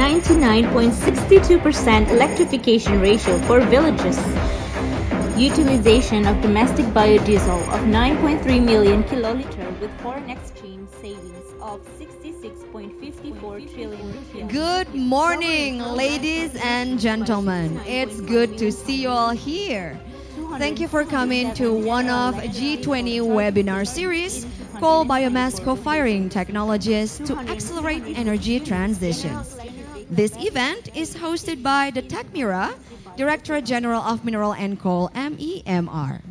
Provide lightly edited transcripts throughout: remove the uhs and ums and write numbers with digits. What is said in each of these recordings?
99.62% electrification ratio for villages. Utilization of domestic biodiesel of 9.3 million kiloliter with foreign exchange savings of 66.54 trillion rupiah. Good morning, ladies and gentlemen. It's good to see you all here. Thank you for coming to one of G20 webinar series called Biomass-coal Technologies to Accelerate Energy Transitions. This event is hosted by the TechMira, Directorate General of Mineral and Coal, MEMR.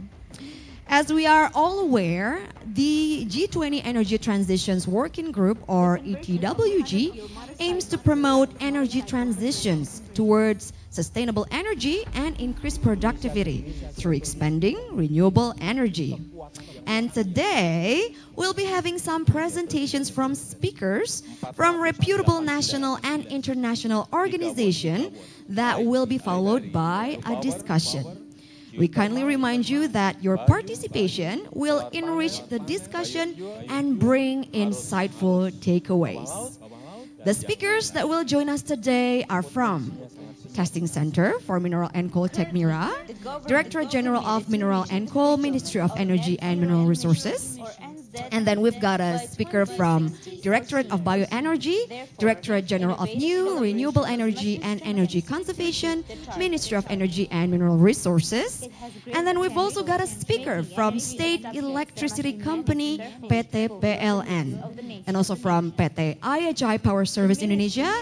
As we are all aware, the G20 Energy Transitions Working Group, or ETWG, aims to promote energy transitions towards sustainable energy and increase productivity through expanding renewable energy. And today, we'll be having some presentations from speakers from reputable national and international organizations that will be followed by a discussion. We kindly remind you that your participation will enrich the discussion and bring insightful takeaways. The speakers that will join us today are from Testing Center for Mineral and Coal TechMira, Directorate General of Mineral and Coal, Ministry of Energy and Mineral Resources. And then we've got a speaker from Directorate of Bioenergy, Directorate General of New, Renewable Energy and Energy Conservation, Ministry of Energy and Mineral Resources. And then we've also got a speaker from State Electricity Company, PT PLN. And also from PT IHI Power Service Indonesia,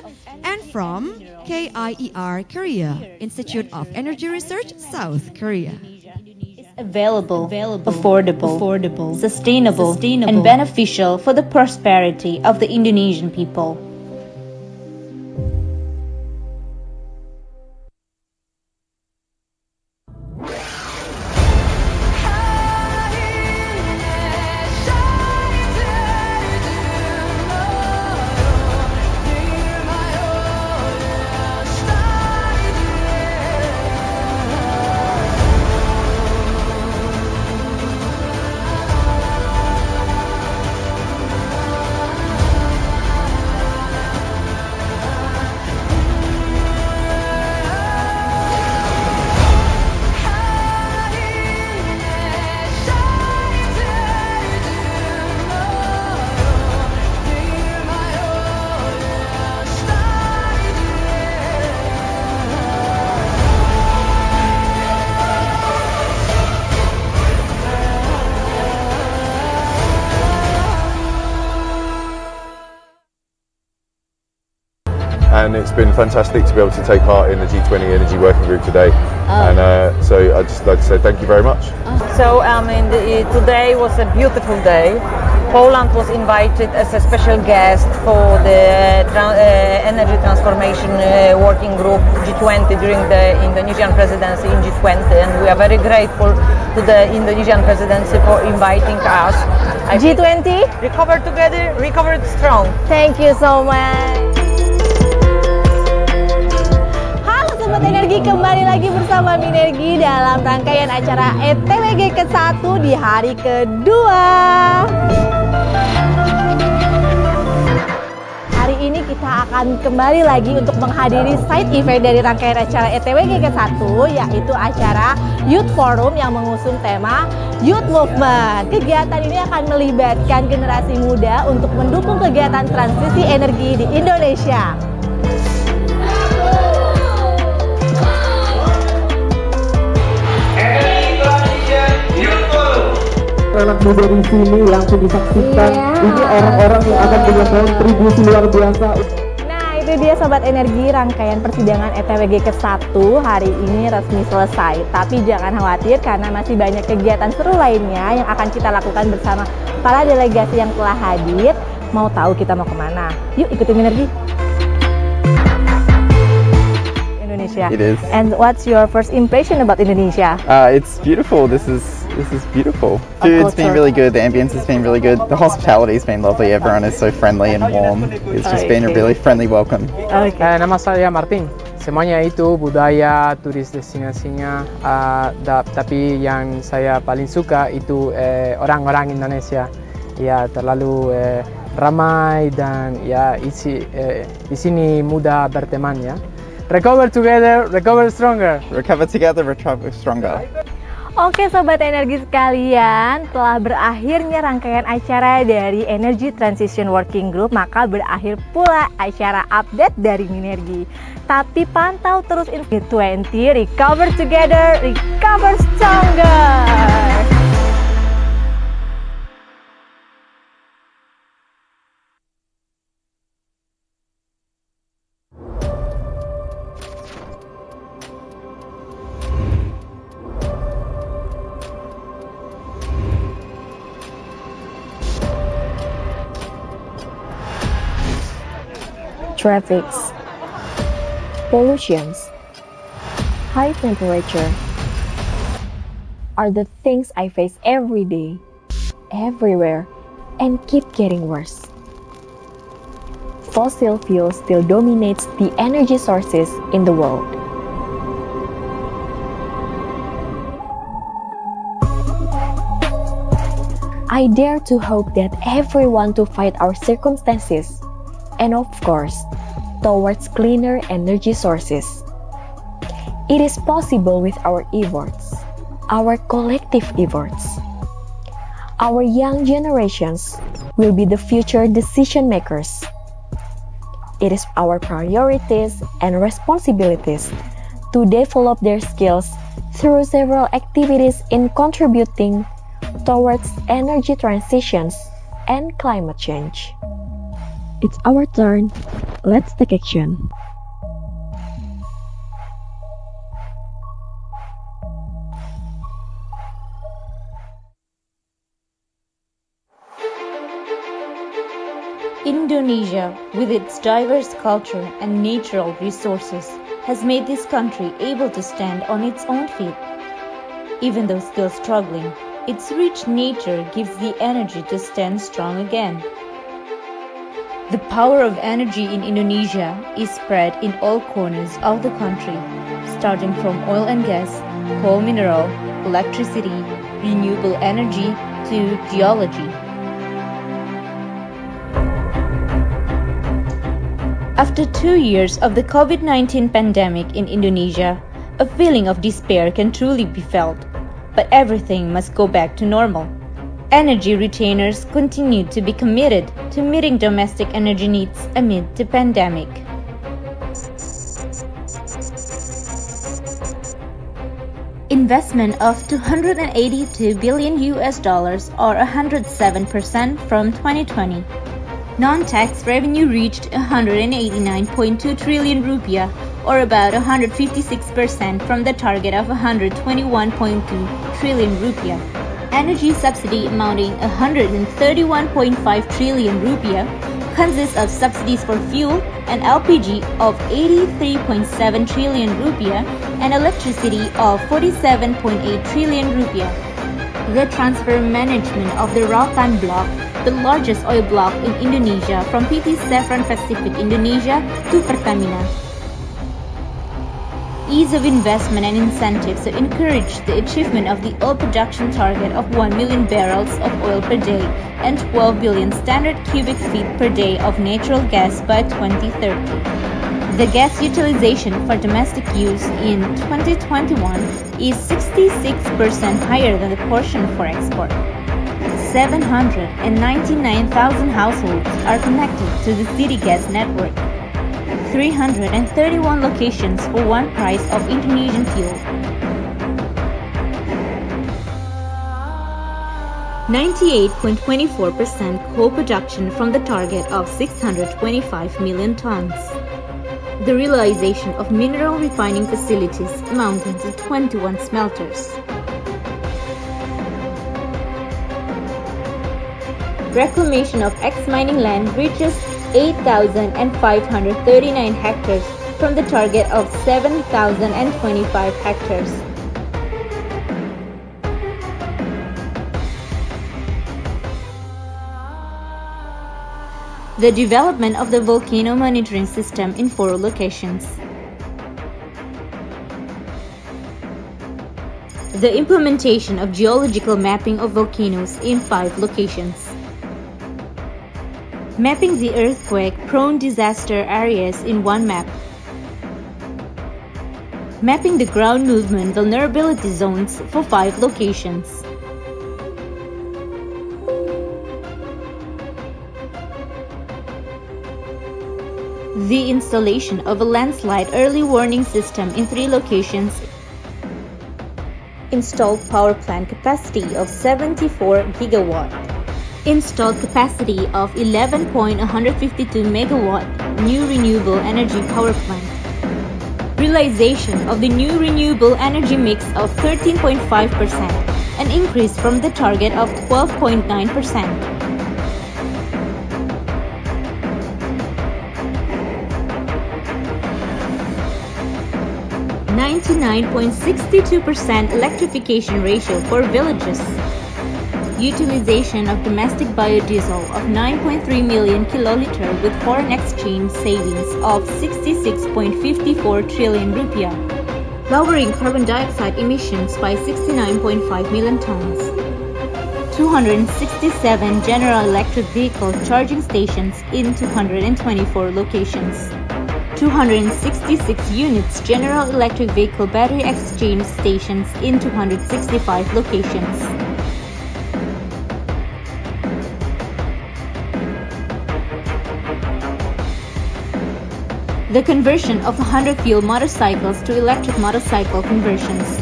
and from KIER Korea, Institute of Energy Research, South Korea. Available, affordable, sustainable, and beneficial for the prosperity of the Indonesian people. And it's been fantastic to be able to take part in the G20 Energy Working Group today. And so I'd just like to say thank you very much. So today was a beautiful day. Poland was invited as a special guest for the Energy Transformation Working Group G20 during the Indonesian presidency in G20, and we are very grateful to the Indonesian presidency for inviting us. G20? Recover together, recovered strong. Thank you so much. Sobat Energi, kembali lagi bersama Minergi dalam rangkaian acara ETWG ke-1 di hari kedua. Hari ini kita akan kembali lagi untuk menghadiri side event dari rangkaian acara ETWG ke-1, yaitu acara Youth Forum yang mengusung tema Youth Movement. Kegiatan ini akan melibatkan generasi muda untuk mendukung kegiatan transisi energi di Indonesia. Anak muda di sini langsung disaksikan. Ini orang-orang yang akan punya kontribusi luar biasa. Nah, itu dia Sobat Energi, rangkaian persidangan ETWG ke-1 hari ini resmi selesai. Tapi jangan khawatir karena masih banyak kegiatan seru lainnya yang akan kita lakukan bersama para delegasi yang telah hadir. Mau tahu kita mau kemana? Yuk ikutin Energi. Indonesia. It is. And what's your first impression about Indonesia? It's beautiful. This is beautiful. Food's been really good. The ambience has been really good. The hospitality's been lovely. Everyone is so friendly and warm. It's just been a really friendly welcome. Nama saya Martin. Semuanya itu budaya, turis destinasinya. Tapi yang saya paling suka itu orang-orang Indonesia. ya terlalu ramai dan ya di sini mudah berteman ya. Recover together, recover stronger. Recover together, recover stronger. Oke Sobat Energi sekalian, telah berakhirnya rangkaian acara dari Energy Transition Working Group, maka berakhir pula acara update dari Minergi. Tapi pantau terus G20, recover together, recover stronger. Traffics, pollutions, high temperature are the things I face every day, everywhere, and keep getting worse. Fossil fuels still dominates the energy sources in the world. I dare to hope that everyone to fight our circumstances and of course, towards cleaner energy sources. It is possible with our efforts, our collective efforts. Our young generations will be the future decision makers. It is our priorities and responsibilities to develop their skills through several activities in contributing towards energy transitions and climate change. It's our turn. Let's take action. Indonesia, with its diverse culture and natural resources, has made this country able to stand on its own feet. Even though still struggling, its rich nature gives the energy to stand strong again. The power of energy in Indonesia is spread in all corners of the country, starting from oil and gas, coal mineral, electricity, renewable energy, to geology. After 2 years of the COVID-19 pandemic in Indonesia, a feeling of despair can truly be felt, but everything must go back to normal. Energy retainers continue to be committed to meeting domestic energy needs amid the pandemic. Investment of $282 billion or 107% from 2020. Non-tax revenue reached 189.2 trillion rupiah or about 156% from the target of 121.2 trillion rupiah. Energy subsidy amounting 131.5 trillion rupiah consists of subsidies for fuel and LPG of 83.7 trillion rupiah and electricity of 47.8 trillion rupiah. The transfer management of the Rautan block, the largest oil block in Indonesia, from PT Chevron Pacific Indonesia to Pertamina. Ease of investment and incentives to encourage the achievement of the oil production target of 1 million barrels of oil per day and 12 billion standard cubic feet per day of natural gas by 2030. The gas utilization for domestic use in 2021 is 66% higher than the portion for export. 799,000 households are connected to the city gas network. 331 locations for one price of Indonesian fuel. 98.24% coal production from the target of 625 million tons. The realization of mineral refining facilities amounting to 21 smelters. Reclamation of ex-mining land reaches 8,539 hectares from the target of 7,025 hectares. The development of the volcano monitoring system in 4 locations. The implementation of geological mapping of volcanoes in 5 locations. Mapping the earthquake-prone disaster areas in one map. Mapping the ground movement vulnerability zones for 5 locations. The installation of a landslide early warning system in 3 locations. Installed power plant capacity of 74 gigawatt. Installed capacity of 11.152 megawatt new renewable energy power plant. Realization of the new renewable energy mix of 13.5%, an increase from the target of 12.9%. 99.62% electrification ratio for villages. Utilization of domestic biodiesel of 9.3 million kiloliter with foreign exchange savings of 66.54 trillion rupiah. Lowering carbon dioxide emissions by 69.5 million tons. 267 general electric vehicle charging stations in 224 locations. 266 units general electric vehicle battery exchange stations in 265 locations. The conversion of 100 fuel motorcycles to electric motorcycle conversions.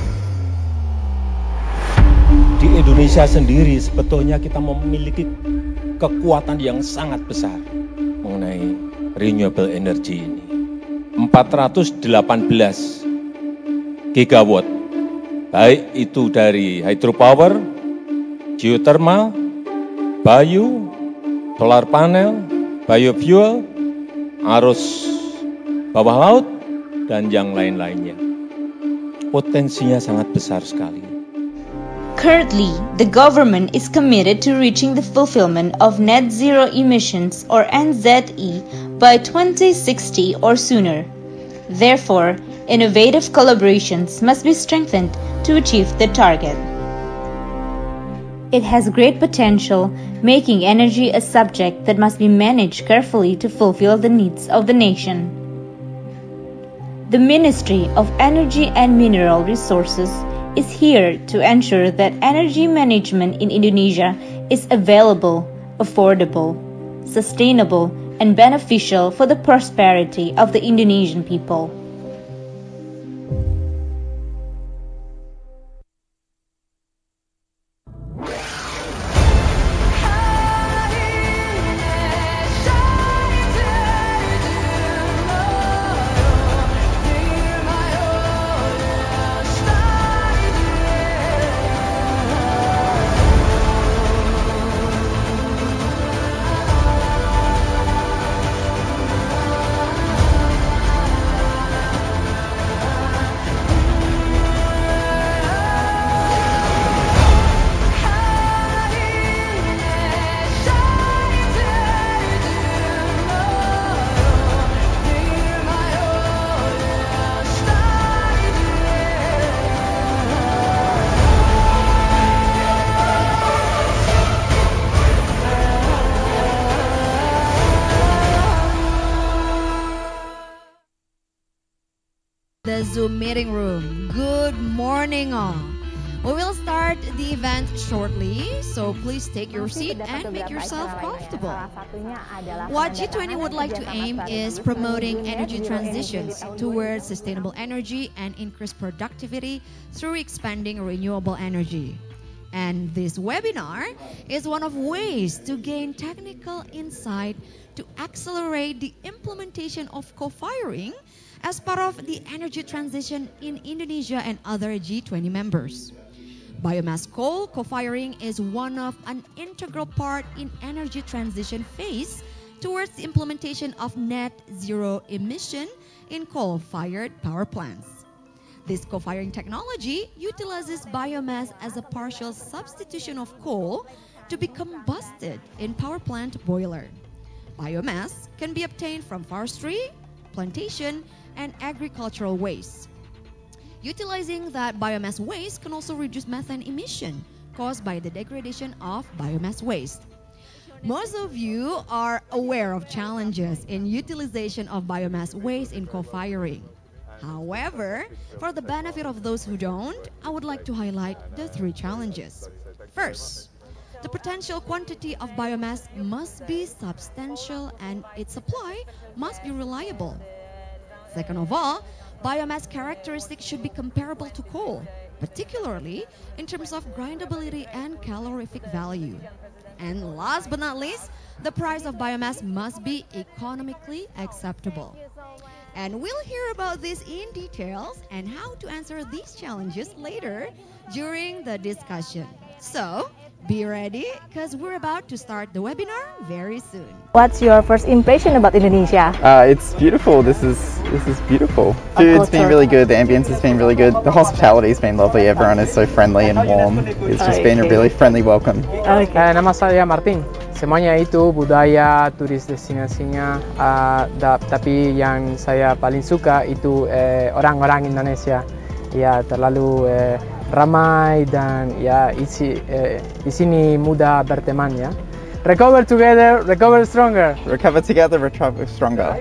Di Indonesia sendiri sebetulnya kita memiliki kekuatan yang sangat besar mengenai renewable energy ini. 418 gigawatt, baik itu dari hydropower, geothermal, bio, solar panel, biofuel, arus bawah laut, dan yang lain-lainnya. Potensinya sangat besar sekali. Currently, the government is committed to reaching the fulfillment of net zero emissions or NZE by 2060 or sooner. Therefore, innovative collaborations must be strengthened to achieve the target. It has great potential, making energy a subject that must be managed carefully to fulfill the needs of the nation. The Ministry of Energy and Mineral Resources is here to ensure that energy management in Indonesia is available, affordable, sustainable, and beneficial for the prosperity of the Indonesian people. The Zoom meeting room. Good morning all. We will start the event shortly, so please take your seat and make yourself comfortable. What G20 would like to aim is promoting energy transitions towards sustainable energy and increased productivity through expanding renewable energy. And this webinar is one of ways to gain technical insight to accelerate the implementation of co-firing as part of the energy transition in Indonesia and other G20 members. Biomass-coal co-firing is one of an integral part in energy transition phase towards the implementation of net zero emission in coal-fired power plants. This co-firing technology utilizes biomass as a partial substitution of coal to be combusted in power plant boiler. Biomass can be obtained from forestry, plantation, and agricultural waste. Utilizing that biomass waste can also reduce methane emission caused by the degradation of biomass waste. Most of you are aware of challenges in utilization of biomass waste in co-firing. However, for the benefit of those who don't, I would like to highlight the three challenges. First, the potential quantity of biomass must be substantial and its supply must be reliable. Second of all, biomass characteristics should be comparable to coal, particularly in terms of grindability and calorific value. And last but not least, the price of biomass must be economically acceptable. And we'll hear about this in details and how to answer these challenges later during the discussion. So, be ready because we're about to start the webinar very soon. What's your first impression about Indonesia? It's beautiful. This is beautiful. Food's been really good. The ambience has been really good. The hospitality's been lovely. Everyone is so friendly and warm. It's just been a really friendly welcome. Nama saya Martin. Semuanya itu budaya, turis destinasinya, tapi yang saya paling suka itu orang-orang Indonesia. Ya, terlalu ramai dan ya di sini mudah berteman ya. Recover together, recover stronger. Recover together, recover stronger.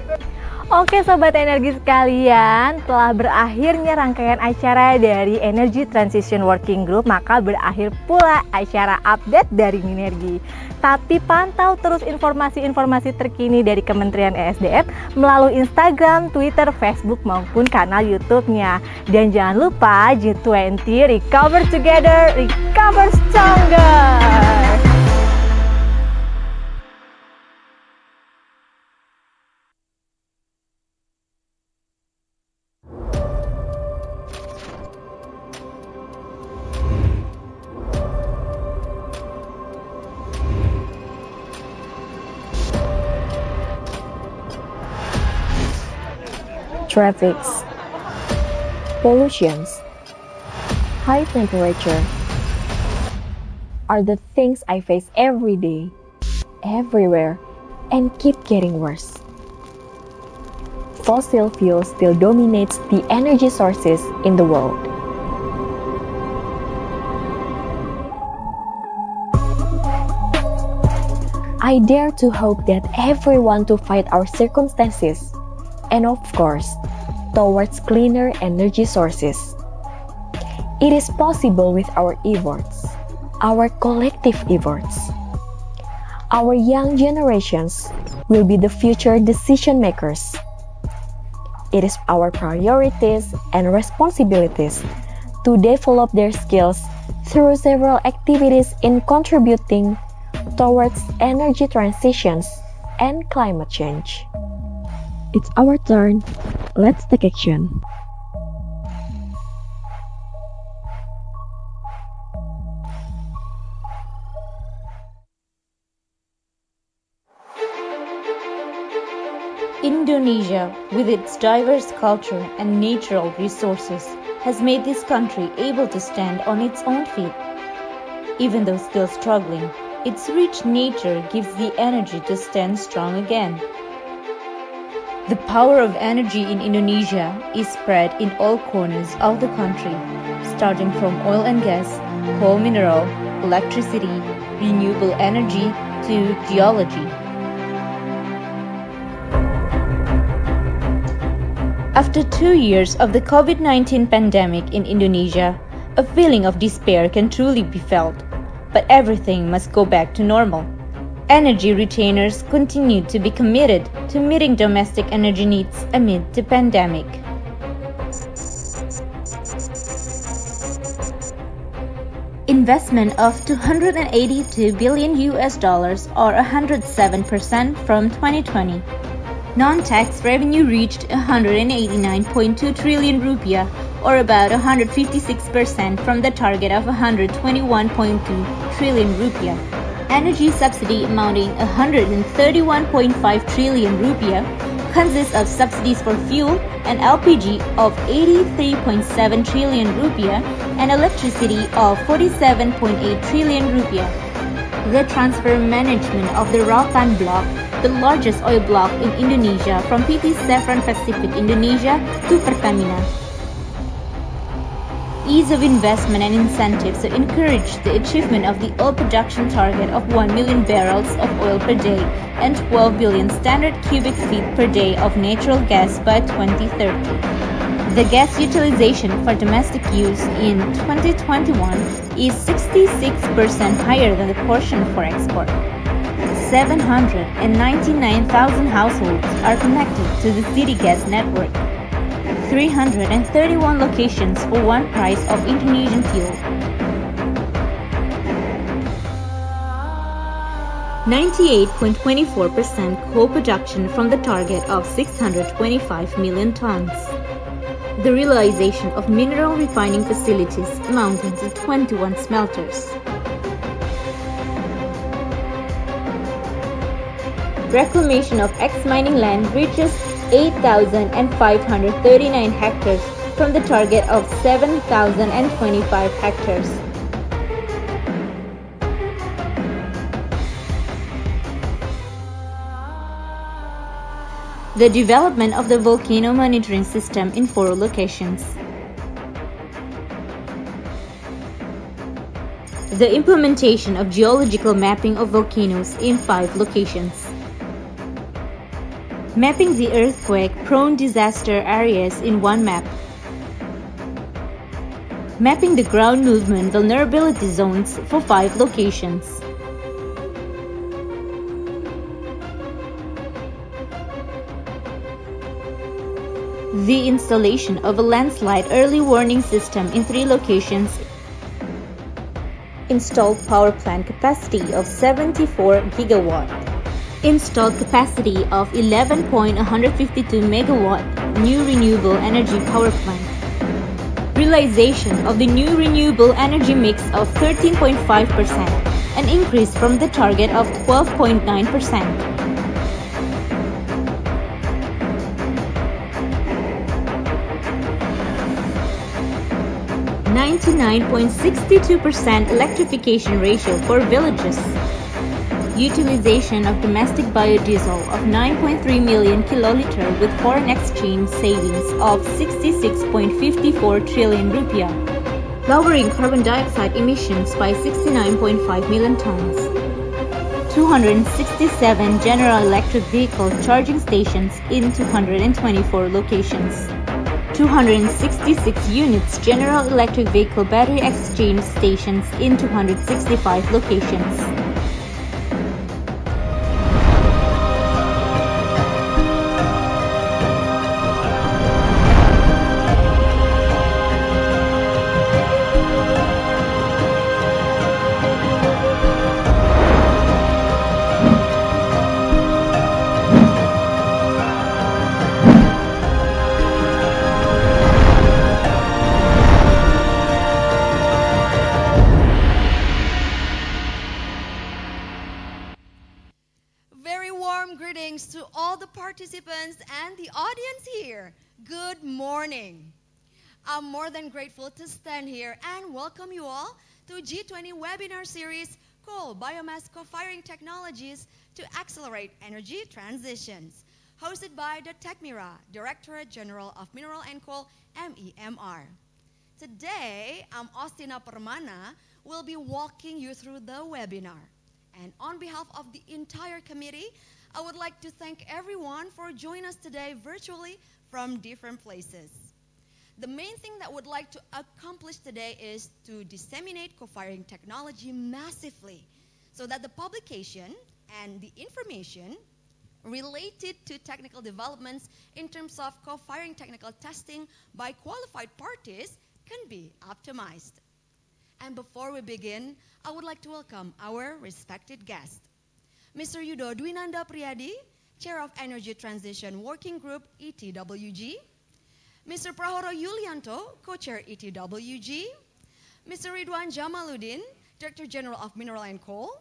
Oke Sobat Energi sekalian, telah berakhirnya rangkaian acara dari Energy Transition Working Group, maka berakhir pula acara update dari Minergi. Tapi pantau terus informasi-informasi terkini dari Kementerian ESDM melalui Instagram, Twitter, Facebook maupun kanal YouTube-nya. Dan jangan lupa G20 Recover Together, Recover Stronger. Traffics, pollutions, high temperature are the things I face every day, everywhere, and keep getting worse. Fossil fuel still dominates the energy sources in the world. I dare to hope that everyone to fight our circumstances and of course, towards cleaner energy sources. It is possible with our efforts, our collective efforts. Our young generations will be the future decision makers. It is our priorities and responsibilities to develop their skills through several activities in contributing towards energy transitions and climate change. It's our turn. Let's take action. Indonesia, with its diverse culture and natural resources, has made this country able to stand on its own feet. Even though still struggling, its rich nature gives the energy to stand strong again. The power of energy in Indonesia is spread in all corners of the country, starting from oil and gas, coal mineral, electricity, renewable energy to geology. After 2 years of the COVID-19 pandemic in Indonesia, a feeling of despair can truly be felt, but everything must go back to normal. Energy retainers continue to be committed to meeting domestic energy needs amid the pandemic. Investment of $282 billion or 107% from 2020. Non-tax revenue reached 189.2 trillion rupiah or about 156% from the target of 121.2 trillion rupiah. Energy subsidy amounting 131.5 trillion rupiah consists of subsidies for fuel and LPG of 83.7 trillion rupiah and electricity of 47.8 trillion rupiah. The transfer management of the Rautan block, the largest oil block in Indonesia, from PT Chevron Pacific Indonesia to Pertamina. ease of investment and incentives to encourage the achievement of the oil production target of 1 million barrels of oil per day and 12 billion standard cubic feet per day of natural gas by 2030. The gas utilization for domestic use in 2021 is 66% higher than the portion for export. 799,000 households are connected to the city gas network. 331 locations for one price of Indonesian fuel. 98.24% coal production from the target of 625 million tons. The realization of mineral refining facilities amounting to 21 smelters. Reclamation of ex-mining land reaches 8,539 hectares from the target of 7,025 hectares. The development of the volcano monitoring system in 4 locations. The implementation of geological mapping of volcanoes in 5 locations. Mapping the earthquake-prone disaster areas in one map. Mapping the ground movement vulnerability zones for 5 locations. The installation of a landslide early warning system in 3 locations. Installed power plant capacity of 74 gigawatt. Installed capacity of 11.152 megawatt new renewable energy power plant. Realization of the new renewable energy mix of 13.5%, an increase from the target of 12.9%. 99.62% electrification ratio for villages. Utilization of domestic biodiesel of 9.3 million kiloliter with foreign exchange savings of 66.54 trillion rupiah. Lowering carbon dioxide emissions by 69.5 million tons. 267 general electric vehicle charging stations in 224 locations. 266 units general electric vehicle battery exchange stations in 265 locations. Greetings to all the participants and the audience here. Good morning. I'm more than grateful to stand here and welcome you all to G20 webinar series called Biomass Co-firing Technologies to Accelerate Energy Transitions, hosted by the TechMira, Directorate General of Mineral and Coal, MEMR. Today, I'm Austina Permana, will be walking you through the webinar. And on behalf of the entire committee, I would like to thank everyone for joining us today virtually from different places. The main thing that I would like to accomplish today is to disseminate co-firing technology massively so that the publication and the information related to technical developments in terms of co-firing technical testing by qualified parties can be optimized. And before we begin, I would like to welcome our respected guest. Mr. Yudo Dwinanda Priyadi, Chair of Energy Transition Working Group, ETWG. Mr. Prahoro Yulianto, Co-Chair, ETWG. Mr. Ridwan Jamaluddin, Director General of Mineral and Coal.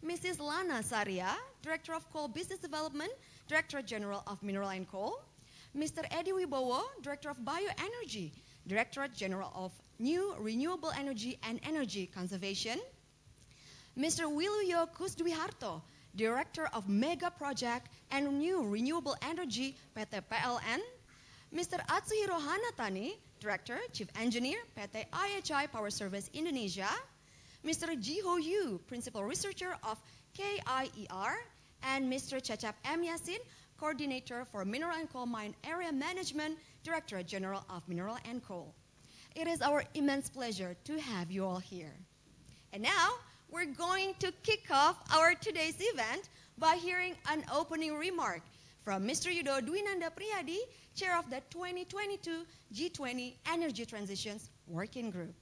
Mrs. Lana Saria, Director of Coal Business Development, Director General of Mineral and Coal. Mr. Edi Wibowo, Director of Bioenergy, Directorate General of New Renewable Energy and Energy Conservation. Mr. Wiluyo Kusdwiharto, Director of Mega Project and New Renewable Energy, PT PLN. Mr. Atsuhiro Hanatani, Director, Chief Engineer, PT IHI Power Service Indonesia, Mr. Ji Ho Yu, Principal Researcher of KIER, and Mr. Cecep M. Yasin, Coordinator for Mineral and Coal Mine Area Management, Director General of Mineral and Coal. It is our immense pleasure to have you all here. And now, we're going to kick off our today's event by hearing an opening remark from Mr. Yudo Dwinanda Priyadi, Chair of the 2022 G20 Energy Transitions Working Group.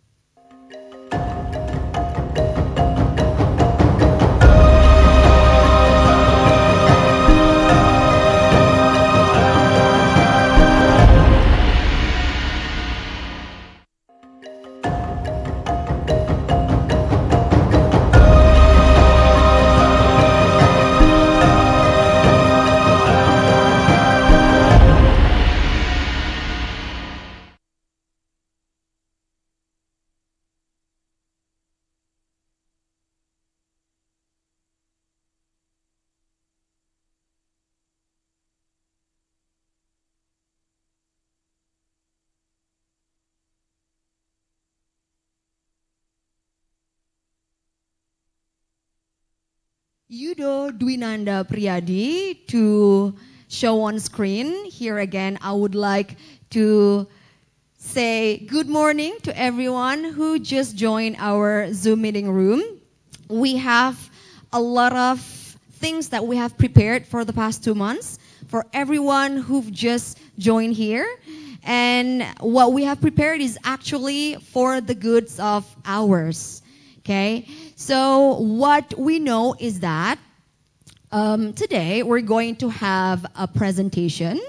Yudo Dwinanda Priyadi to show on screen. Here again, I would like to say good morning to everyone who just joined our Zoom meeting room. We have a lot of things that we have prepared for the past 2 months for everyone who've just joined here. And what we have prepared is actually for the goods of ours. Okay, so what we know is that today we're going to have a presentation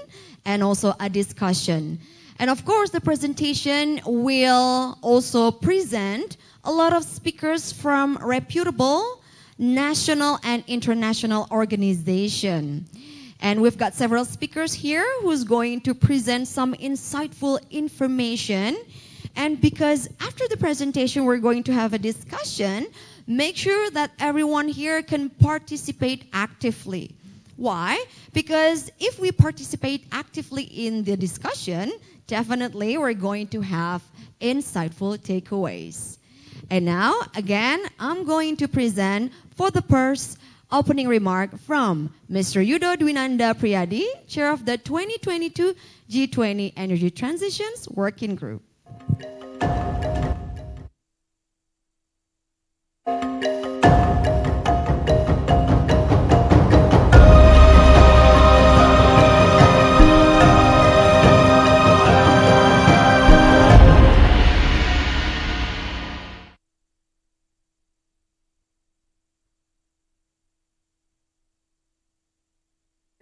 and also a discussion. And of course, the presentation will also present a lot of speakers from reputable national and international organizations. And we've got several speakers here who's going to present some insightful information. And because after the presentation, we're going to have a discussion, make sure that everyone here can participate actively. Why? Because if we participate actively in the discussion, definitely we're going to have insightful takeaways. And now, again, I'm going to present for the first opening remark from Mr. Yudo Dwinanda Priyadi, Chair of the 2022 G20 Energy Transitions Working Group.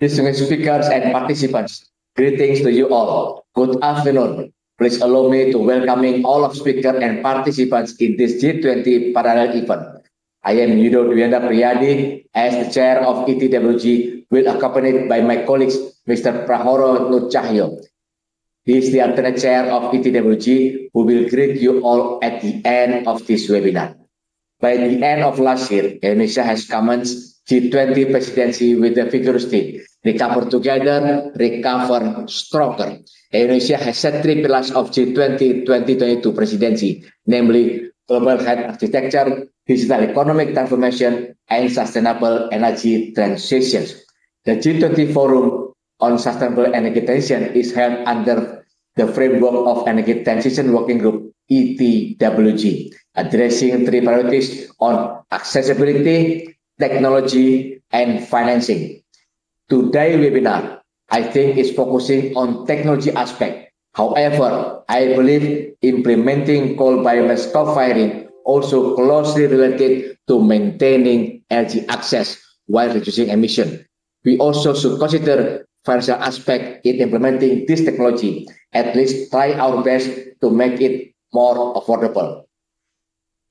Distinguished speakers and participants, greetings to you all. Good afternoon. Please allow me to welcoming all of speakers and participants in this G20 parallel event. I am Yudo Dwinanda Priyadi as the chair of ETWG, will accompanied by my colleagues, Mr. Prahoro Nurcahyo. He is the alternate chair of ETWG, who will greet you all at the end of this webinar. By the end of last year, Indonesia has commenced G20 presidency with the vigorous theme, recover together, recover stronger. Indonesia has set 3 pillars of G20 2022 presidency, namely global health architecture, digital economic transformation, and sustainable energy transitions. The G20 Forum on Sustainable Energy Transition is held under the framework of Energy Transition Working Group, ETWG, addressing 3 priorities on accessibility, technology, and financing. Today's webinar, I think, is focusing on technology aspect. However, I believe implementing coal biomass co-firing also closely related to maintaining energy access while reducing emission. We also should consider financial aspect in implementing this technology, at least try our best to make it more affordable.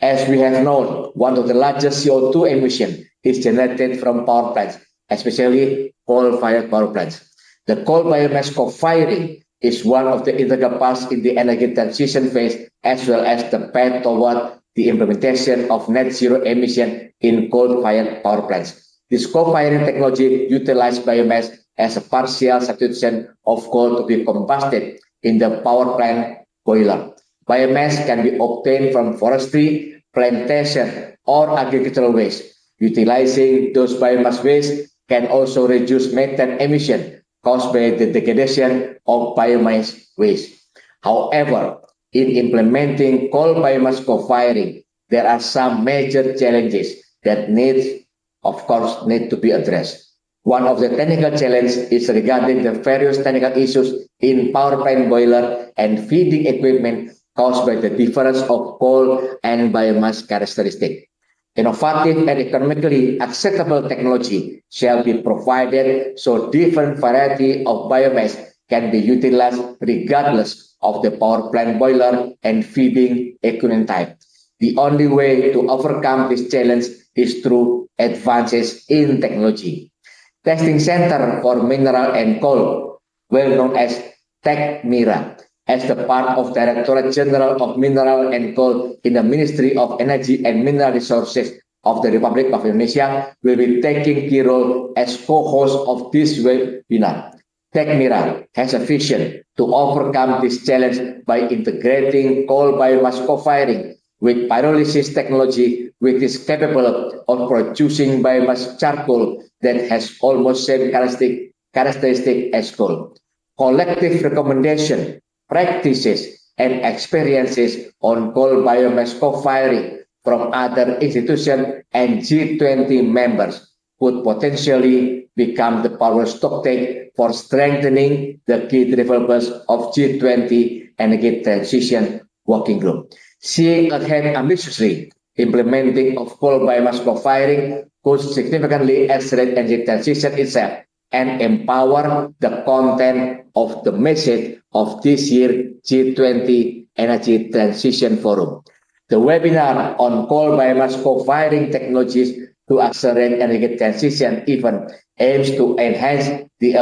As we have known, one of the largest CO2 emissions is generated from power plants, especially coal-fired power plants. The coal biomass co-firing is one of the integral parts in the energy transition phase, as well as the path toward the implementation of net zero emission in coal-fired power plants. This co-firing technology utilizes biomass as a partial substitution of coal to be combusted in the power plant boiler. Biomass can be obtained from forestry, plantation, or agricultural waste. Utilizing those biomass waste can also reduce methane emission caused by the degradation of biomass waste. However, in implementing coal biomass co-firing, there are some major challenges that need to be addressed. One of the technical challenges is regarding the various technical issues in power plant boiler and feeding equipment caused by the difference of coal and biomass characteristics. Innovative and economically acceptable technology shall be provided so different variety of biomass can be utilized regardless of the power plant boiler and feeding equipment type. The only way to overcome this challenge is through advances in technology. Testing Center for Mineral and Coal, well known as TechMira, as the part of Directorate General of Mineral and Coal in the Ministry of Energy and Mineral Resources of the Republic of Indonesia, will be taking key role as co-host of this webinar. TechMira has a vision to overcome this challenge by integrating coal biomass co-firing with pyrolysis technology, which is capable of producing biomass charcoal that has almost same characteristic as coal. Collective recommendation, practices, and experiences on coal biomass co-firing from other institutions and G20 members could potentially become the power stocktake for strengthening the key deliverables of G20 Energy Transition Working Group. Seeing ahead ambitiously, implementing of coal biomass co-firing could significantly accelerate energy transition itself and empower the content of the message of this year's G20 Energy Transition Forum. The webinar on coal biomass co-firing technologies to accelerate energy transition event aims to enhance the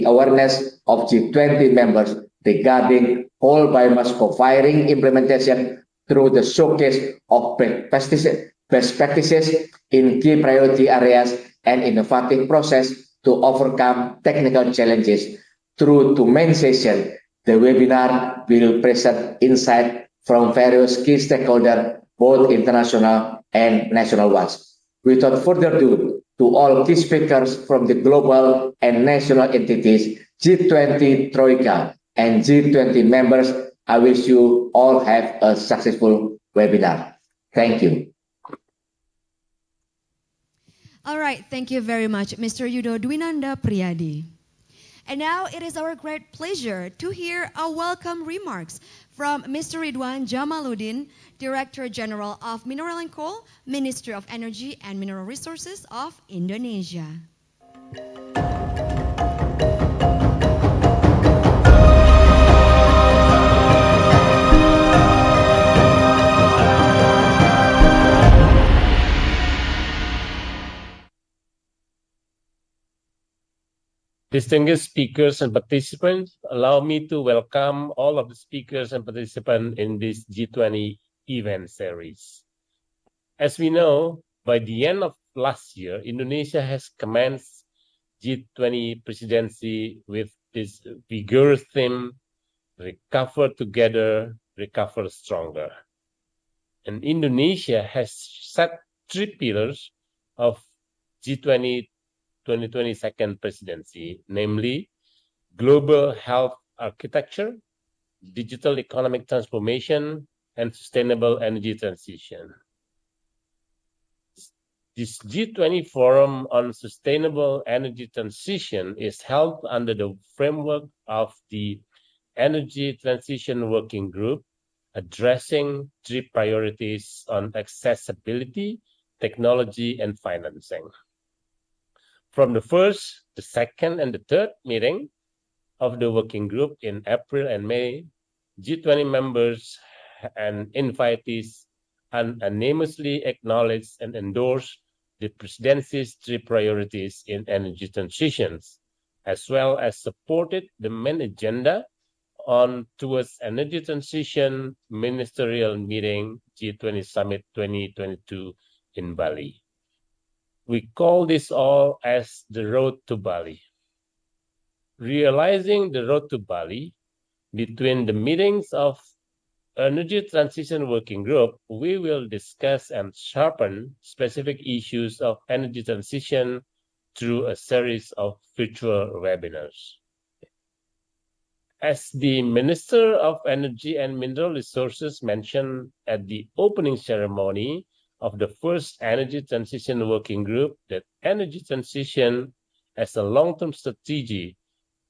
awareness of G20 members regarding coal biomass co-firing implementation through the showcase of best practices in key priority areas and innovative process to overcome technical challenges. Through two main sessions, the webinar will present insight from various key stakeholders, both international and national ones. Without further ado, to all key speakers from the global and national entities, G20 Troika, and G20 members, I wish you all have a successful webinar. Thank you. All right, thank you very much, Mr. Yudo Dwinanda Priyadi. And now it is our great pleasure to hear a welcome remarks from Mr. Ridwan Jamaluddin, Director General of Mineral and Coal, Ministry of Energy and Mineral Resources of Indonesia. Distinguished speakers and participants, allow me to welcome all of the speakers and participants in this G20 event series. As we know, by the end of last year, Indonesia has commenced G20 presidency with this vigorous theme, Recover Together, Recover Stronger. And Indonesia has set three pillars of G20 2022 presidency, namely global health architecture, digital economic transformation, and sustainable energy transition. This G20 Forum on Sustainable Energy Transition is held under the framework of the Energy Transition Working Group, addressing three priorities on accessibility, technology, and financing. From the first, the second, and the third meeting of the working group in April and May, G20 members and invitees unanimously acknowledged and endorsed the presidency's three priorities in energy transitions, as well as supported the main agenda on towards energy transition ministerial meeting G20 Summit 2022 in Bali. We call this all as the road to Bali. Realizing the road to Bali between the meetings of Energy Transition Working Group, we will discuss and sharpen specific issues of energy transition through a series of virtual webinars. As the Minister of Energy and Mineral Resources mentioned at the opening ceremony of the first Energy Transition Working Group, that energy transition as a long-term strategy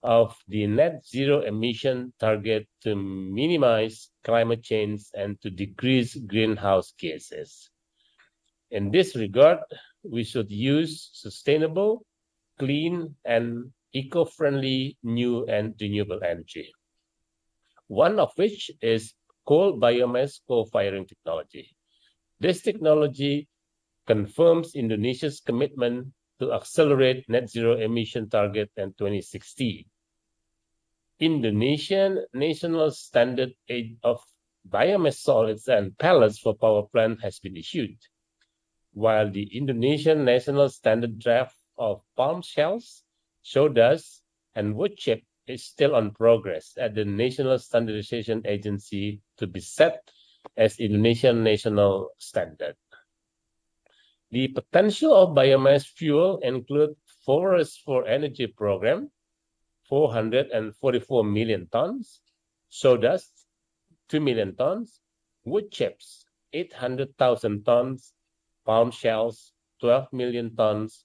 of the net zero emission target to minimize climate change and to decrease greenhouse gases. In this regard, we should use sustainable, clean, and eco-friendly new and renewable energy. One of which is coal biomass co-firing technology. This technology confirms Indonesia's commitment to accelerate net zero emission target in 2060. Indonesian national standard of biomass solids and pellets for power plant has been issued, while the Indonesian national standard draft of palm shells, sawdust, and wood chip is still on progress at the National Standardization Agency to be set as Indonesian national standard. The potential of biomass fuel include Forest for Energy program, 444 million tons, sawdust, 2 million tons, wood chips, 800,000 tons, palm shells, 12 million tons,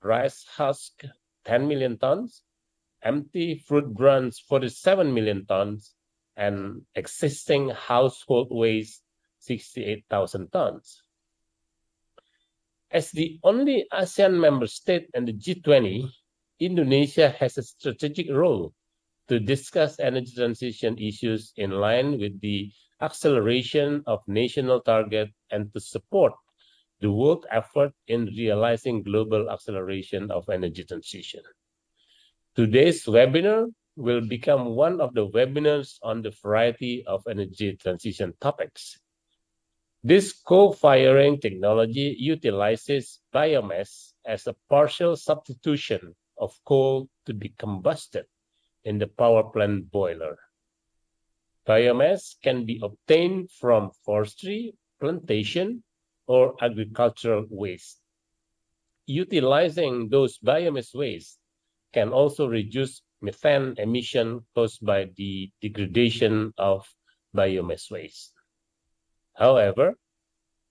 rice husk, 10 million tons, empty fruit branch, 47 million tons, and existing household waste, 68,000 tons. As the only ASEAN member state in the G20, Indonesia has a strategic role to discuss energy transition issues in line with the acceleration of national target and to support the world effort in realizing global acceleration of energy transition. Today's webinar will become one of the webinars on the variety of energy transition topics. This co-firing technology utilizes biomass as a partial substitution of coal to be combusted in the power plant boiler. Biomass can be obtained from forestry, plantation, or agricultural waste. Utilizing those biomass waste can also reduce methane emission caused by the degradation of biomass waste. However,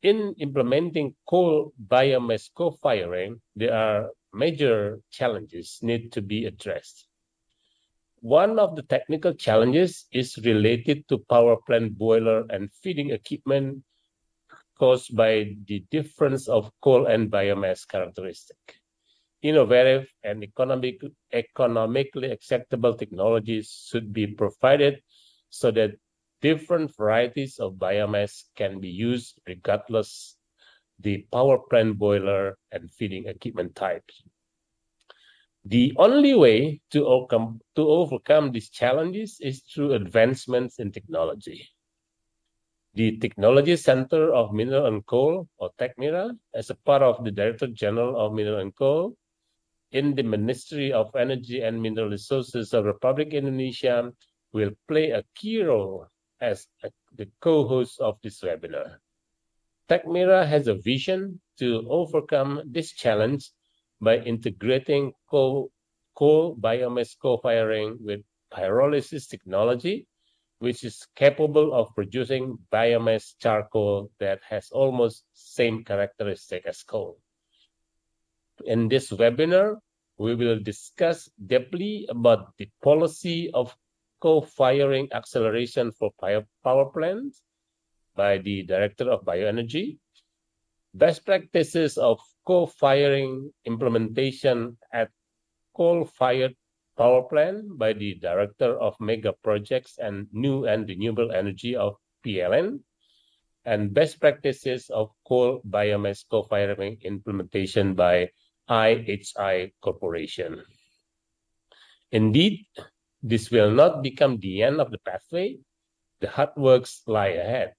in implementing coal biomass co-firing, there are major challenges need to be addressed. One of the technical challenges is related to power plant boiler and feeding equipment caused by the difference of coal and biomass characteristic. Innovative and economically acceptable technologies should be provided so that different varieties of biomass can be used regardless the power plant boiler and feeding equipment types. The only way to overcome these challenges is through advancements in technology. The Technology Center of Mineral and Coal, or TECMIRA, as a part of the Director General of Mineral and Coal, in the Ministry of Energy and Mineral Resources of Republic Indonesia, will play a key role as the co-host of this webinar. TECMIRA has a vision to overcome this challenge by integrating coal biomass co-firing with pyrolysis technology, which is capable of producing biomass charcoal that has almost same characteristic as coal. In this webinar, we will discuss deeply about the policy of co-firing acceleration for power plants by the Director of Bioenergy, best practices of co-firing implementation at coal-fired power plant by the Director of Mega Projects and New and Renewable Energy of PLN, and best practices of coal biomass co-firing implementation by IHI Corporation. Indeed, this will not become the end of the pathway. The hard works lie ahead.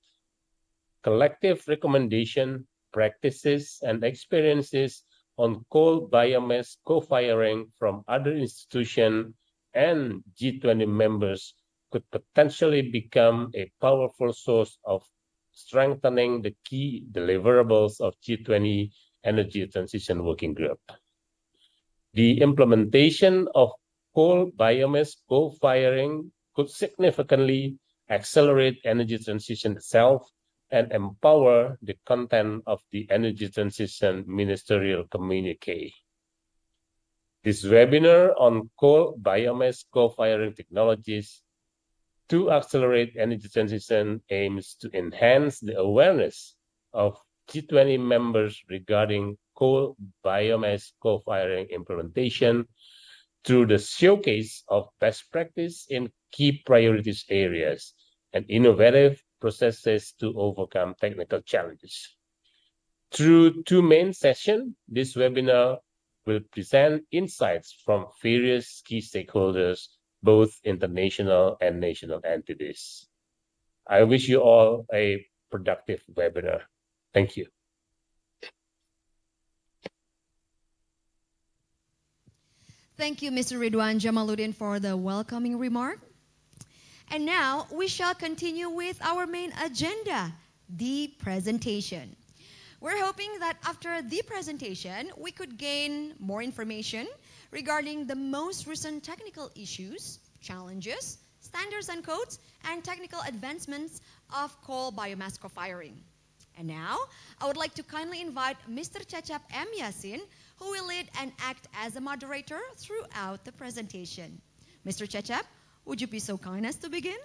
Collective recommendation, practices, and experiences on coal biomass co-firing from other institutions and G20 members could potentially become a powerful source of strengthening the key deliverables of G20 Energy Transition Working Group. The implementation of coal biomass co-firing could significantly accelerate energy transition itself and empower the content of the Energy Transition Ministerial Communique. This webinar on coal biomass co-firing technologies to accelerate energy transition aims to enhance the awareness of G20 members regarding coal biomass co-firing implementation through the showcase of best practice in key priorities areas and innovative processes to overcome technical challenges. Through two main sessions, this webinar will present insights from various key stakeholders, both international and national entities. I wish you all a productive webinar. Thank you. Thank you, Mr. Ridwan Jamaluddin, for the welcoming remark. And now we shall continue with our main agenda, the presentation. We're hoping that after the presentation, we could gain more information regarding the most recent technical issues, challenges, standards and codes, and technical advancements of coal biomass co-firing. And now, I would like to kindly invite Mr. Cecep M. Yasin, who will lead and act as a moderator throughout the presentation. Mr. Cecep, would you be so kind as to begin?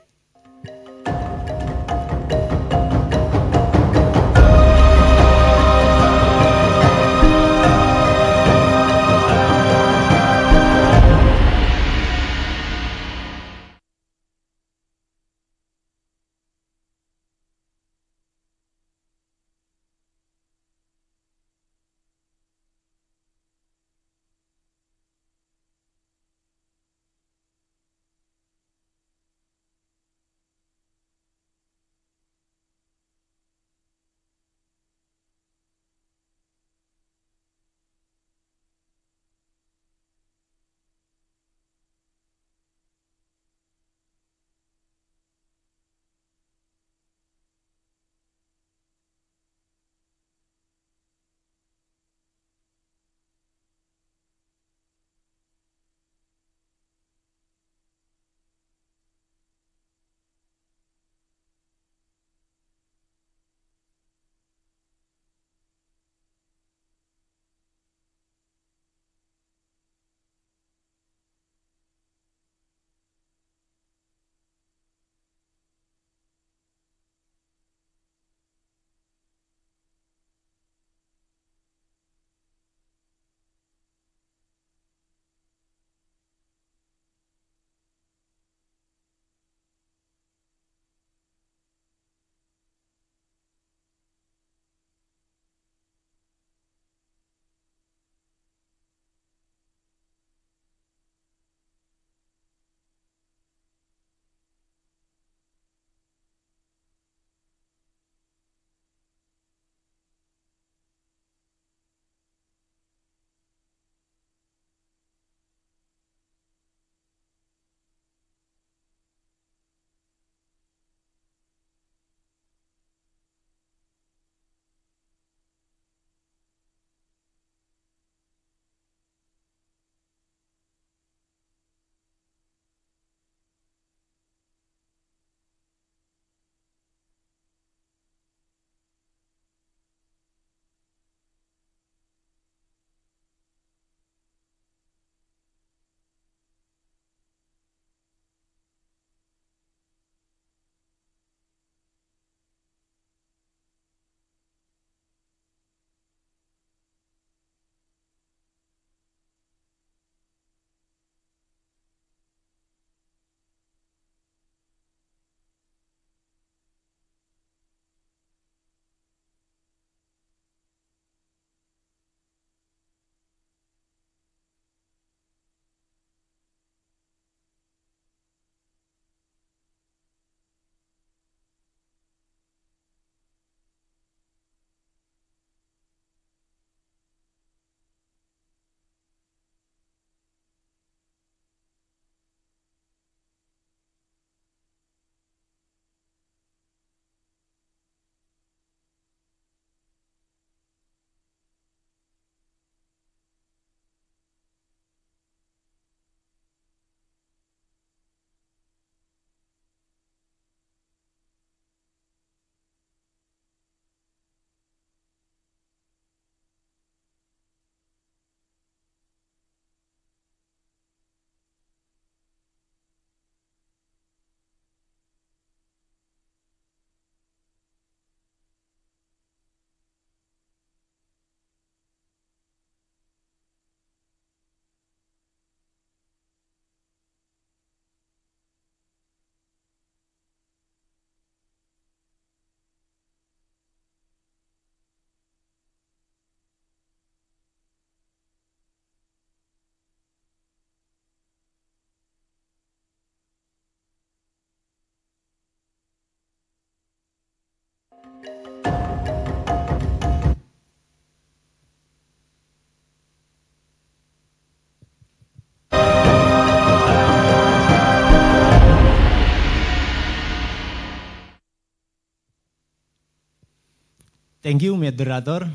Thank you, moderator.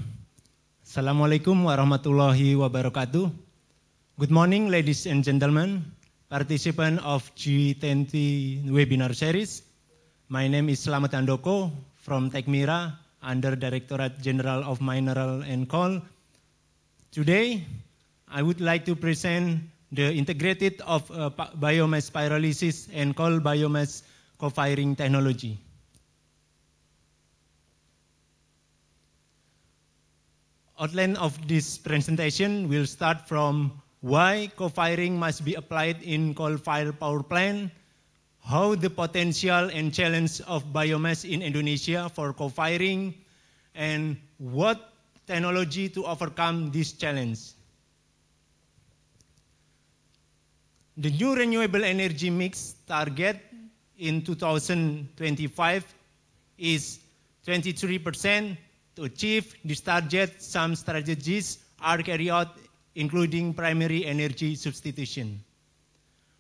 Assalamualaikum warahmatullahi wabarakatuh. Good morning, ladies and gentlemen, participants of G20 webinar series. My name is Slamet Handoko from Tekmira, under Directorate General of Mineral and Coal. Today, I would like to present the integrated of biomass pyrolysis and coal biomass co-firing technology. Outline of this presentation will start from why co-firing must be applied in coal-fired power plant, how the potential and challenge of biomass in Indonesia for co-firing, and what technology to overcome this challenge. The new renewable energy mix target in 2025 is 23%. To achieve this target, some strategies are carried out, including primary energy substitution.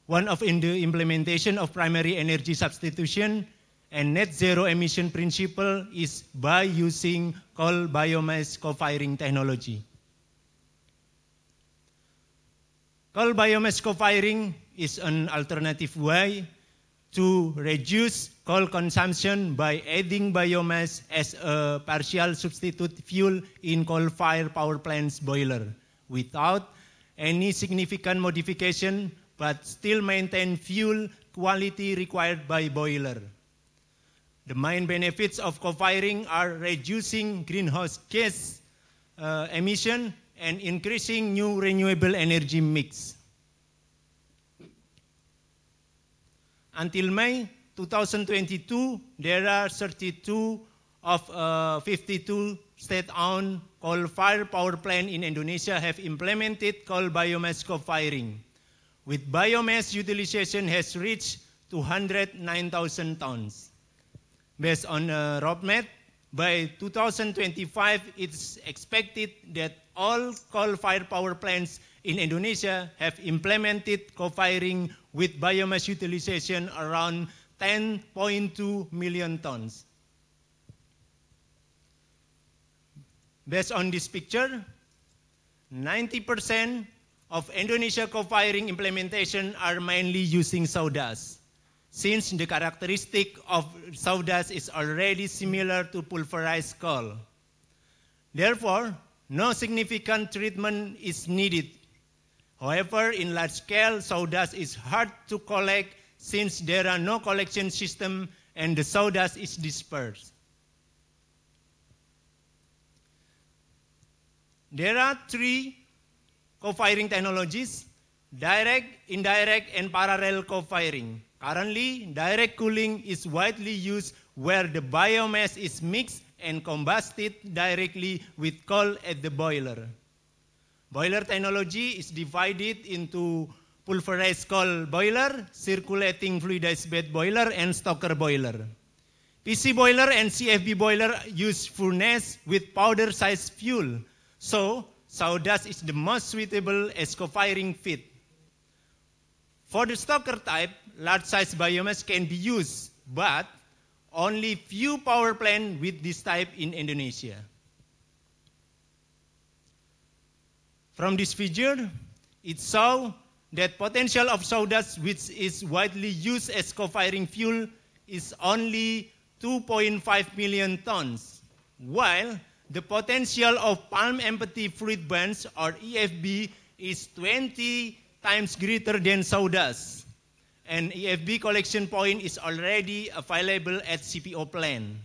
One of in the implementation of primary energy substitution and net zero emission principle is by using coal biomass co-firing technology. Coal biomass co-firing is an alternative way to reduce coal consumption by adding biomass as a partial substitute fuel in coal-fired power plants boiler without any significant modification, but still maintain fuel quality required by boiler. The main benefits of co-firing are reducing greenhouse gas emission and increasing new renewable energy mix. Until May 2022, there are 32 of 52 state-owned coal-fired power plants in Indonesia have implemented coal biomass co-firing, with biomass utilization has reached 209,000 tons. Based on a roadmap, by 2025, it's expected that all coal-fired power plants in Indonesia have implemented co-firing with biomass utilization around 10.2 million tons. Based on this picture, 90% of Indonesia co-firing implementation are mainly using sawdust, since the characteristic of sawdust is already similar to pulverized coal. Therefore, no significant treatment is needed. However, in large scale, sawdust is hard to collect since there are no collection system and the sawdust is dispersed. There are three co-firing technologies: direct, indirect, and parallel co-firing. Currently, direct cooling is widely used where the biomass is mixed and combusted directly with coal at the boiler. Boiler technology is divided into pulverized coal boiler, circulating fluidized bed boiler, and stoker boiler. PC boiler and CFB boiler use furnace with powder-sized fuel, so sawdust is the most suitable as co-firing feed. For the stoker type, large-size biomass can be used, but only few power plants with this type in Indonesia. From this figure, it shows that potential of sawdust, which is widely used as co-firing fuel, is only 2.5 million tons, while the potential of palm empty fluid bands, or EFB, is 20 times greater than sawdust. And EFB collection point is already available at CPO plant.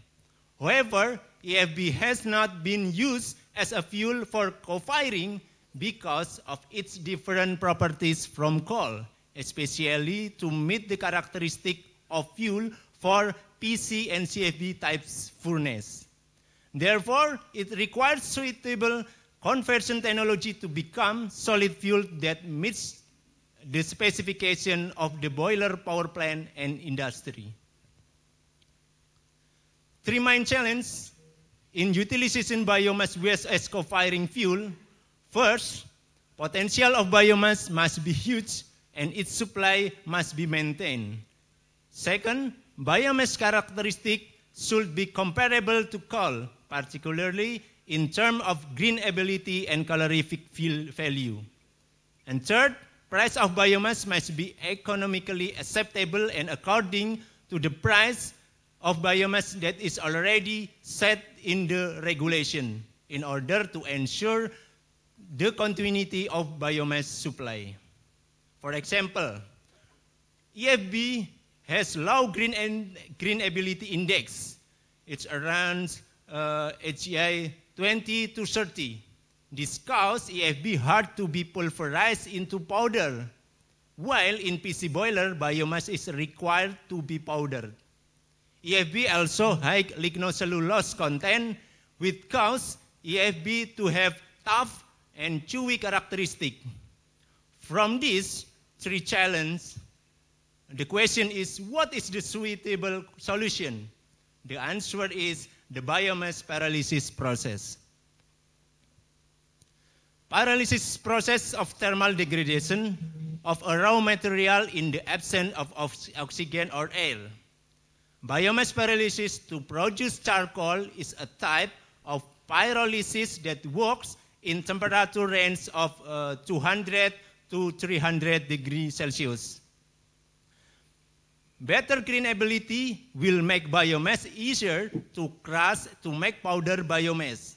However, EFB has not been used as a fuel for co-firing because of its different properties from coal, especially to meet the characteristic of fuel for PC and CFB types furnace. Therefore, it requires suitable conversion technology to become solid fuel that meets the specification of the boiler power plant and industry. Three main challenges in utilization biomass waste as co-firing fuel. First, potential of biomass must be huge and its supply must be maintained. Second, biomass characteristic should be comparable to coal, particularly in terms of green ability and calorific value. And third, price of biomass must be economically acceptable and according to the price of biomass that is already set in the regulation in order to ensure the continuity of biomass supply. For example, EFB has low green ability index. It's around HEI 20 to 30. This causes EFB hard to be pulverized into powder, while in PC boiler, biomass is required to be powdered. EFB also high lignocellulose content, which causes EFB to have tough and chewy characteristic. From these three challenges, the question is, what is the suitable solution? The answer is the biomass pyrolysis process. Pyrolysis process of thermal degradation of a raw material in the absence of oxygen or air. Biomass pyrolysis to produce charcoal is a type of pyrolysis that works in temperature range of 200 to 300 degrees Celsius. Better green ability will make biomass easier to crush to make powder biomass.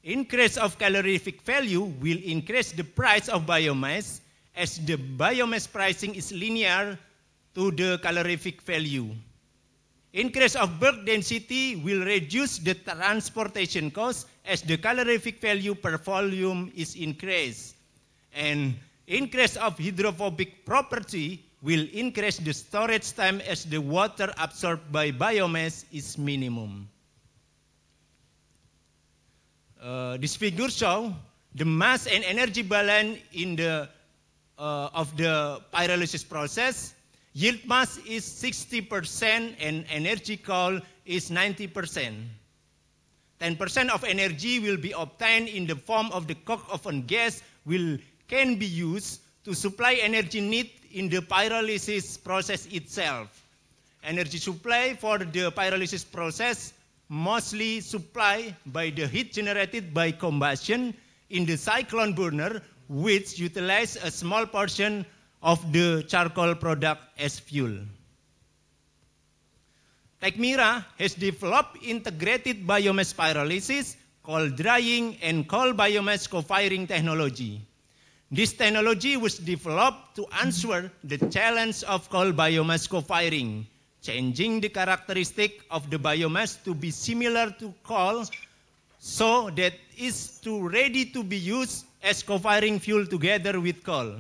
Increase of calorific value will increase the price of biomass as the biomass pricing is linear to the calorific value. Increase of bulk density will reduce the transportation cost as the calorific value per volume is increased. And increase of hydrophobic property will increase the storage time as the water absorbed by biomass is minimum. This figure shows the mass and energy balance in the of the pyrolysis process. Yield mass is 60% and energy coal is 90%. 10% of energy will be obtained in the form of the coke oven gas can be used to supply energy need in the pyrolysis process itself. Energy supply for the pyrolysis process mostly supplied by the heat generated by combustion in the cyclone burner, which utilize a small portion of the charcoal product as fuel. Tecmira has developed integrated biomass pyrolysis, coal drying, and coal biomass co-firing technology. This technology was developed to answer the challenge of coal biomass co-firing, changing the characteristic of the biomass to be similar to coal so that it's ready to be used as co-firing fuel together with coal.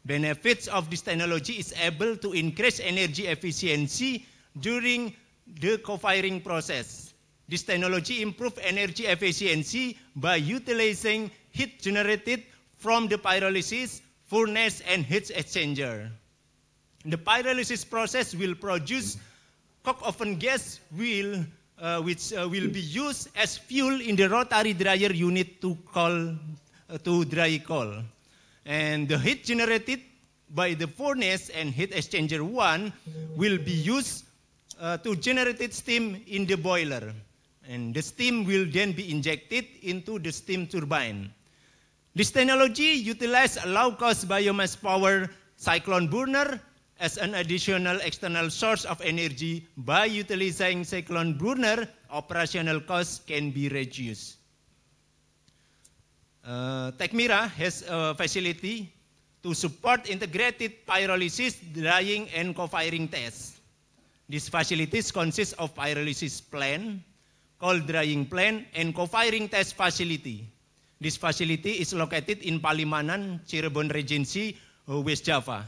Benefits of this technology is able to increase energy efficiency during the co-firing process. This technology improves energy efficiency by utilizing heat generated from the pyrolysis, furnace, and heat exchanger. The pyrolysis process will produce coke oven gas which will be used as fuel in the rotary dryer unit to dry coal. And the heat generated by the furnace and heat exchanger 1 will be used to generate steam in the boiler. And the steam will then be injected into the steam turbine. This technology utilizes a low-cost biomass power cyclone burner as an additional external source of energy. By utilizing cyclone burner, operational costs can be reduced. Tecmira has a facility to support integrated pyrolysis, drying, and co-firing tests. These facilities consist of pyrolysis plant, coal drying plant, and co-firing test facility. This facility is located in Palimanan, Cirebon Regency, West Java.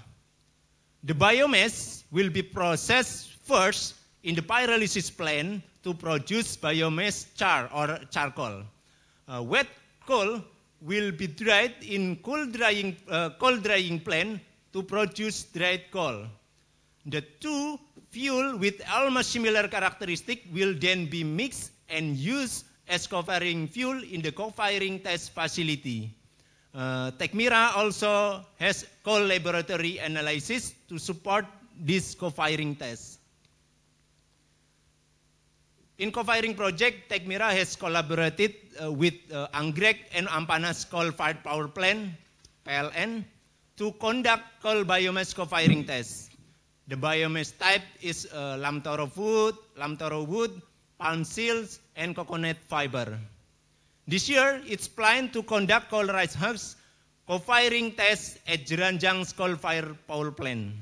The biomass will be processed first in the pyrolysis plant to produce biomass char or charcoal. Wet coal will be dried in coal drying plant to produce dried coal. The two fuel with almost similar characteristic will then be mixed and used as co-firing fuel in the co-firing test facility. Tecmira also has coal laboratory analysis to support this co-firing test. In co-firing project, Tecmira has collaborated with Anggrek and Ampanas coal-fired power plant, PLN, to conduct coal biomass co-firing tests. The biomass type is lamtoro wood, palm seeds, and coconut fiber. This year, it's planned to conduct coal rice husks co-firing tests at Jeranjang's coal-fired power plant.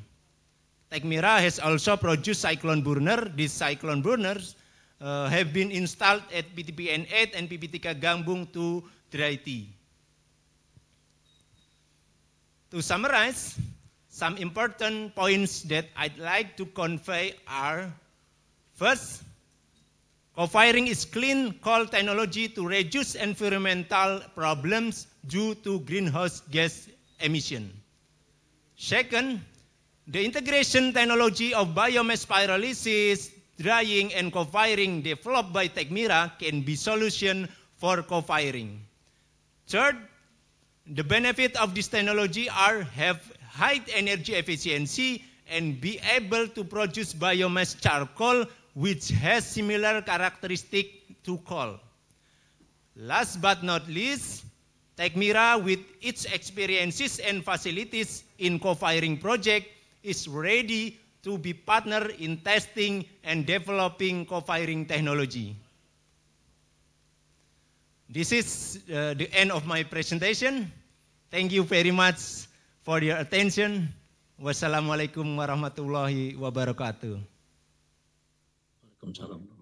Tecmira has also produced cyclone burner. These cyclone burners have been installed at PTPN 8 and PPTK Gambung 2 dry tea. To summarize, some important points that I'd like to convey are: first, co-firing is clean coal technology to reduce environmental problems due to greenhouse gas emission. Second, the integration technology of biomass pyrolysis, drying, and co-firing developed by Tecmira can be solution for co-firing. Third, the benefit of this technology are have high energy efficiency and be able to produce biomass charcoal which has similar characteristic to coal. Last but not least, Tecmira with its experiences and facilities in co-firing project is ready to be partner in testing and developing co-firing technology. This is the end of my presentation. Thank you very much for your attention. Wassalamualaikum warahmatullahi wabarakatuh. Waalaikumsalam.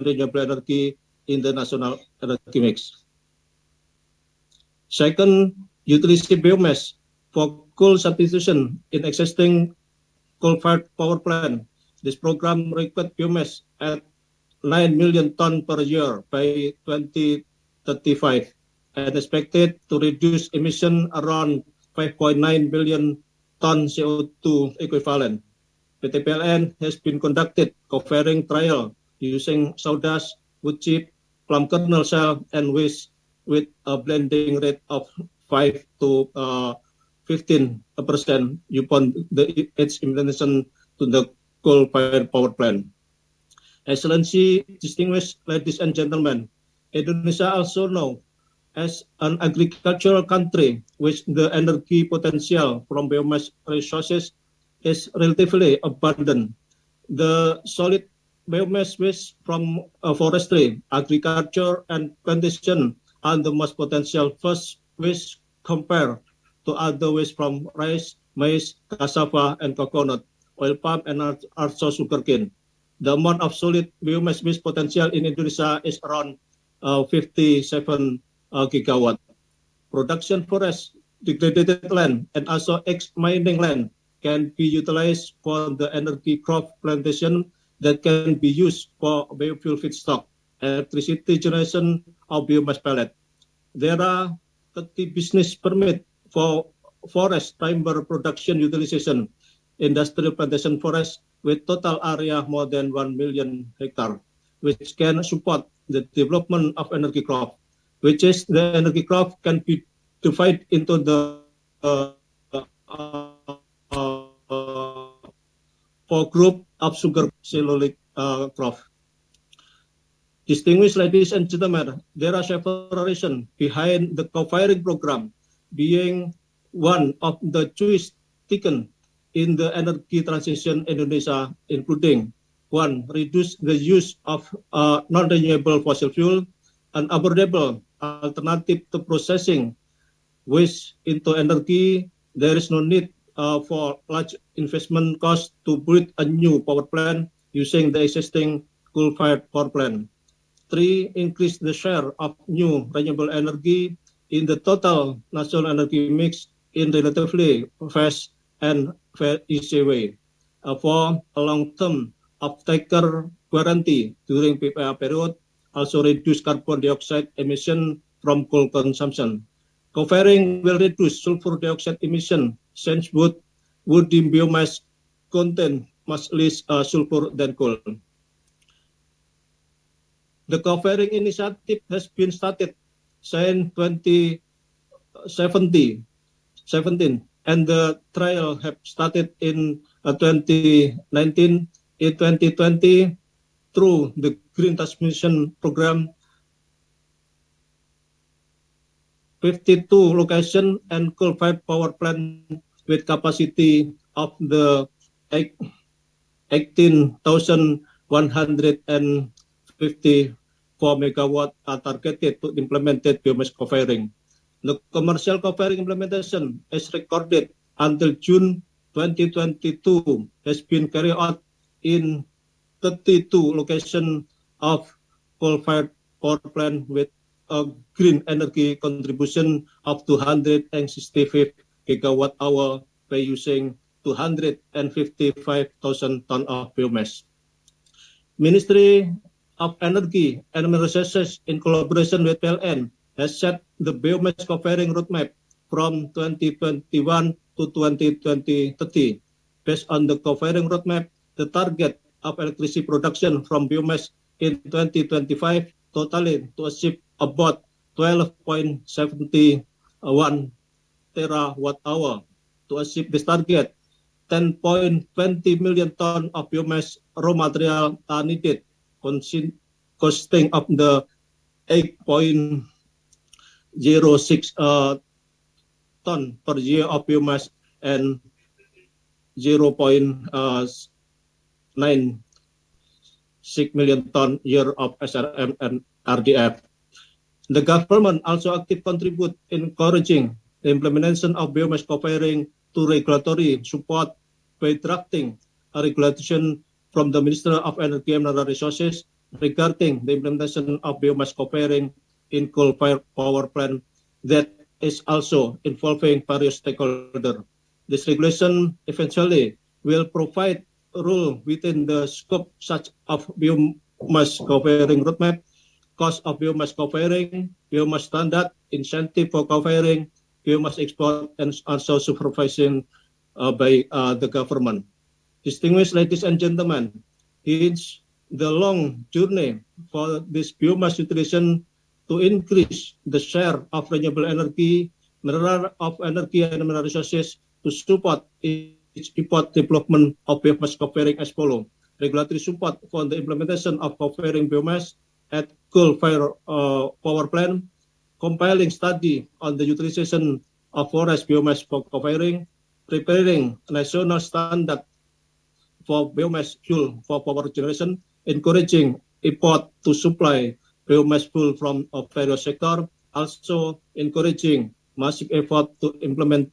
renewable energy in the national energy mix. Second, utilizing biomass for coal substitution in existing coal-fired power plant. This program required biomass at 9 million tons per year by 2035 and expected to reduce emission around 5.9 billion tons CO2 equivalent. PT PLN has been conducted Cofiring trial using sawdust, wood chip, palm kernel shell, and waste with a blending rate of 5 to 15% upon its implementation to the coal-fired power plant. Excellency, distinguished ladies and gentlemen, Indonesia also known as an agricultural country with the energy potential from biomass resources is relatively abundant. The solid biomass waste from forestry, agriculture, and plantation are the most potential first waste compared to other waste from rice, maize, cassava, and coconut, oil palm, and also sugarcane. The amount of solid biomass waste potential in Indonesia is around 57 gigawatt. Production forest, degraded land, and also ex-mining land can be utilized for the energy crop plantation that can be used for biofuel feedstock, electricity generation, or biomass pellet. There are 30 business permits for forest timber production utilization, industrial plantation forest with total area more than 1 million hectare, which can support the development of energy crop, which is the energy crop can be divided into the four group of sugar cellulose crop. Distinguished ladies and gentlemen, there are several reasons behind the Cofiring program being one of the choice taken in the energy transition Indonesia, including one, reduce the use of non-renewable fossil fuel, an affordable alternative to processing waste into energy. There is no need for large investment cost to build a new power plant using the existing coal-fired power plant. 3, increase the share of new renewable energy in the total national energy mix in relatively fast and fair easy way. 4, a long-term off-taker guarantee during PPA period, also reduce carbon dioxide emission from coal consumption. Cofiring will reduce sulfur dioxide emission since wood in biomass contain much less sulfur than coal. The Cofiring initiative has been started since 2017, and the trial have started in 2019. In 2020, through the Green Transmission Program, 52 locations and coal-fired power plant with capacity of the 18,154 megawatt are targeted to implemented biomass cofiring. The commercial cofiring implementation is recorded until June 2022 has been carried out in 32 locations of coal-fired power plant with a green energy contribution of 265 gigawatt hour by using 255,000 tons of biomass. Ministry of Energy and Resources in collaboration with PLN has set the biomass cofiring roadmap from 2021 to 2030. Based on the cofiring roadmap, the target of electricity production from biomass in 2025 totaling to achieve about 12.71 terawatt hour. To achieve this target, 10.20 million tons of biomass raw material are needed, costing of the 8.06 ton per year of biomass and 0.96 million ton year of SRM and RDF. The government also actively contribute in encouraging the implementation of biomass cofiring to regulatory support by drafting a regulation from the Minister of Energy and Mineral Resources regarding the implementation of biomass co-firing in coal-fired power plant that is also involving various stakeholders. This regulation eventually will provide a rule within the scope such of biomass co-firing roadmap, cost of biomass co-firing, biomass standard, incentive for co-firing, biomass export, and also supervision by the government. Distinguished ladies and gentlemen, it's the long journey for this biomass utilization to increase the share of renewable energy, mineral of energy and mineral resources to support its import development of biomass co-firing as follows. Regulatory support for the implementation of co-firing biomass at coal-fired power plant, compiling study on the utilization of forest biomass for co-firing, preparing national standard for biomass fuel for power generation, encouraging import to supply biomass fuel from various sectors, also encouraging massive effort to implement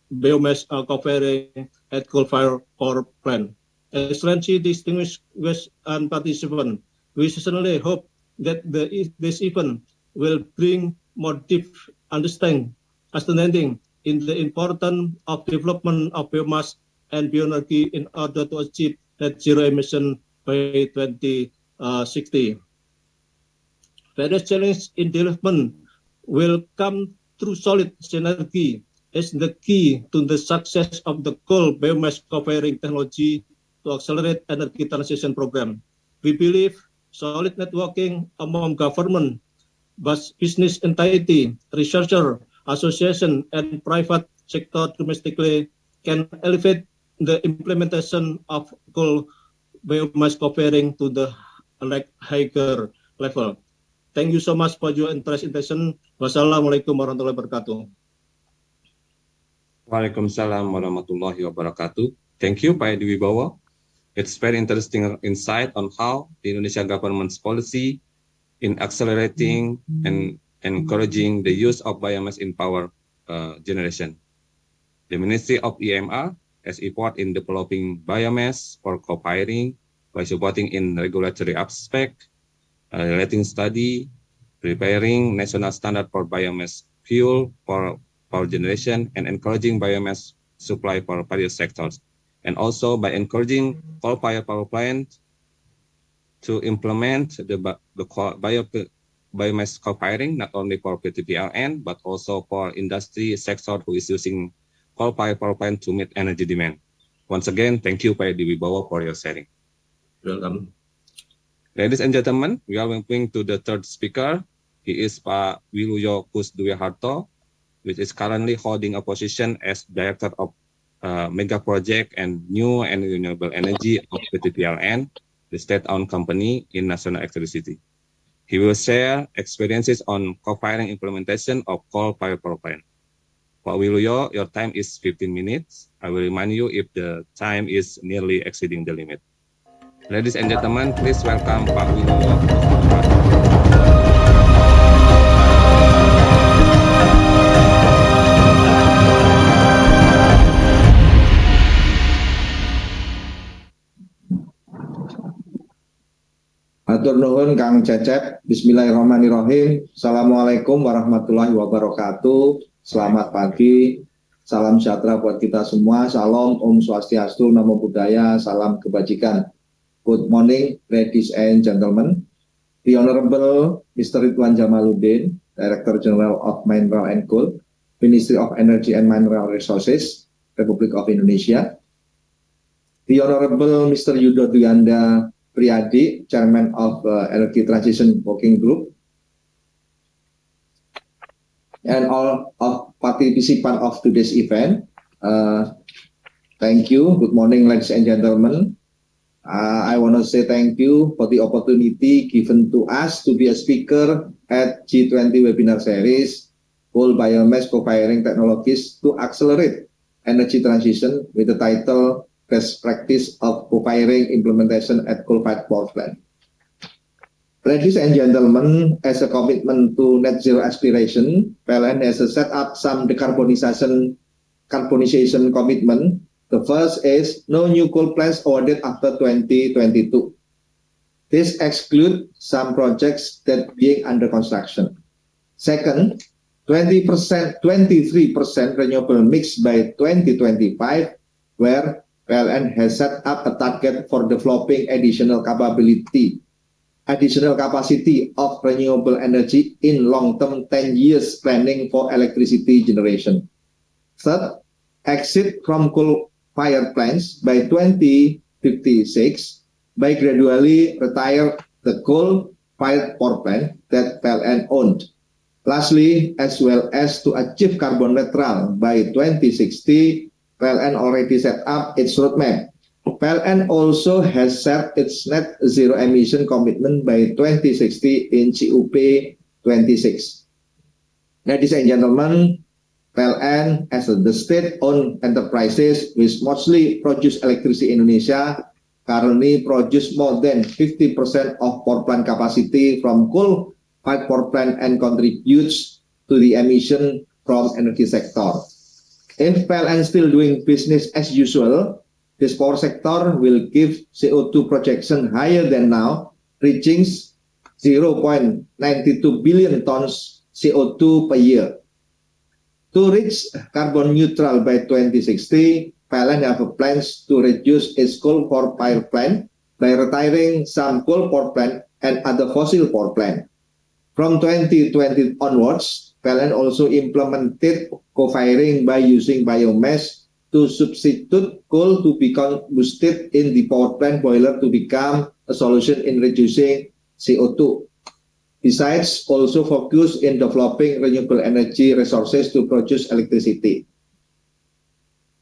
biomass co-firing at coal-fired power plant. Excellency, distinguished guests and participants, we certainly hope that this event will bring more deep understanding in the importance of development of biomass and bioenergy in order to achieve net zero emission by 2060. Various challenges in development will come through solid synergy as the key to the success of the coal biomass co-firing technology to accelerate energy transition program. We believe solid networking among government, business entity, researcher, association, and private sector domestically can elevate the implementation of coal biomass co-firing to the higher level. Thank you so much for your presentation. Wassalamualaikum warahmatullahi wabarakatuh. Waalaikumsalam warahmatullahi wabarakatuh. Thank you, Pak Edi Wibowo. It's very interesting insight on how the Indonesia government's policy in accelerating and encouraging the use of biomass in power generation. The Ministry of EMR has effort in developing biomass for co-firing by supporting in regulatory aspect, relating study, preparing national standard for biomass fuel for power generation, and encouraging biomass supply for various sectors. And also by encouraging coal-fired power plant to implement the biomass co-firing, not only for PTPLN, but also for industry sector who is using coal-fired power plant to meet energy demand. Once again, thank you, Pak Edi Wibowo, for your sharing. Welcome. Ladies and gentlemen, we are moving to the third speaker. He is Pak Wiluyo Kusduweharto, which is currently holding a position as Director of Mega Project and New and Renewable Energy of PTPLN, the state-owned company in national electricity. He will share experiences on co-firing implementation of coal-fired power plant. Pak Wiluyo, your time is 15 minutes. I will remind you if the time is nearly exceeding the limit. Ladies and gentlemen, please welcome Pak Wiluyo. Hatur nuhun Kang Cecep. Bismillahirrahmanirrahim. Assalamualaikum warahmatullahi wabarakatuh. Selamat pagi. Salam sejahtera buat kita semua. Salam, Om Swastiastu, Namo Buddhaya, salam kebajikan. Good morning, ladies and gentlemen. The Honorable Mr. Ridwan Jamaluddin, Director General of Mineral and Coal, Ministry of Energy and Mineral Resources, Republic of Indonesia. The Honorable Mr. Yudo Duyanda Priyadi, Chairman of Energy Transition Working Group, and all of participants of today's event. Thank you. Good morning, ladies and gentlemen. I want to say thank you for the opportunity given to us to be a speaker at G20 webinar series, Coal Biomass Co-firing Technologies to Accelerate Energy Transition, with the title Best Practice of Co-firing Implementation at Coal-fired Power Plant. Ladies and gentlemen, as a commitment to net zero aspiration, PLN has set up some decarbonization commitment. The first is no new coal plants awarded after 2022. This excludes some projects that being under construction. Second, 23% renewable mix by 2025, where PLN has set up a target for developing additional capacity of renewable energy in long-term 10 years planning for electricity generation. Third, exit from coal-fired plants by 2056 by gradually retire the coal-fired power plant that PLN owned. Lastly, as well as to achieve carbon neutral by 2060, PLN already set up its roadmap. PLN also has set its net zero emission commitment by 2060 in CUP 26. Ladies and gentlemen, PLN as the state-owned enterprises which mostly produce electricity in Indonesia currently produce more than 50% of power plant capacity from coal-fired power plant and contributes to the emission from energy sector. If PLN still doing business as usual, this power sector will give CO2 projection higher than now, reaching 0.92 billion tons CO2 per year. To reach carbon neutral by 2060, PLN have plans to reduce its coal power plant by retiring some coal power plant and other fossil power plant. From 2020 onwards, PLN also implemented co-firing by using biomass to substitute coal to be combusted in the power plant boiler to become a solution in reducing CO2. Besides, also focus in developing renewable energy resources to produce electricity.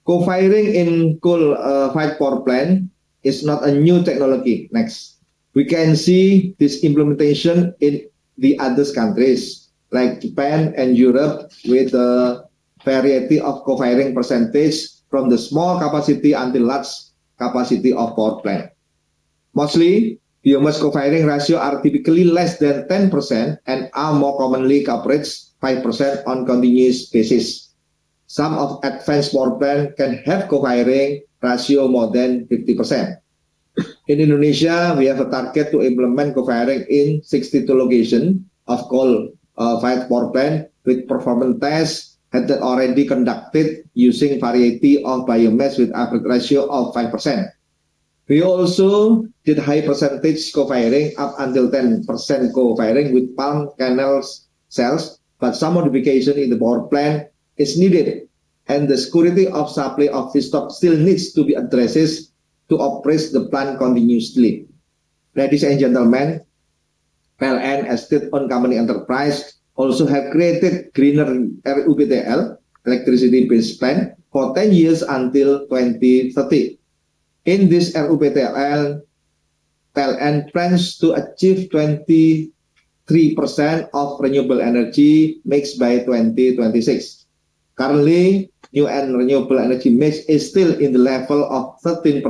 Co-firing in coal-fired power plant is not a new technology. Next, we can see this implementation in the other countries like Japan and Europe with a variety of co-firing percentage from the small capacity until large capacity of power plant. Mostly, biomass co-firing ratio are typically less than 10% and are more commonly coverage 5% on continuous basis. Some of advanced power plant can have co-firing ratio more than 50%. In Indonesia, we have a target to implement co-firing in 62 locations of coal-fired power plant with performance tests had that already conducted using variety of biomass with average ratio of 5%. We also did high percentage co-firing up until 10% co-firing with palm kernel cells, but some modification in the power plant is needed, and the security of supply of feedstock still needs to be addressed to operate the plant continuously. Ladies and gentlemen, PLN as state-owned company enterprise also have created greener RUPTL, electricity base plan, for 10 years until 2030. In this RUPTL, PLN plans to achieve 23% of renewable energy mix by 2026. Currently, new and renewable energy mix is still in the level of 13%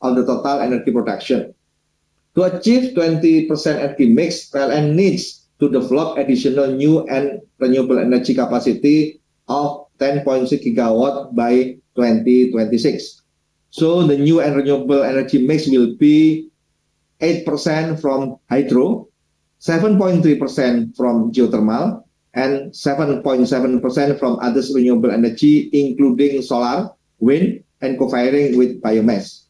of the total energy production. To achieve 20% energy mix, PLN needs to develop additional new and renewable energy capacity of 10.6 gigawatt by 2026. So the new and renewable energy mix will be 8% from hydro, 7.3% from geothermal, and 7.7% from other renewable energy, including solar, wind, and co-firing with biomass.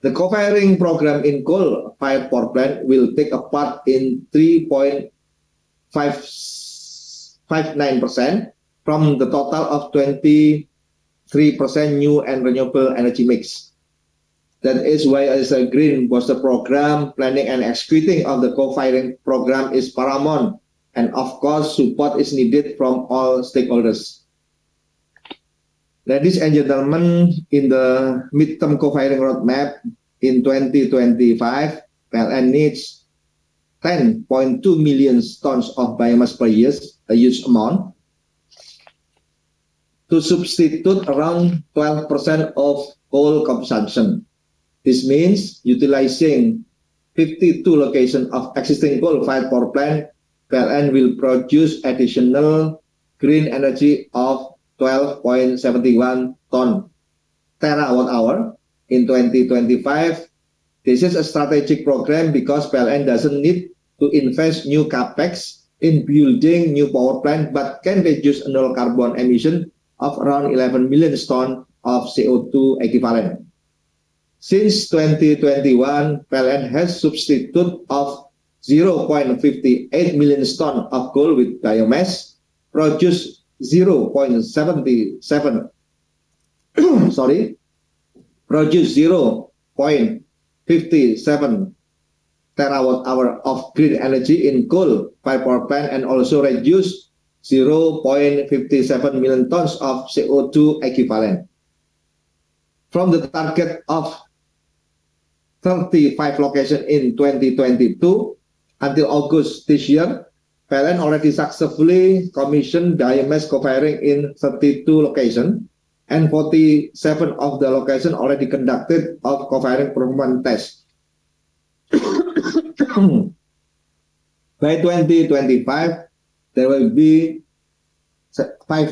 The co-firing program in coal-fired power plant will take a part in 3.59% from the total of 23% new and renewable energy mix. That is why as a green booster program, planning and executing of the co-firing program is paramount, and of course support is needed from all stakeholders. Ladies and gentlemen, in the midterm co-firing roadmap in 2025, PLN needs 10.2 million tons of biomass per year, a huge amount, to substitute around 12% of coal consumption. This means utilizing 52 locations of existing coal-fired power plant, PLN will produce additional green energy of 12.71 ton terawatt hour in 2025 This is a strategic program because PLN doesn't need to invest new capex in building new power plant, but can reduce annual carbon emission of around 11 million tons of CO2 equivalent. Since 2021, PLN has substituted of 0.58 million tons of coal with biomass, produce 0.77 produce 0.57 terawatt-hour of green energy in coal-fired power plant, and also reduce 0.57 million tons of CO2 equivalent. From the target of 35 locations in 2022 until August this year, PLN already successfully commissioned biomass co-firing in 32 locations, and 47 of the locations already conducted of co-firing performance tests. By 2025, there will be by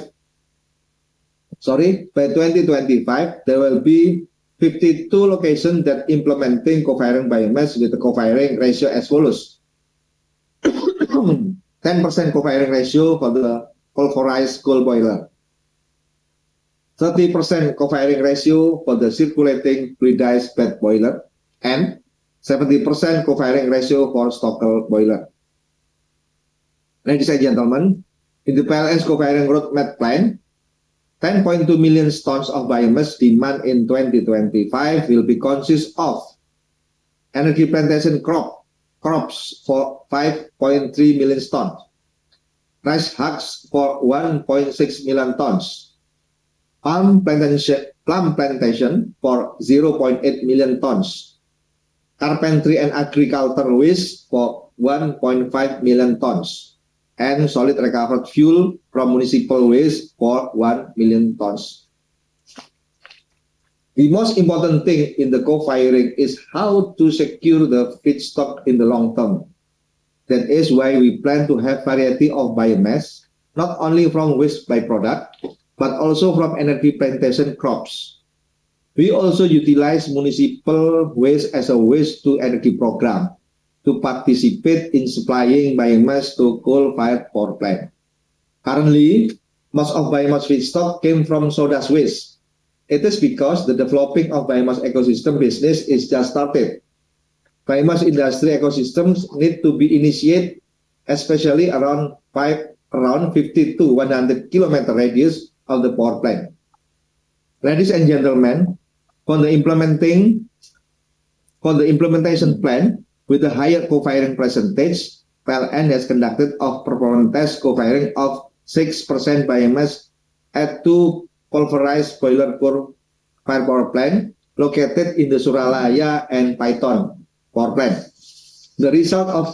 2025, there will be 52 locations that implementing co-firing biomass with a co-firing ratio as follows. 10% co-firing ratio for the pulverized coal boiler, 30% co-firing ratio for the circulating fluidized bed boiler, and 70% co-firing ratio for stoker boiler. Ladies and gentlemen, in the PLN's co-firing roadmap plan, 10.2 million tons of biomass demand in 2025 will be consist of energy plantation crops for 5.3 million tons, rice husk for 1.6 million tons, plum plantation for 0.8 million tons, carpentry and agricultural waste for 1.5 million tons, and solid recovered fuel from municipal waste for 1 million tons. The most important thing in the co-firing is how to secure the feedstock in the long term. That is why we plan to have variety of biomass, not only from waste byproduct, but also from energy plantation crops. We also utilize municipal waste as a waste to energy program to participate in supplying biomass to coal-fired power plant. Currently, most of biomass feedstock came from sawdust waste. It is because the developing of biomass ecosystem business is just started. Biomass industry ecosystems need to be initiated, especially around 50 to 100 kilometer radius of the power plant. Ladies and gentlemen, for the implementation plan with a higher co-firing percentage, PLN has conducted of performance test co-firing of 6% biomass at 2 pulverized boiler fire power plant located in the Suralaya and Python power plant. The result are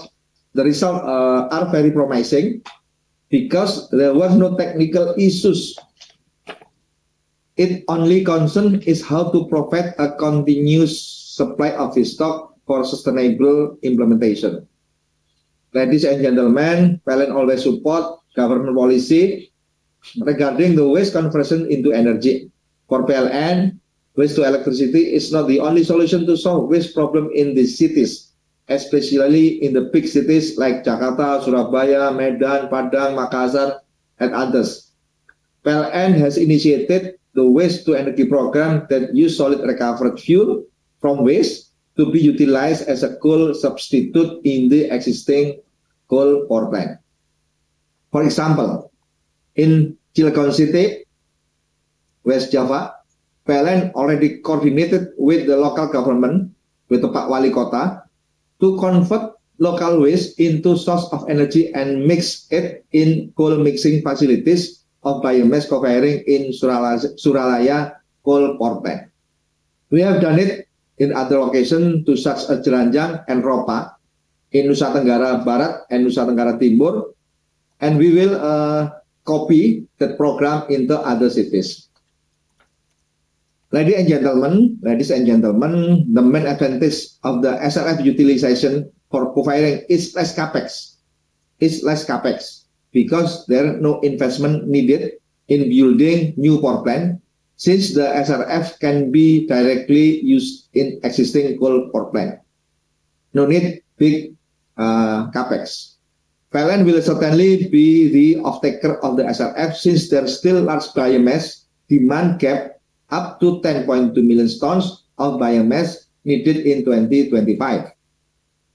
very promising because there were no technical issues. It only concern is how to provide a continuous supply of feedstock for sustainable implementation. Ladies and gentlemen, PLN always support government policy regarding the waste conversion into energy. For PLN, waste to electricity is not the only solution to solve waste problem in the cities, especially in the big cities like Jakarta, Surabaya, Medan, Padang, Makassar, and others. PLN has initiated the waste to energy program that use solid recovered fuel from waste to be utilized as a coal substitute in the existing coal power plant. For example, in Cilegon City, West Java, PLN already coordinated with the local government, with the Pak Wali Kota, to convert local waste into source of energy and mix it in coal mixing facilities of biomass co-firing in Suralaya coal power plant. We have done it in other locations to such as Jeranjang and Ropa in Nusa Tenggara Barat and Nusa Tenggara Timur, and we will copy that program into other cities. Ladies and gentlemen, the main advantage of the SRF utilization for co-firing is less capex. Because there is no investment needed in building new power plant, since the SRF can be directly used in existing coal power plant. No need big capex. PLN will certainly be the off-taker of the SRF since there's still large biomass demand gap up to 10.2 million tons of biomass needed in 2025.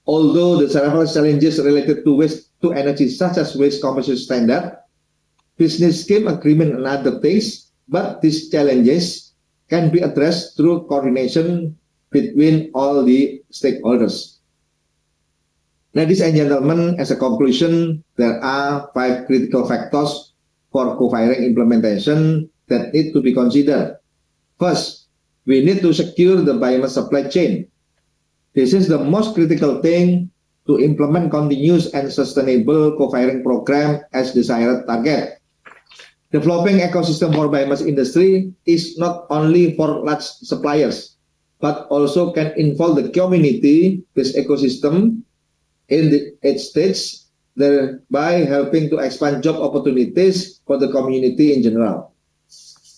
Although the several challenges related to waste to energy such as waste compensation standard, business scheme agreement and other things, but these challenges can be addressed through coordination between all the stakeholders. Ladies and gentlemen, as a conclusion, there are 5 critical factors for co-firing implementation that need to be considered. First, we need to secure the biomass supply chain. This is the most critical thing to implement continuous and sustainable co-firing program as desired target. Developing ecosystem for biomass industry is not only for large suppliers, but also can involve the community-based ecosystem in the age stage, thereby helping to expand job opportunities for the community in general.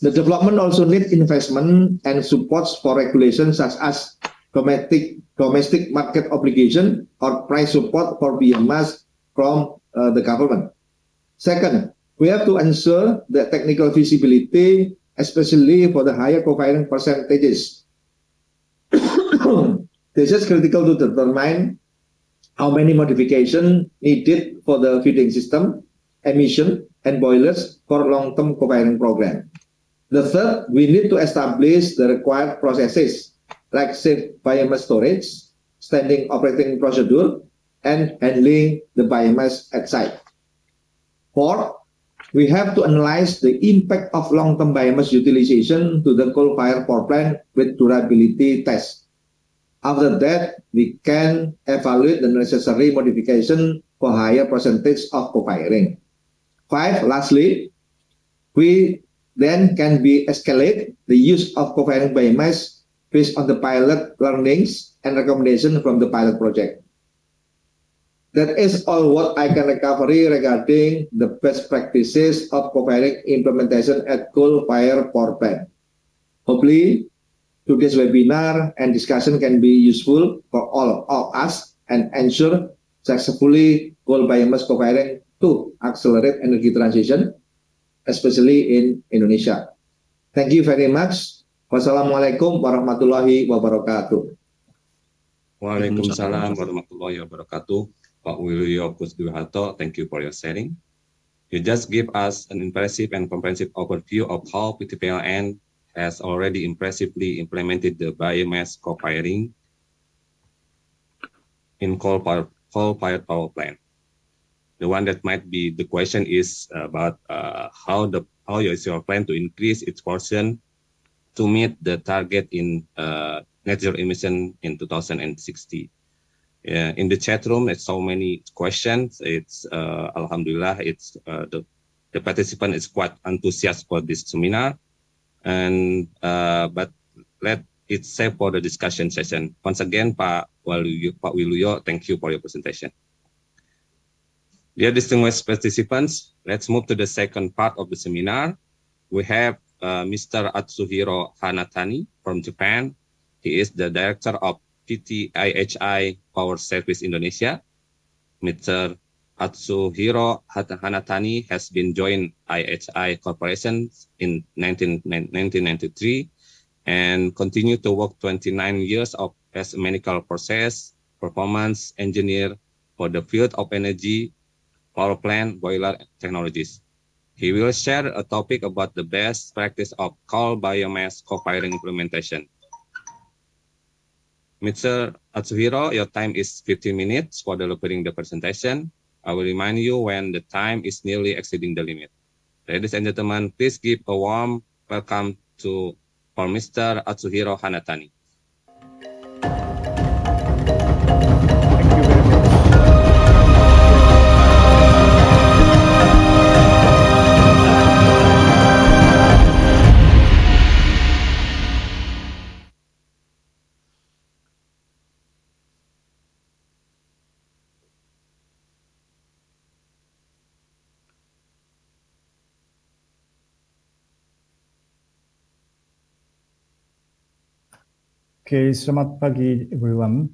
The development also needs investment and supports for regulations such as domestic market obligation or price support for biomass from the government. Second, we have to ensure the technical feasibility, especially for the higher co-firing percentages. This is critical to determine how many modifications needed for the feeding system, emission, and boilers for long-term co-firing program. The third, we need to establish the required processes like safe biomass storage, standing operating procedure, and handling the biomass at site. Fourth, we have to analyze the impact of long-term biomass utilization to the coal-fired power plant with durability tests. After that, we can evaluate the necessary modification for higher percentage of co-firing. 5, lastly, we then can escalate the use of co-firing biomass based on the pilot learnings and recommendations from the pilot project. That is all what I can recover regarding the best practices of co-firing implementation at coal-fired power plant. Hopefully, today's webinar and discussion can be useful for all of us and ensure successfully coal biomass co-firing to accelerate energy transition, especially in Indonesia. Thank you very much. Wassalamualaikum warahmatullahi wabarakatuh. Waalaikumsalam warahmatullahi wabarakatuh. Pak Wilyo Kusduharto, thank you for your sharing. You just give us an impressive and comprehensive overview of how PTPLN has already impressively implemented the biomass co-firing in coal-fired power plant. The one that might be the question is about how is your plan to increase its portion to meet the target in net zero emission in 2060. In the chat room, there's so many questions. It's Alhamdulillah, it's the participant is quite enthusiastic for this seminar, and but let it save for the discussion session. Once again, Pak Wiluyo, thank you for your presentation. Dear distinguished participants, let's move to the second part of the seminar. We have Mr. Atsuhiro Hanatani from Japan. He is the director of PT-IHI Power Service Indonesia. Mr. Atsuhiro Hanatani has been joined IHI Corporation in 1993 and continued to work 29 years as a medical process performance engineer for the field of energy, power plant, boiler technologies. He will share a topic about the best practice of coal biomass co-firing implementation. Mr. Atsuhiro, your time is 15 minutes for delivering the presentation. I will remind you when the time is nearly exceeding the limit. Ladies and gentlemen, please give a warm welcome for Mr. Atsuhiro Hanatani. Okay, selamat pagi everyone.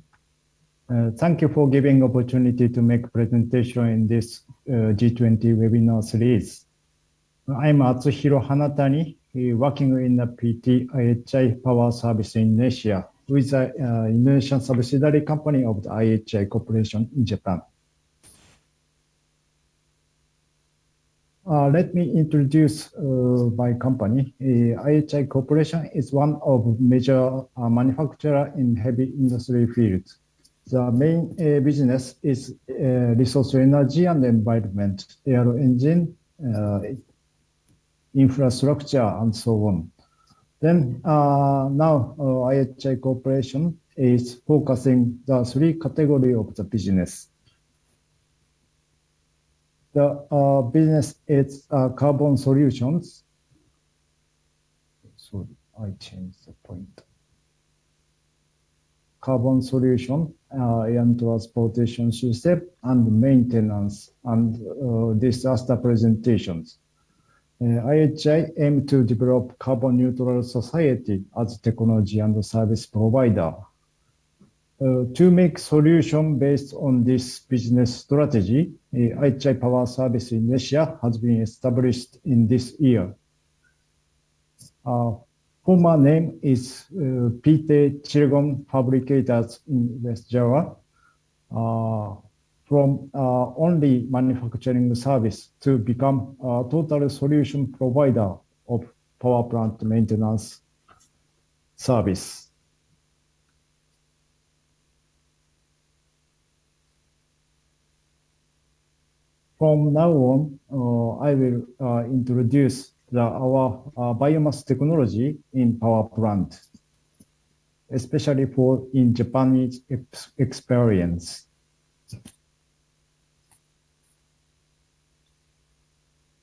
Thank you for giving opportunity to make presentation in this G20 webinar series. I'm Atsuhiro Hanatani, working in the PT IHI Power Service in Asia, with the Indonesian subsidiary company of the IHI Corporation in Japan. Let me introduce my company. IHI Corporation is one of major manufacturer in heavy industry field. The main business is resource energy and environment, aero engine, infrastructure, and so on. Then now IHI Corporation is focusing the three category of the business. The business is carbon solutions. Sorry, I changed the point. Carbon solution, and transportation system, and maintenance, and disaster presentations. IHI aim to develop carbon neutral society as technology and service provider. To make solution based on this business strategy, IHI Power Service in Asia has been established in this year. Former name is PT Cilegon Fabricators in West Java. From only manufacturing service to become a total solution provider of power plant maintenance service. From now on, I will introduce our biomass technology in power plant, especially for in Japanese experience.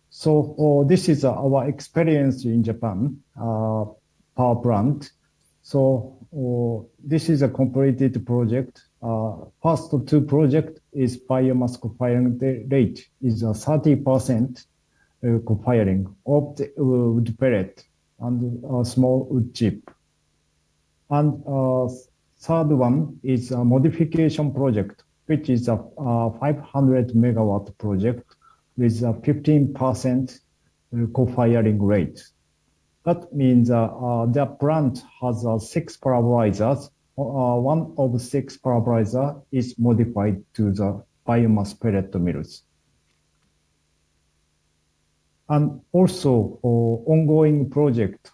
So this is our experience in Japan power plant. So this is a completed project. First two project is biomass co-firing rate is 30% co-firing of the wood pellet and a small wood chip. And third one is a modification project, which is a 500 megawatt project with a 15% co-firing rate. That means the plant has 6 pulverizers. One of 6 pulverizer is modified to the biomass pellet mills. And also ongoing project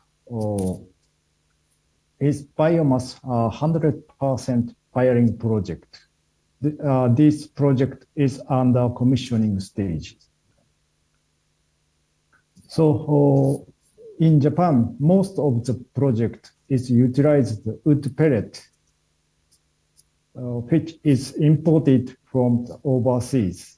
is biomass 100% firing project. This project is under commissioning stage. So in Japan, most of the project is utilized wood pellet, which is imported from overseas.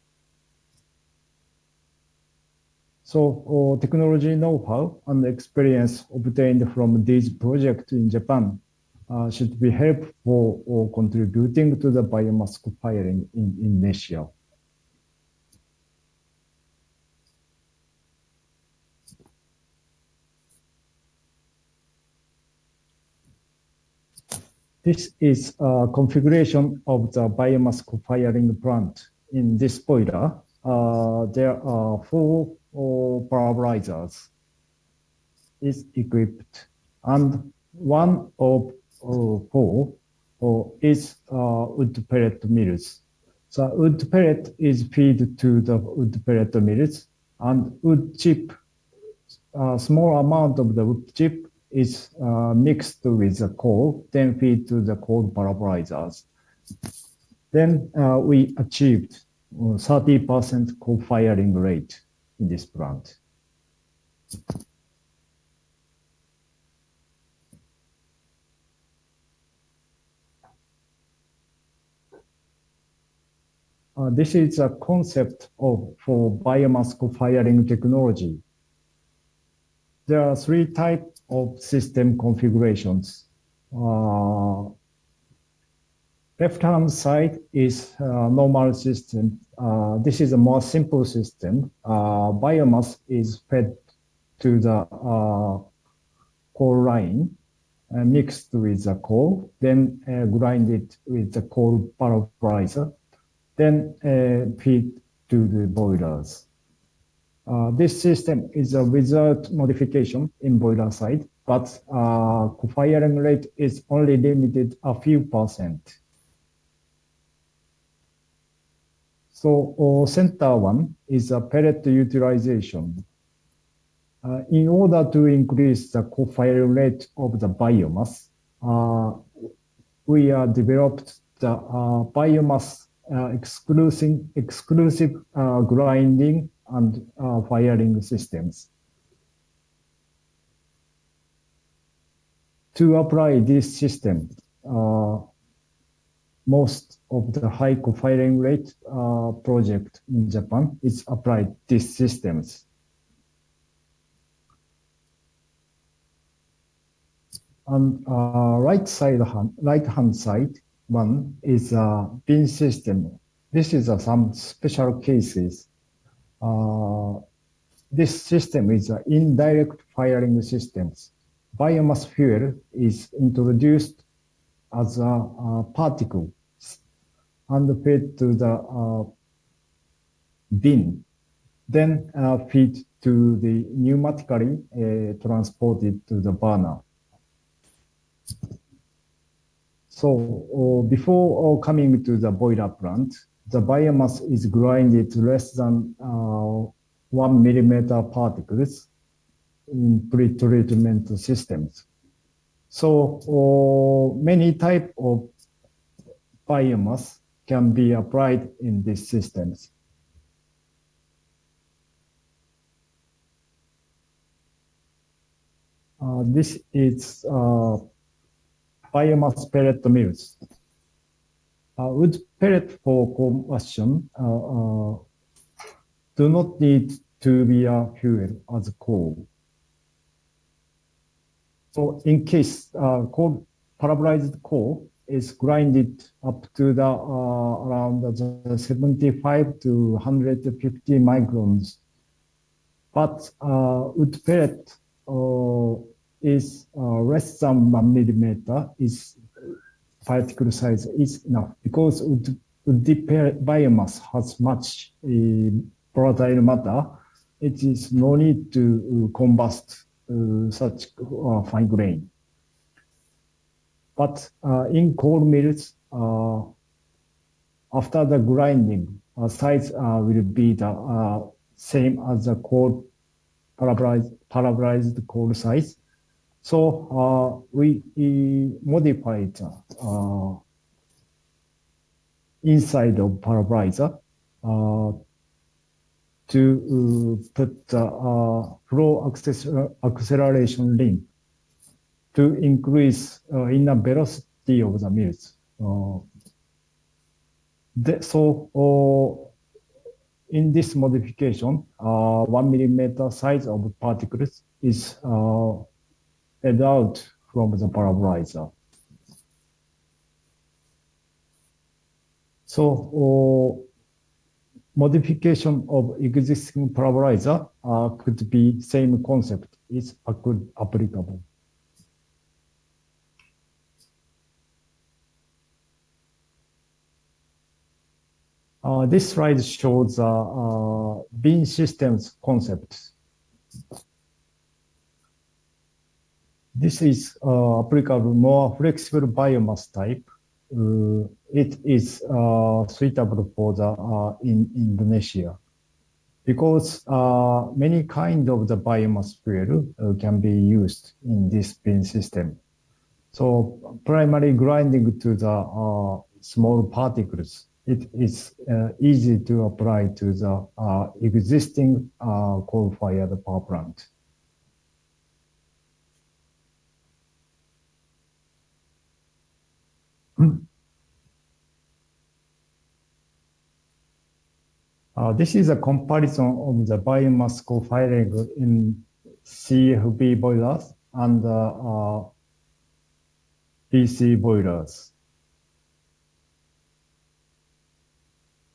So technology know-how and experience obtained from these projects in Japan should be helpful or contributing to the biomass co-firing in Asia. This is a configuration of the biomass co-firing plant. In this boiler, there are 4 pulverizers is equipped, and one of 4 is wood pellet mills. So wood pellet is fed to the wood pellet mills, and wood chip, a small amount of the wood chip is mixed with the coal, then feed to the coal pulverizers. Then we achieved 30% co-firing rate in this plant. This is a concept for biomass co-firing technology. There are 3 types of system configurations. Left-hand side is normal system. This is a more simple system. Biomass is fed to the coal line, mixed with the coal, then grind it with the coal pulverizer, then feed to the boilers. This system is a without modification in boiler side, but co-firing rate is only limited a few %. So center one is a pellet utilization. In order to increase the co-firing rate of the biomass, we developed the biomass exclusive grinding and firing systems. To apply this system, most of the high co-firing rate project in Japan is applied these systems. On right hand side one is a bin system. This is some special cases. This system is an indirect firing systems. Biomass fuel is introduced as a particle and fed to the bin, then feed to the pneumatically transported to the burner. So before coming to the boiler plant, the biomass is grinded less than 1 millimeter particles in pre-treatment systems. So many types of biomass can be applied in these systems. This is biomass pellet mills. Wood pellet for combustion do not need to be a fuel as coal. So in case pulverized coal is grinded up to the around the 75 to 150 microns, but wood pellet is less than 1 millimeter is particle size is enough because the biomass has much volatile matter. It is no need to combust such fine grain. But in coal mills, after the grinding, size will be the same as the coal pulverized coal size. So we modified inside of pulverizer to put the flow acceleration ring to increase inner velocity of the mills. So in this modification, 1 millimeter size of particles is fed out from the pulverizer. So modification of existing pulverizer could be same concept. It's could applicable. This slide shows bin systems concept. This is applicable more flexible biomass type. It is suitable for the in Indonesia because many kind of the biomass fuel can be used in this bin system. So primary grinding to the small particles. It is easy to apply to the existing coal-fired power plant. This is a comparison of the biomass co-firing in CFB boilers and PC boilers.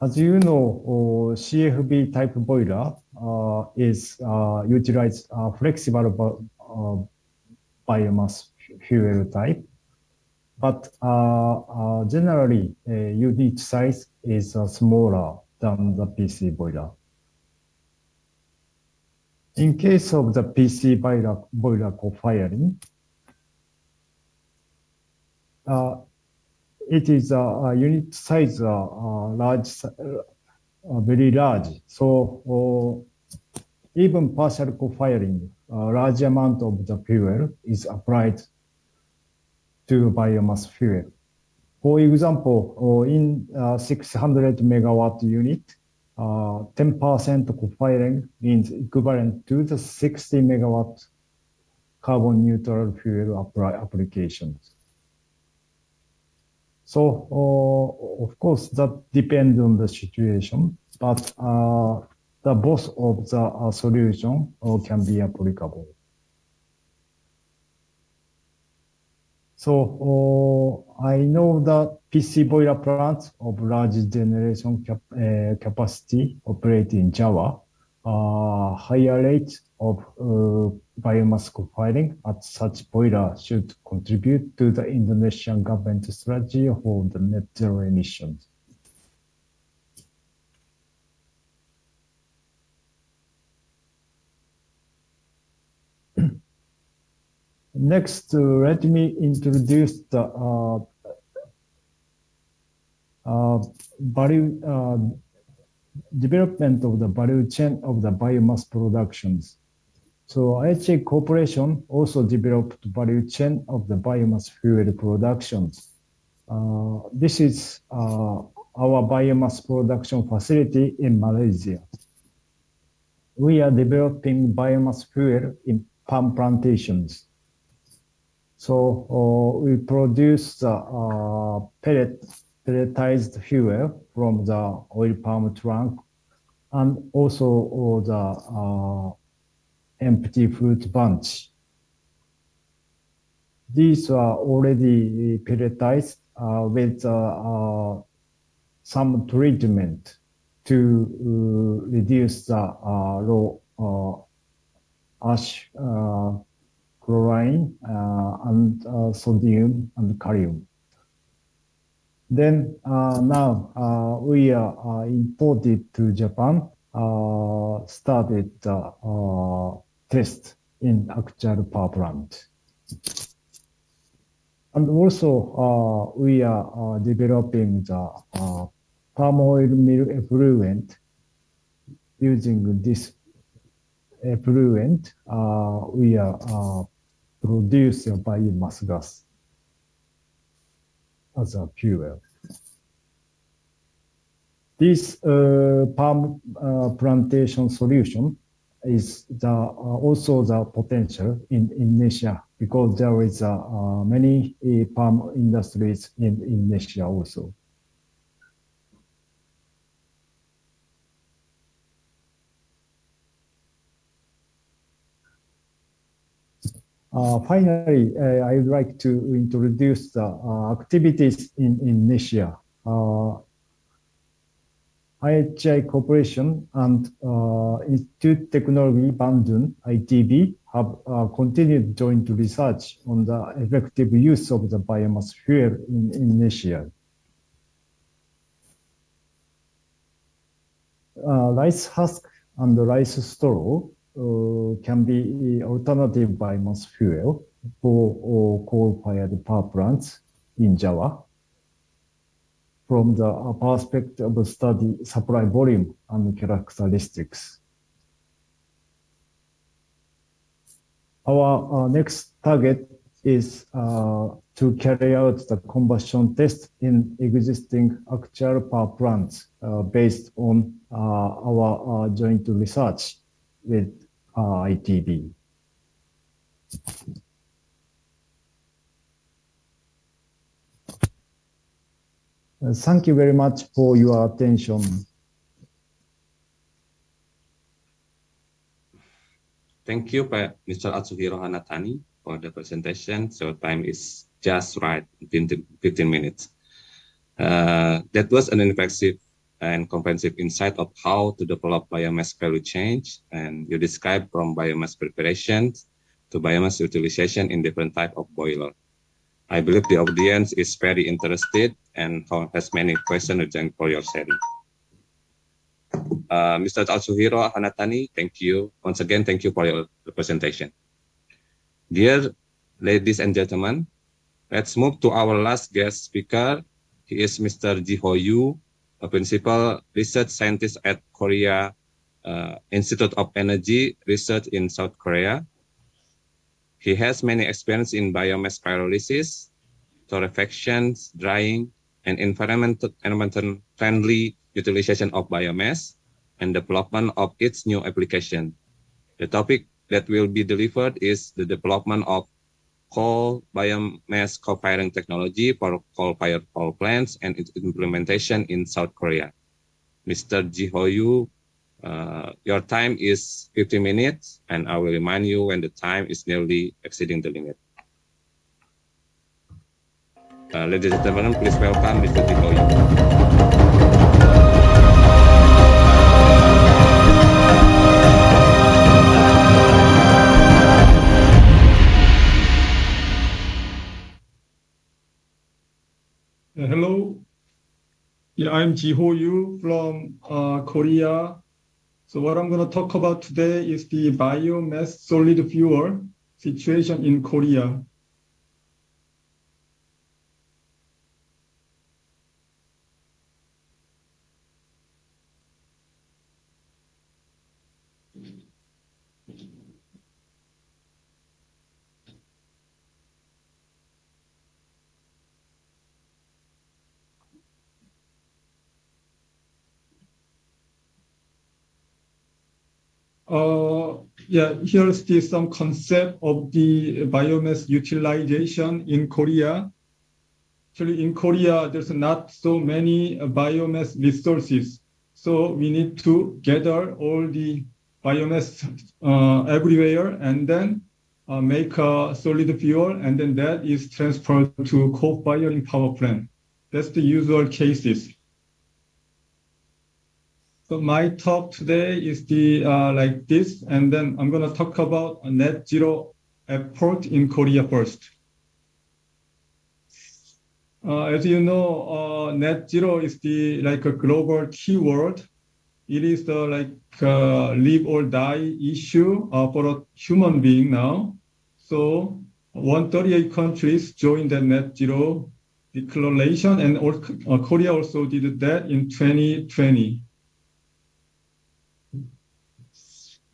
As you know, CFB type boiler is utilize flexible biomass fuel type. But generally, unit size is smaller than the PC boiler. In case of the PC boiler co-firing, it is a unit size very large. So even partial co-firing, a large amount of the fuel is applied to biomass fuel. For example, in 600 megawatt unit, 10% co-firing means equivalent to the 60 megawatt carbon neutral fuel applications. So, of course, that depends on the situation, but the both of the solution can be applicable. So I know that PC boiler plants of large generation capacity operate in Java. Higher rate of biomass co-firing at such boiler should contribute to the Indonesian government strategy for the net zero emissions. Next, let me introduce the development of the value chain of the biomass productions. So IHA Corporation also developed value chain of the biomass fuel productions. This is our biomass production facility in Malaysia. We are developing biomass fuel in palm plantations. So we produce pelletized fuel from the oil palm trunk and also the empty fruit bunch. These are already pelletized with some treatment to reduce the low ash chlorine and sodium and kalium. Then now we are imported to Japan, started test in actual power plant. And also we are developing the palm oil mill effluent. Using this effluent, we are produce a biomass gas as a fuel. This palm plantation solution is also the potential in Indonesia because there is many palm industries in Indonesia also. Finally, I would like to introduce the activities in Indonesia. IHI Corporation and Institute Technology Bandung, ITB, have continued joint research on the effective use of the biomass fuel in Indonesia. Rice husk and rice straw can be alternative biomass fuel for coal-fired power plants in Java from the perspective of study supply volume and characteristics. Our next target is to carry out the combustion test in existing actual power plants based on our joint research with ITB. Thank you very much for your attention. Thank you, Mr. Atsuhiro Hanatani, for the presentation. So time is just right, 15 minutes. That was an impressive and comprehensive insight of how to develop biomass value chain, and you described from biomass preparation to biomass utilization in different type of boiler. I believe the audience is very interested and has many questions for your sharing. Mr. Atsuhiro Hanatani, thank you. Once again, thank you for your presentation. Dear ladies and gentlemen, let's move to our last guest speaker. He is Mr. Ji Ho Yu, a principal research scientist at Korea Institute of Energy Research in South Korea. He has many experience in biomass pyrolysis, torrefaction, drying, and environmental friendly utilization of biomass and development of its new application. The topic that will be delivered is the development of coal biomass co-firing technology for coal-fired power plants and its implementation in South Korea. Mr. Ji Ho Yu, your time is 50 minutes, and I will remind you when the time is nearly exceeding the limit. Ladies and gentlemen, please welcome Mr. Ji Ho Yu. Hello, I'm Ji Ho Yu from Korea. So what I'm going to talk about today is the biomass solid fuel situation in Korea. Here's some concept of the biomass utilization in Korea. Actually, in Korea, there's not so many biomass resources. So we need to gather all the biomass everywhere and then make a solid fuel, and then that is transferred to coal-firing power plant. That's the usual cases. So my talk today is like this, and then I'm going to talk about a net zero effort in Korea first. As you know, net zero is like a global keyword. It is the live or die issue for a human being now. So 138 countries joined the net zero declaration, and Korea also did that in 2020.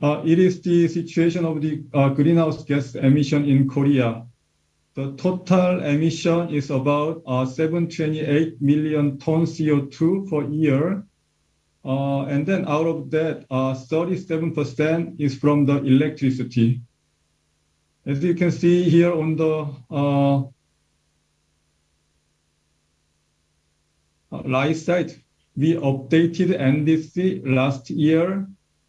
It is the situation of the greenhouse gas emission in Korea. The total emission is about 728 million tons CO2 per year. And then out of that, 37% is from the electricity. As you can see here on the right side, we updated NDC last year.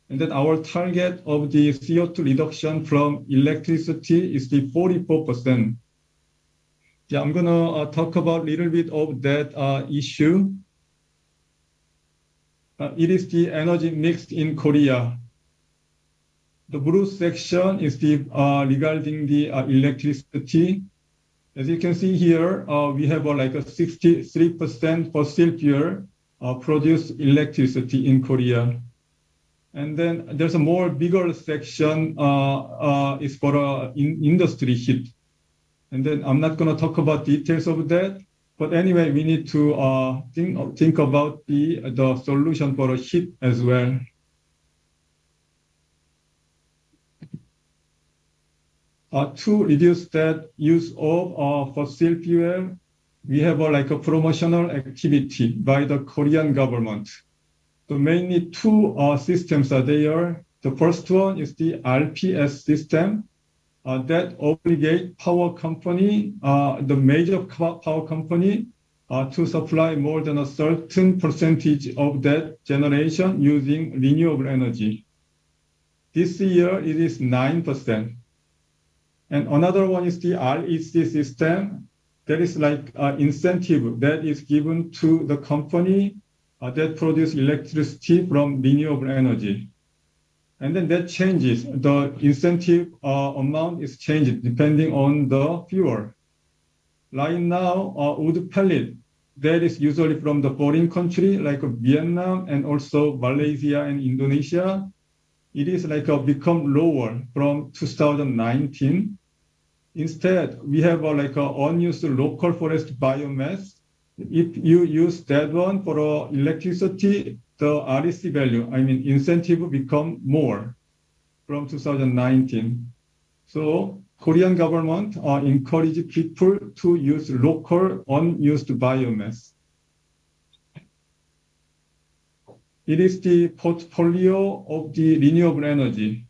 And then our target of the CO2 reduction from electricity is the 44%. Yeah, I'm going to talk about a little bit of that issue. It is the energy mix in Korea. The blue section is regarding the electricity. As you can see here, we have like a 63% fossil fuel produce electricity in Korea. And then there's a more bigger section is for industry heat. And then I'm not going to talk about details of that. But anyway, we need to think about the solution for heat as well. To reduce that use of fossil fuel, we have like a promotional activity by the Korean government. So mainly two systems are there. The first one is the RPS system that obligate power company, the major power company, to supply more than a certain percentage of that generation using renewable energy. This year it is 9%. And another one is the REC system. That is like incentive that is given to the company that produce electricity from renewable energy. And then that changes. The incentive amount is changed depending on the fuel. Right now, wood pellet, that is usually from the foreign country like Vietnam and also Malaysia and Indonesia. It is like become lower from 2019. Instead, we have like unused local forest biomass. If you use that one for electricity, the REC value, I mean incentive become more from 2019. So Korean government encourage people to use local unused biomass. It is the portfolio of the renewable energy.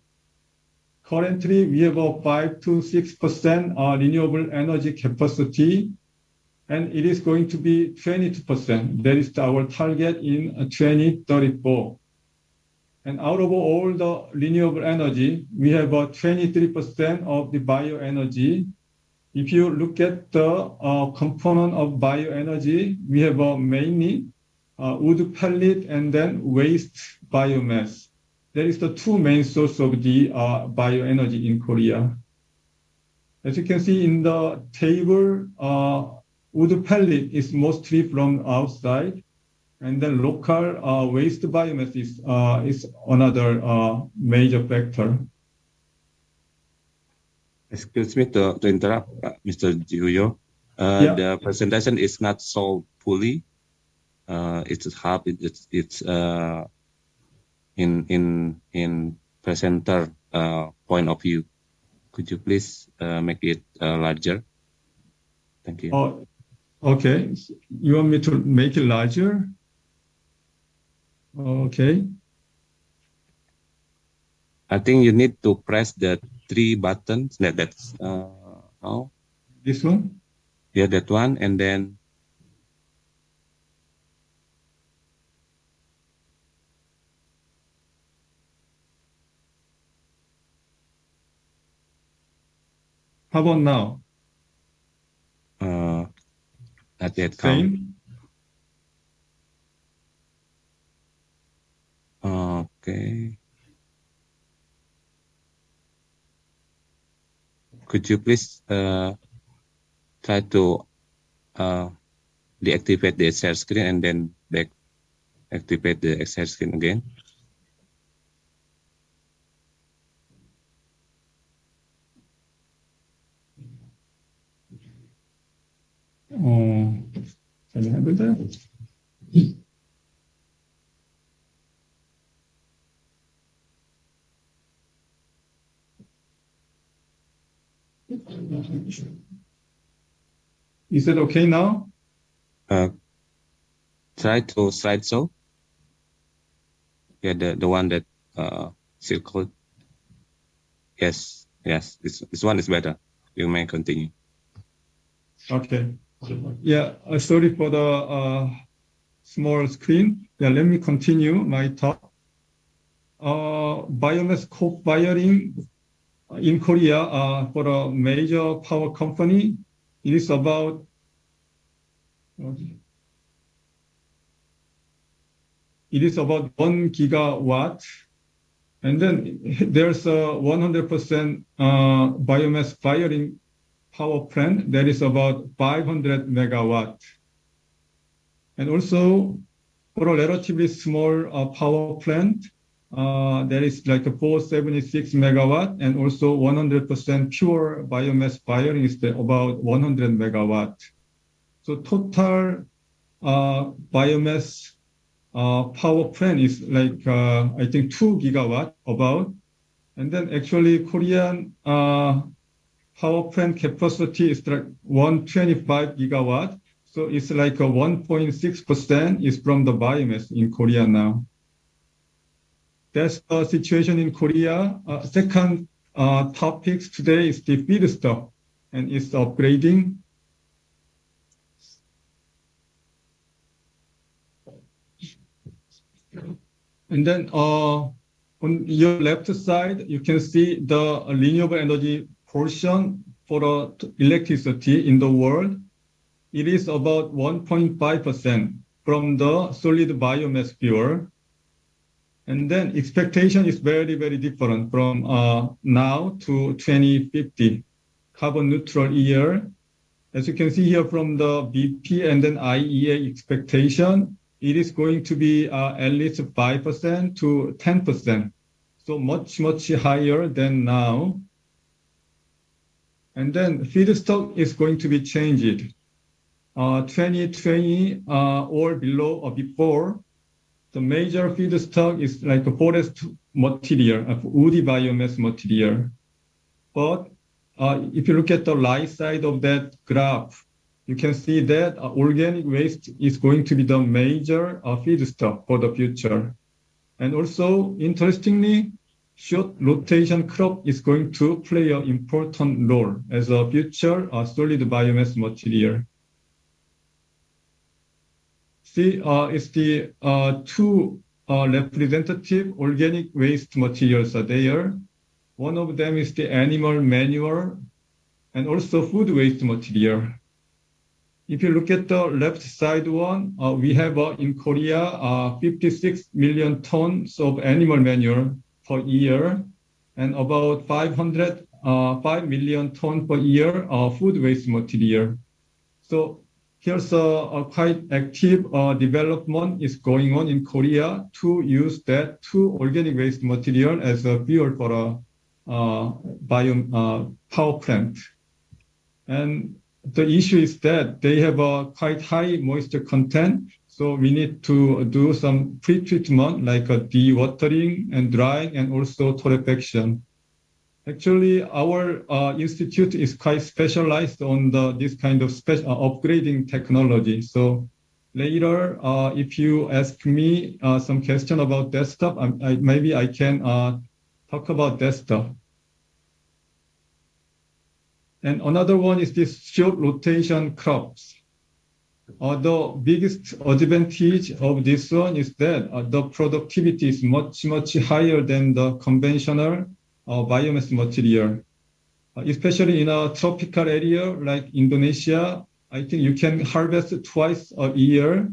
Currently, we have a 5 to 6% renewable energy capacity, and it is going to be 22%. That is our target in 2034. And out of all the renewable energy, we have 23% of the bioenergy. If you look at the component of bioenergy, we have mainly wood pellet and then waste biomass. That is the two main sources of the bioenergy in Korea. As you can see in the table, wood pellet is mostly from outside, and then local waste biomass is another major factor. Excuse me to interrupt, Mr. Jihuyo. The presentation is not so fully. It's half. It's in presenter point of view. Could you please make it larger? Thank you. Okay. You want me to make it larger? Okay. I think you need to press the 3 buttons. That's how. This one? Yeah, that one, and then. How about now? Not yet count. Okay. Could you please try to deactivate the share screen and then back activate the share screen again? Can you handle that? Is it okay now? Try to slideshow. Yeah, the one that circled. Yes. This one is better. You may continue. Okay. Yeah, sorry for the small screen. Yeah, let me continue my talk. Biomass co-firing in Korea for a major power company, it is about 1 gigawatt. And then there's a 100% biomass firing power plant that is about 500 megawatt. And also for a relatively small power plant, there is like a 476 megawatt, and also 100% pure biomass firing is about 100 megawatt. So total biomass power plant is like I think 2 gigawatt about, and then actually Korean power plant capacity is like 125 gigawatt. So it's like a 1.6% is from the biomass in Korea now. That's the situation in Korea. Second topics today is the feedstock and its upgrading. And then on your left side, you can see the renewable energy portion for electricity in the world. It is about 1.5% from the solid biomass fuel. And then expectation is very, very different from now to 2050, carbon neutral year. As you can see here from the BP and then IEA expectation, it is going to be at least 5% to 10%. So much, much higher than now. And then feedstock is going to be changed. 2020 or below or before, the major feedstock is like a forest material, a woody biomass material. But if you look at the right side of that graph, you can see that organic waste is going to be the major feedstock for the future. And also, interestingly, short rotation crop is going to play an important role as a future solid biomass material. See, it's the two representative organic waste materials are there. One of them is the animal manure and also food waste material. If you look at the left side one, we have in Korea 56 million tons of animal manure per year and about 5 million tons per year food waste material. So here's a quite active development is going on in Korea to use that two organic waste material as a fuel for a power plant. And the issue is that they have a quite high moisture content, so we need to do some pre-treatment like a dewatering and drying and also torrefaction. Actually, our institute is quite specialized on this kind of upgrading technology. So later, if you ask me some question about that stuff, maybe I can talk about that stuff. And another one is this short rotation crops. The biggest advantage of this one is that the productivity is much, much higher than the conventional biomass material. Especially in a tropical area like Indonesia, I think you can harvest twice a year,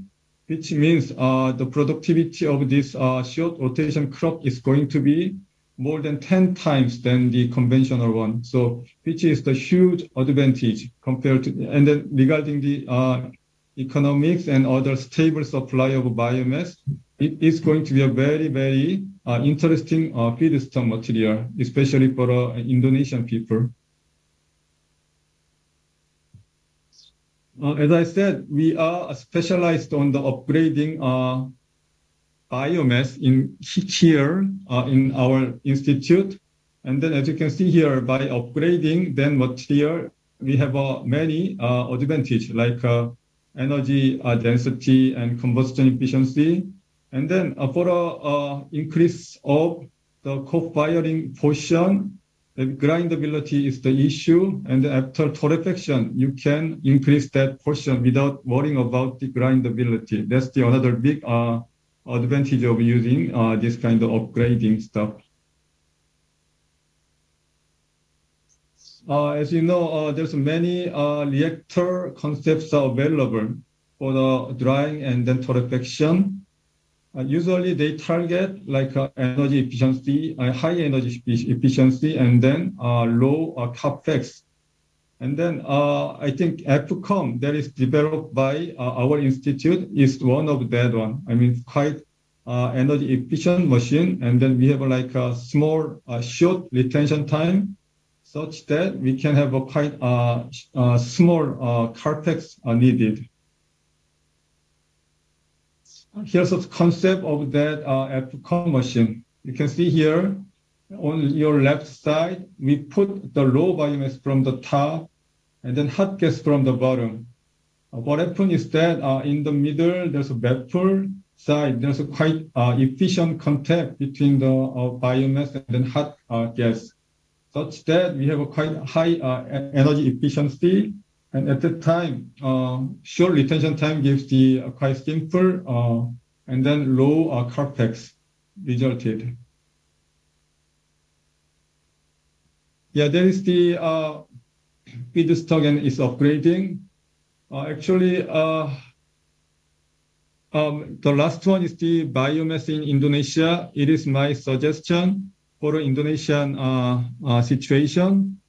which means the productivity of this short rotation crop is going to be more than 10 times than the conventional one. So, which is the huge advantage compared to, and then regarding the economics and other stable supply of biomass, it is going to be a very, very interesting feedstock material, especially for Indonesian people. As I said, we are specialized on the upgrading biomass here in our institute. And then as you can see here, by upgrading then material, we have many advantages like energy density and combustion efficiency. And then for increase of the co-firing portion, the grindability is the issue. And then after torrefaction, you can increase that portion without worrying about the grindability. That's the another big advantage of using this kind of upgrading stuff. As you know, there's many reactor concepts are available for the drying and then torrefaction. Usually they target like energy efficiency, high energy efficiency, and then low capex. And then I think FCOM that is developed by our institute is one of that one. I mean, quite energy efficient machine. And then we have like a small short retention time such that we can have a quite small capex needed. Here's the concept of that FCOM machine. You can see here on your left side, we put the raw biomass from the top and then hot gas from the bottom. What happens is that in the middle, there's a vapor side. There's a quite efficient contact between the biomass and then hot gas, such that we have a quite high energy efficiency. And at that time, short retention time gives the quite simple and then low capex resulted. Yeah, there is the feedstock and its upgrading. Actually, The last one is the biomass in Indonesia. It is my suggestion for the Indonesian situation.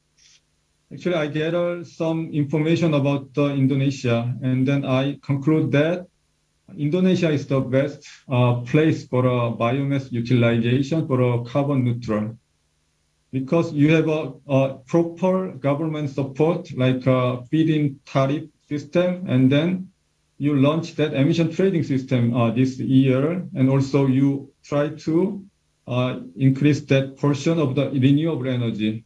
Actually, I gathered some information about Indonesia, and then I conclude that Indonesia is the best place for biomass utilization for carbon neutral, because you have a proper government support like a feed-in tariff system, and then you launch that emission trading system this year, and also you try to increase that portion of the renewable energy.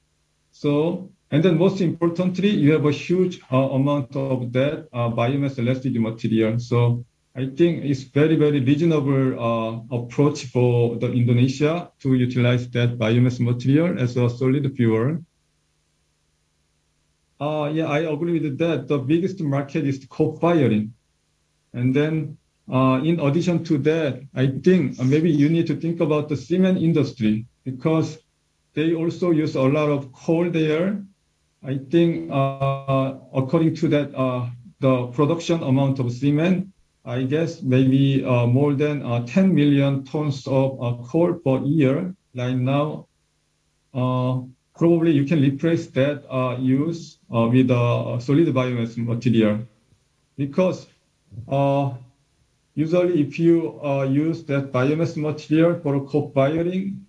So, and then most importantly, you have a huge amount of that biomass elastic material. So I think it's very, very reasonable approach for the Indonesia to utilize that biomass material as a solid fuel. Yeah, I agree with that. The biggest market is co-firing. And then in addition to that, I think maybe you need to think about the cement industry, because they also use a lot of coal there. I think according to that, the production amount of cement, I guess maybe more than 10 million tons of coal per year. Right now, probably you can replace that use with solid biomass material, because usually if you use that biomass material for co-firing,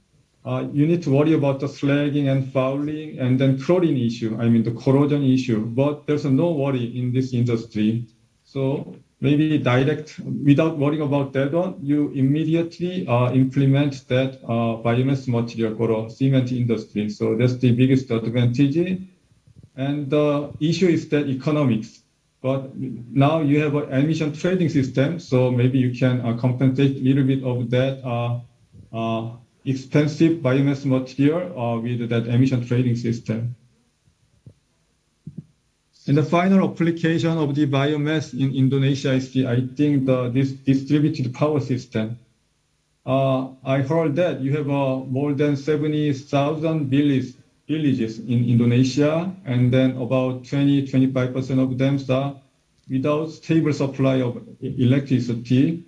you need to worry about the slagging and fouling and then chlorine issue, I mean the corrosion issue, but there's no worry in this industry. So maybe without worrying about that one, you immediately implement that biomass material for cement industry. So that's the biggest advantage. And the issue is that economics. But now you have an emission trading system, so maybe you can compensate a little bit of that expensive biomass material with that emission trading system. And the final application of the biomass in Indonesia is this distributed power system. I heard that you have more than 70,000 villages in Indonesia, and then about 20-25% of them are without stable supply of electricity.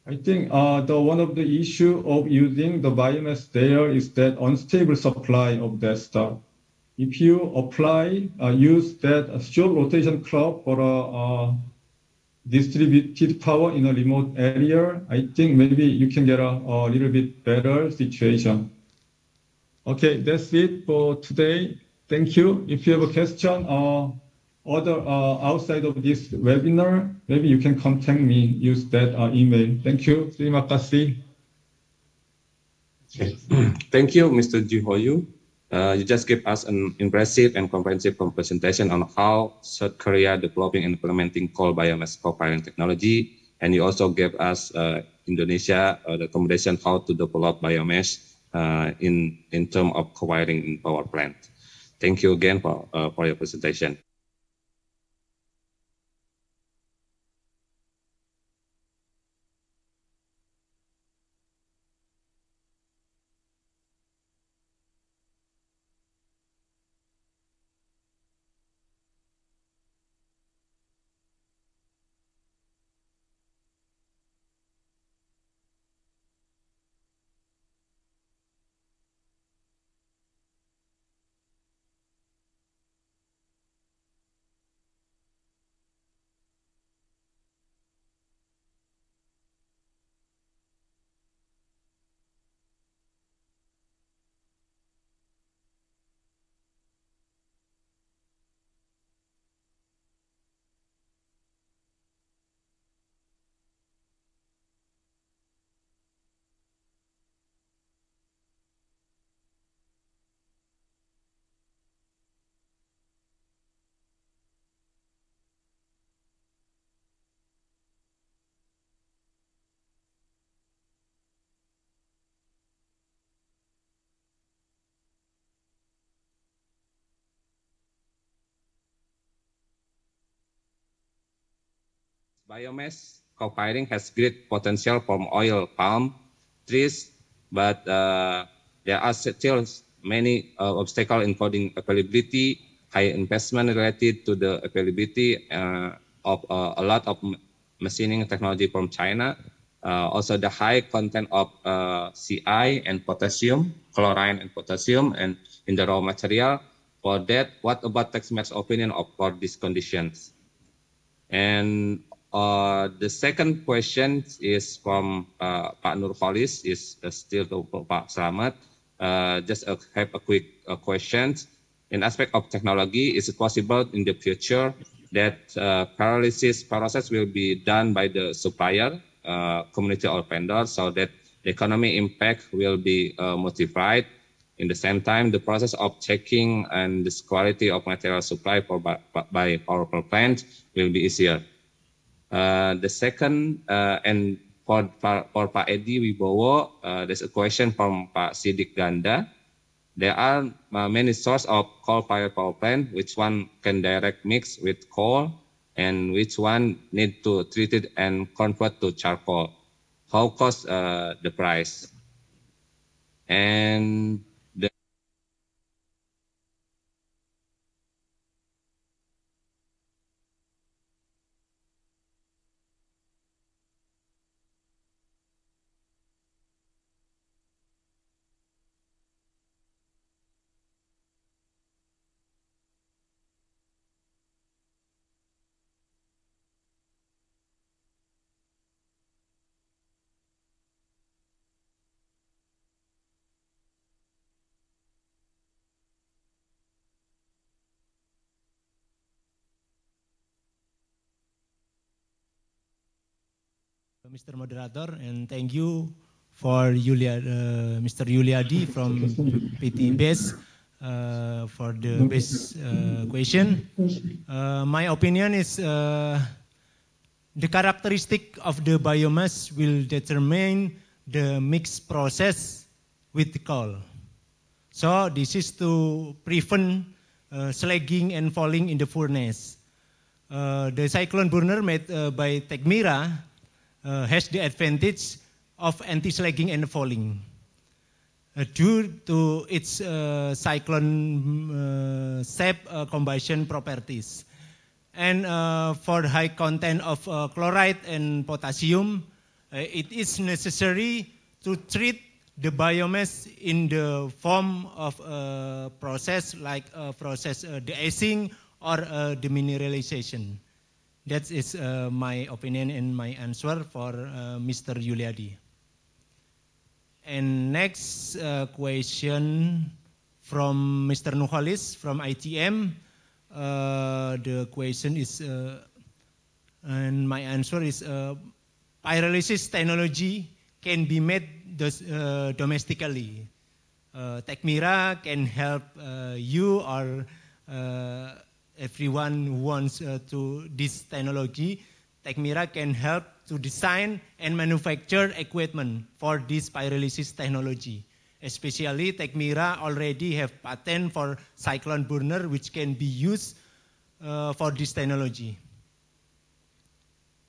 I think one of the issue of using the biomass there is that unstable supply of that stuff. If you use that short rotation clock for distributed power in a remote area, I think maybe you can get a little bit better situation. Okay, that's it for today. Thank you. If you have a question outside of this webinar, maybe you can contact me, use that email. Thank you. Terima kasih. Okay. Thank you, Mr. Jihoyu. You just gave us an impressive and comprehensive presentation on how South Korea developing and implementing coal biomass co-firing technology, and you also gave us Indonesia the recommendation how to develop biomass in terms of co-firing in power plant. Thank you again for your presentation. Biomass co-firing has great potential from oil palm trees, but there are still many obstacles, including availability, high investment related to the availability of a lot of machining technology from China. Also the high content of CI and potassium, chlorine and potassium, and in the raw material. For that, what about Techmir's opinion for these conditions? And the second question is from Pak Nurholis, is still to Pak Slamet. Just have a quick question. In aspect of technology, is it possible in the future that pyrolysis process will be done by the supplier, community or vendor, so that the economic impact will be multiplied? In the same time, the process of checking and the quality of material supply by power plant will be easier. The second, and for Pak Edi Wibowo, there's a question from Pak Sidik Ganda. There are many sources of coal-fired power plant. Which one can direct mix with coal, and which one need to treat it and convert to charcoal? How cost the price? And Mr. Moderator, and thank you for Mr. Yuliadi from PT BES for the best question. My opinion is the characteristic of the biomass will determine the mix process with the coal. So this is to prevent slagging and falling in the furnace. The cyclone burner made by Techmira has the advantage of anti-slagging and falling due to its cyclone safe combustion properties. And for high content of chloride and potassium, it is necessary to treat the biomass in the form of a process like process de-icing or demineralization. That is my opinion and my answer for Mr. Yuliadi. And next question from Mr. Nuholis from ITM. The question is, and my answer is, pyrolysis technology can be made domestically. Techmira can help you or everyone who wants to this technology. Techmira can help to design and manufacture equipment for this pyrolysis technology. Especially Techmira already have patent for cyclone burner which can be used for this technology.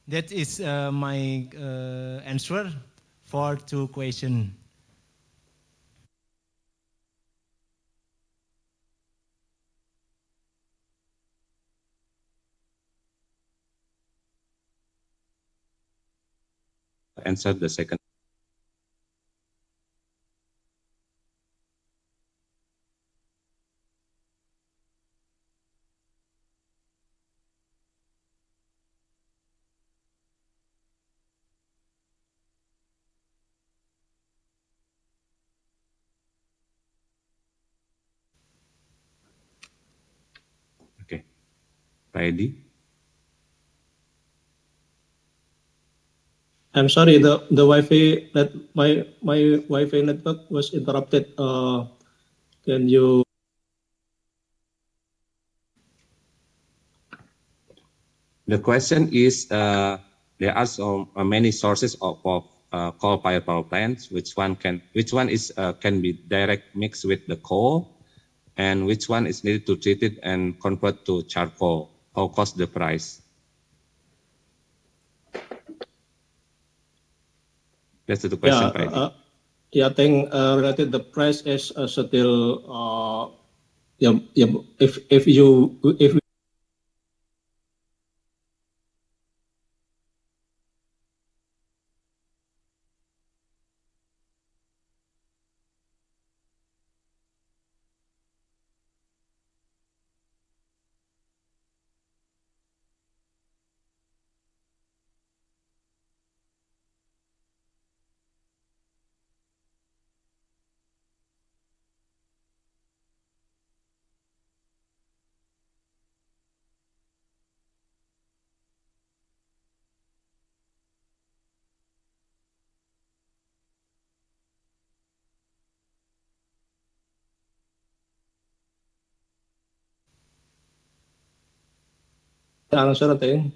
That is my answer for two questions. Answer the second. Okay, Pak I'm sorry, the Wi-Fi my Wi-Fi network was interrupted. Can you? The question is, there are so many sources of coal-fired power plants. Which one is can be direct mixed with the coal, and which one is needed to treat it and convert to charcoal? How cost the price? That's the question, Pak. Yeah, I think related the price is still if answer, I think.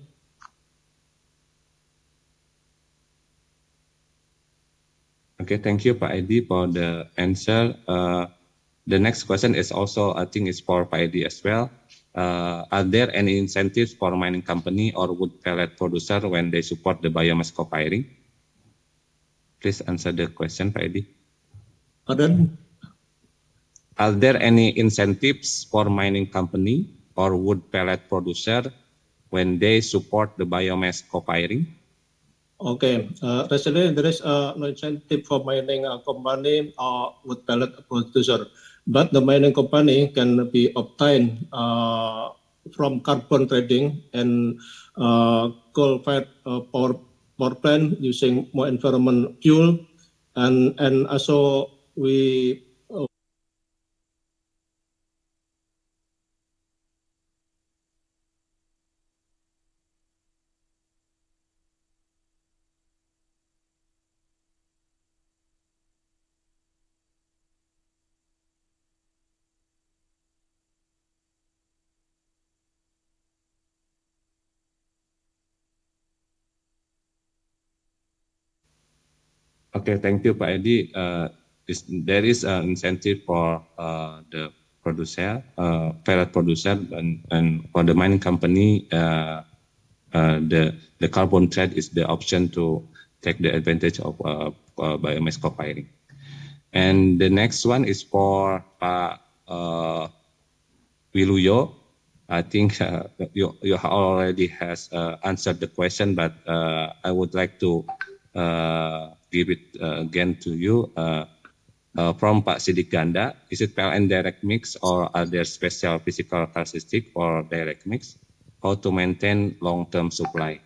Okay, thank you, Pak Edi, for the answer. The next question is also, I think, is for Pak Edi as well. Are there any incentives for mining company or wood pellet producer when they support the biomass co-firing? Please answer the question, Pak Edi. Pardon? Are there any incentives for mining company or wood pellet producer when they support the biomass co-firing? Okay, recently there is no incentive for mining company or wood pellet producer, but the mining company can be obtained from carbon trading and coal-fired power plant using more environment fuel, and also we. Okay, thank you, Pak Edi. There is an incentive for the producer, pellet producer, and for the mining company, the carbon trade is the option to take the advantage of biomass co-firing. And the next one is for Pak Wiluyo. I think you already has answered the question, but I would like to give it again to you. From Pak Sidik Ganda, is it PLN direct mix or are there special physical characteristic for direct mix? How to maintain long-term supply?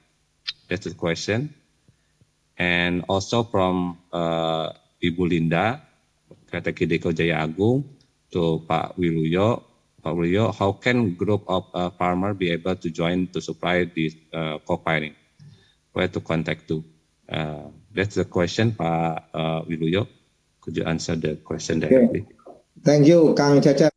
That's the question. And also from Ibu Linda, PT Kideko Jaya Agung, to Pak Wiluyo. Pak Wiluyo, how can group of farmer be able to join to supply this co-firing? Where to contact to? That's the question, Pak Wiluyo. Could you answer the question directly? Okay. Thank you, Kang Cecep.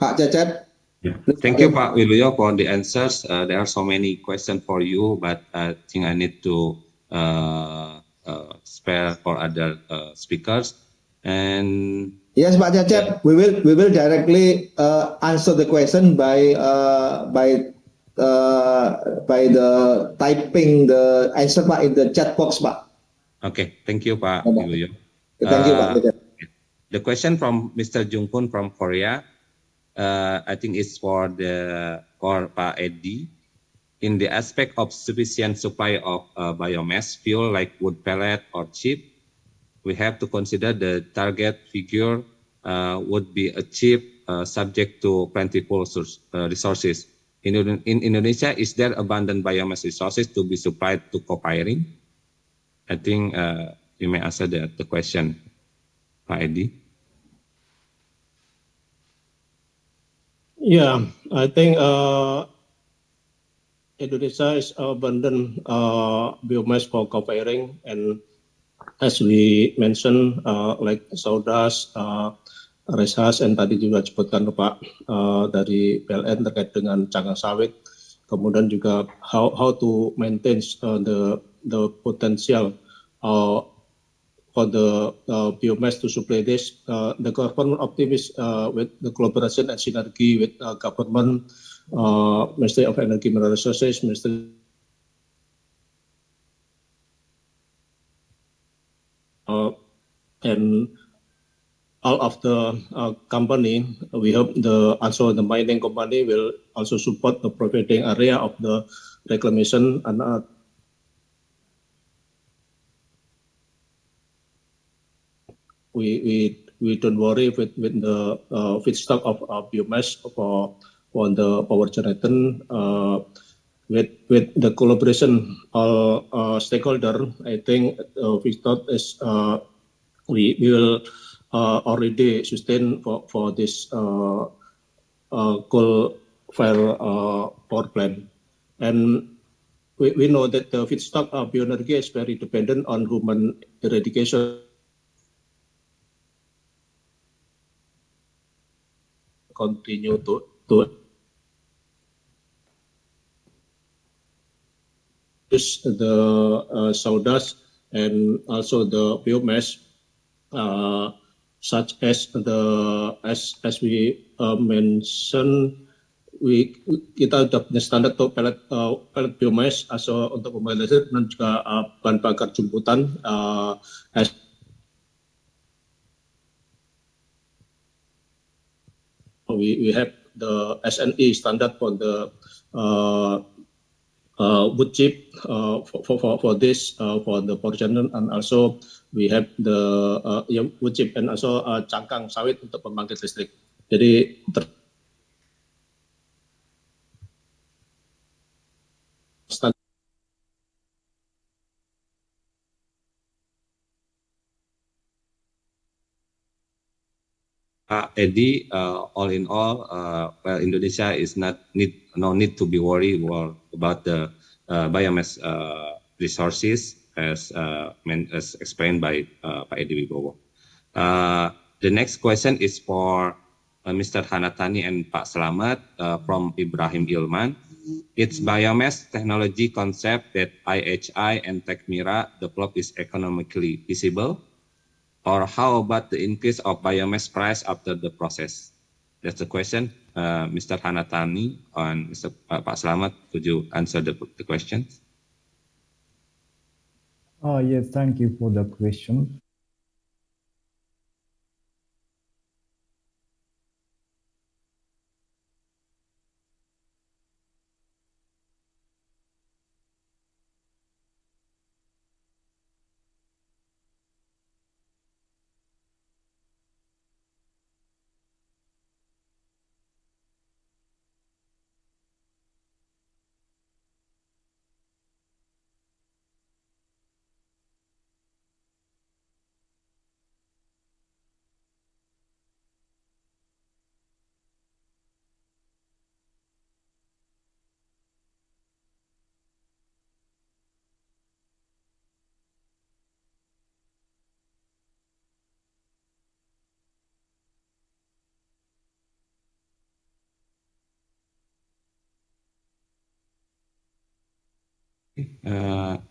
Pak Cecep. Thank you, Pak Wiluyo, for the answers. There are so many questions for you, but I think I need to spare for other speakers. And yes, Pak Cecep, we will directly answer the question by the typing the answer, Pak, in the chat box, Pak. Okay, thank you, Pak Wiluyo. Thank you, Pak Cecep. The question from Mr. Jungkoon from Korea. I think it's for Pak Edi. In the aspect of sufficient supply of biomass fuel like wood pellet or chip, we have to consider the target figure would be achieved subject to plentiful resources. In Indonesia, is there abundant biomass resources to be supplied to Cofiring? I think you may answer the question, Pak Edi. Yeah, I think Indonesia is abundant biomass for Cofiring, and as we mentioned, like sawdust, reshas, and tadi juga disebutkan Pak dari PLN terkait dengan cangkang sawit, kemudian juga how to maintain the potential for the biomass to supply this. The government optimistic with the collaboration and synergy with government, Ministry of Energy and Mineral Resources, Ministry and all of the company, we hope also the mining company will also support the providing area of the reclamation, and we don't worry with the feedstock of biomass for the power generation. With the collaboration all stakeholder, I think feedstock is we will already sustain for this coal-fired power plant, and we know that the feedstock of bioenergy is very dependent on human eradication. Continue to use the sawdust and also the biomass, such as as we mentioned, kita sudah punya standar untuk pellet biomass atau untuk pembangkit listrik dan juga bahan bakar jumputan. We have the SNE standard for the wood chip for this for the power generation, and also we have the wood chip and also cangkang sawit untuk pembangkit listrik. Jadi Edi, all in all, well, Indonesia is no need to be worried about the biomass resources as explained by Pak Edi Wibowo. The next question is for Mr. Hanatani and Pak Slamet from Ibrahim Ilman. It's biomass technology concept that IHI and Techmira develop is economically feasible? Or how about the increase of biomass price after the process? That's the question. Mr. Hanatani and Mr. Pak Slamet, could you answer the question? Yes, thank you for the question.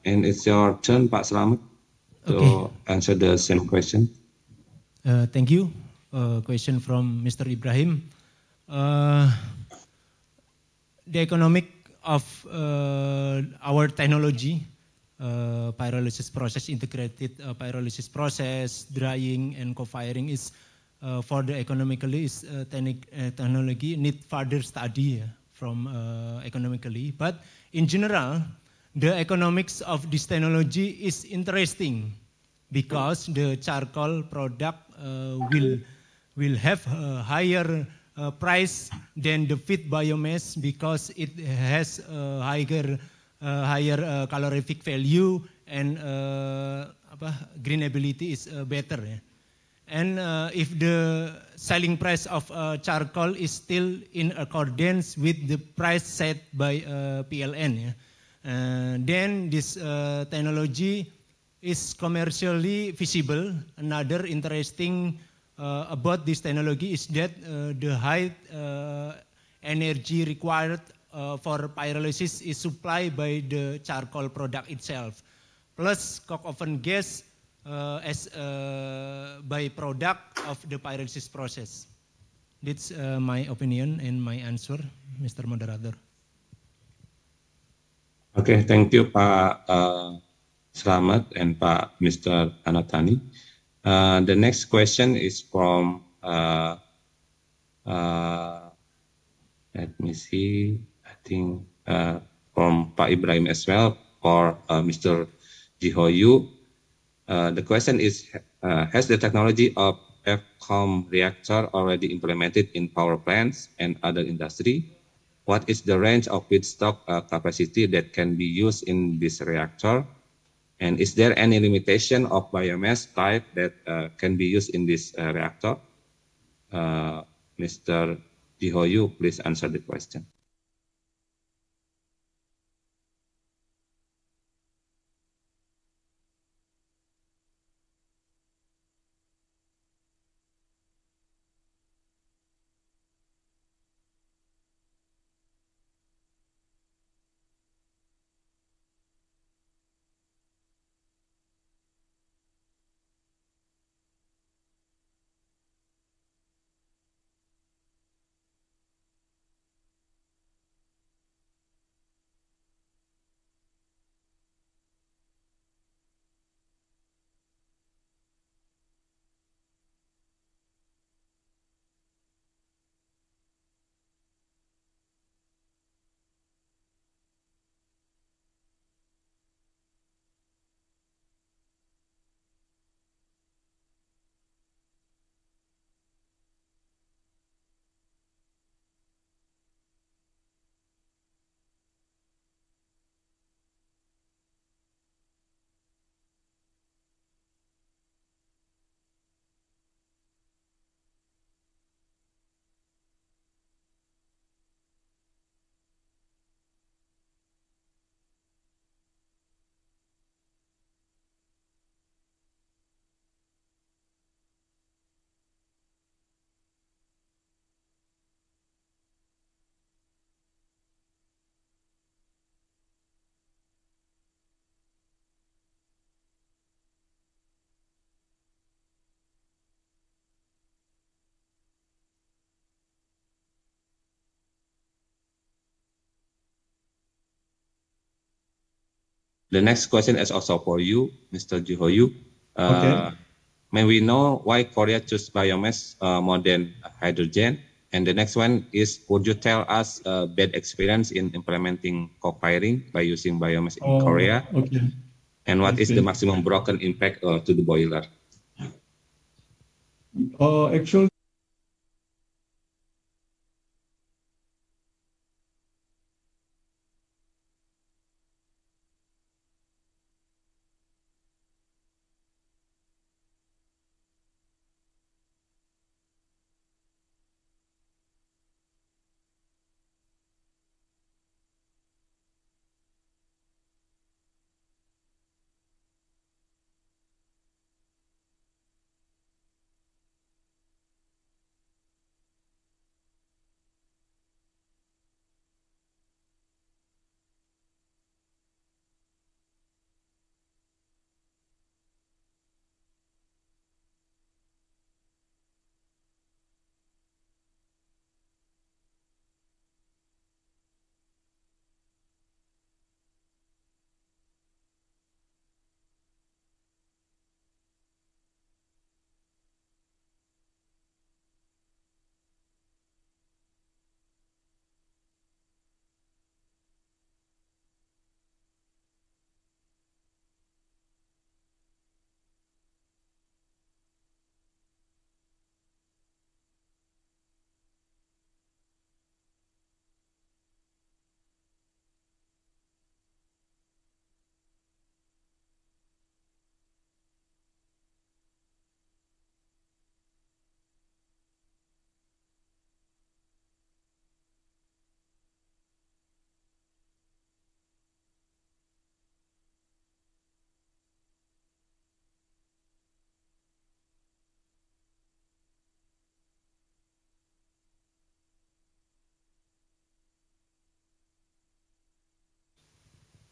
And it's your turn, Pak Slamet, to answer the same question. Thank you. Question from Mr. Ibrahim. The economic of our technology, pyrolysis process, integrated pyrolysis process, drying and co-firing is for the economically technology need further study from economically. But in general, the economics of this technology is interesting because the charcoal product will have a higher price than the feed biomass because it has a higher calorific value and greenability is better. And if the selling price of charcoal is still in accordance with the price set by PLN, then this technology is commercially feasible. Another interesting about this technology is that the high energy required for pyrolysis is supplied by the charcoal product itself, plus coke oven gas as a byproduct of the pyrolysis process. That's my opinion and my answer, Mr. Moderator. Okay, thank you, Pak Slamet and Pak Mr. Anatani. The next question is from, let me see, I think from Pak Ibrahim as well, or Mr. Jihoyu. The question is, has the technology of FCOM reactor already implemented in power plants and other industry? What is the range of feedstock capacity that can be used in this reactor? And is there any limitation of biomass type that can be used in this reactor? Mr. Jihoyu, please answer the question. The next question is also for you, Mr. Jihoyu. Okay. May we know why Korea chose biomass more than hydrogen? And the next one is, would you tell us a bad experience in implementing co-firing by using biomass in Korea? Okay. And what I is see. the maximum broken impact to the boiler? Actually,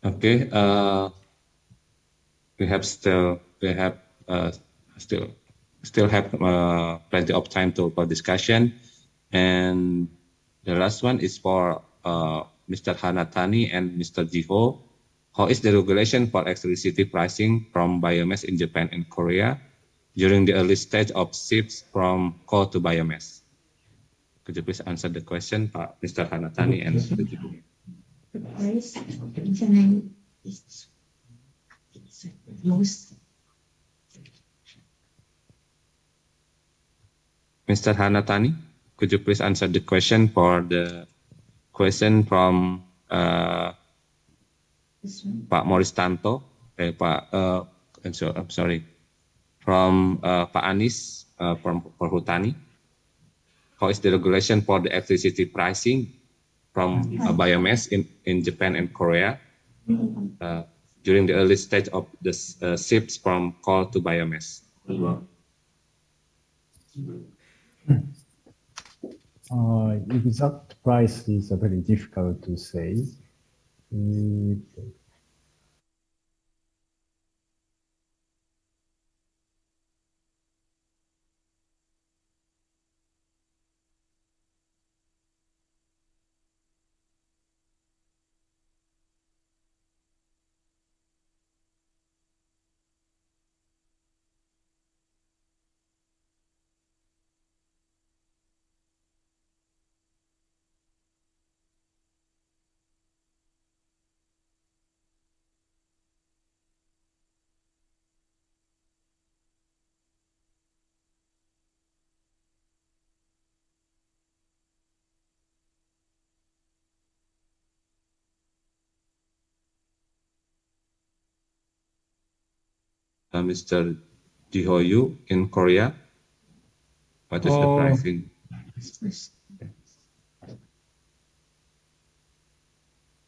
Okay. We have still have plenty of time for discussion, and the last one is for Mr. Hanatani and Mr. Jiho. How is the regulation for electricity pricing from biomass in Japan and Korea during the early stage of shifts from coal to biomass? Could you please answer the question, Mr. Hanatani and Mr. Jiho? Mr. Hanatani, could you please answer the question for the question from Pak Moristanto, I'm sorry, from Pak Anis from Perhutani. How is the regulation for the electricity pricing from biomass in Japan and Korea during the early stage of the shifts from coal to biomass? Exact price is very difficult to say. Mr. Jihoyu in Korea, what is the pricing?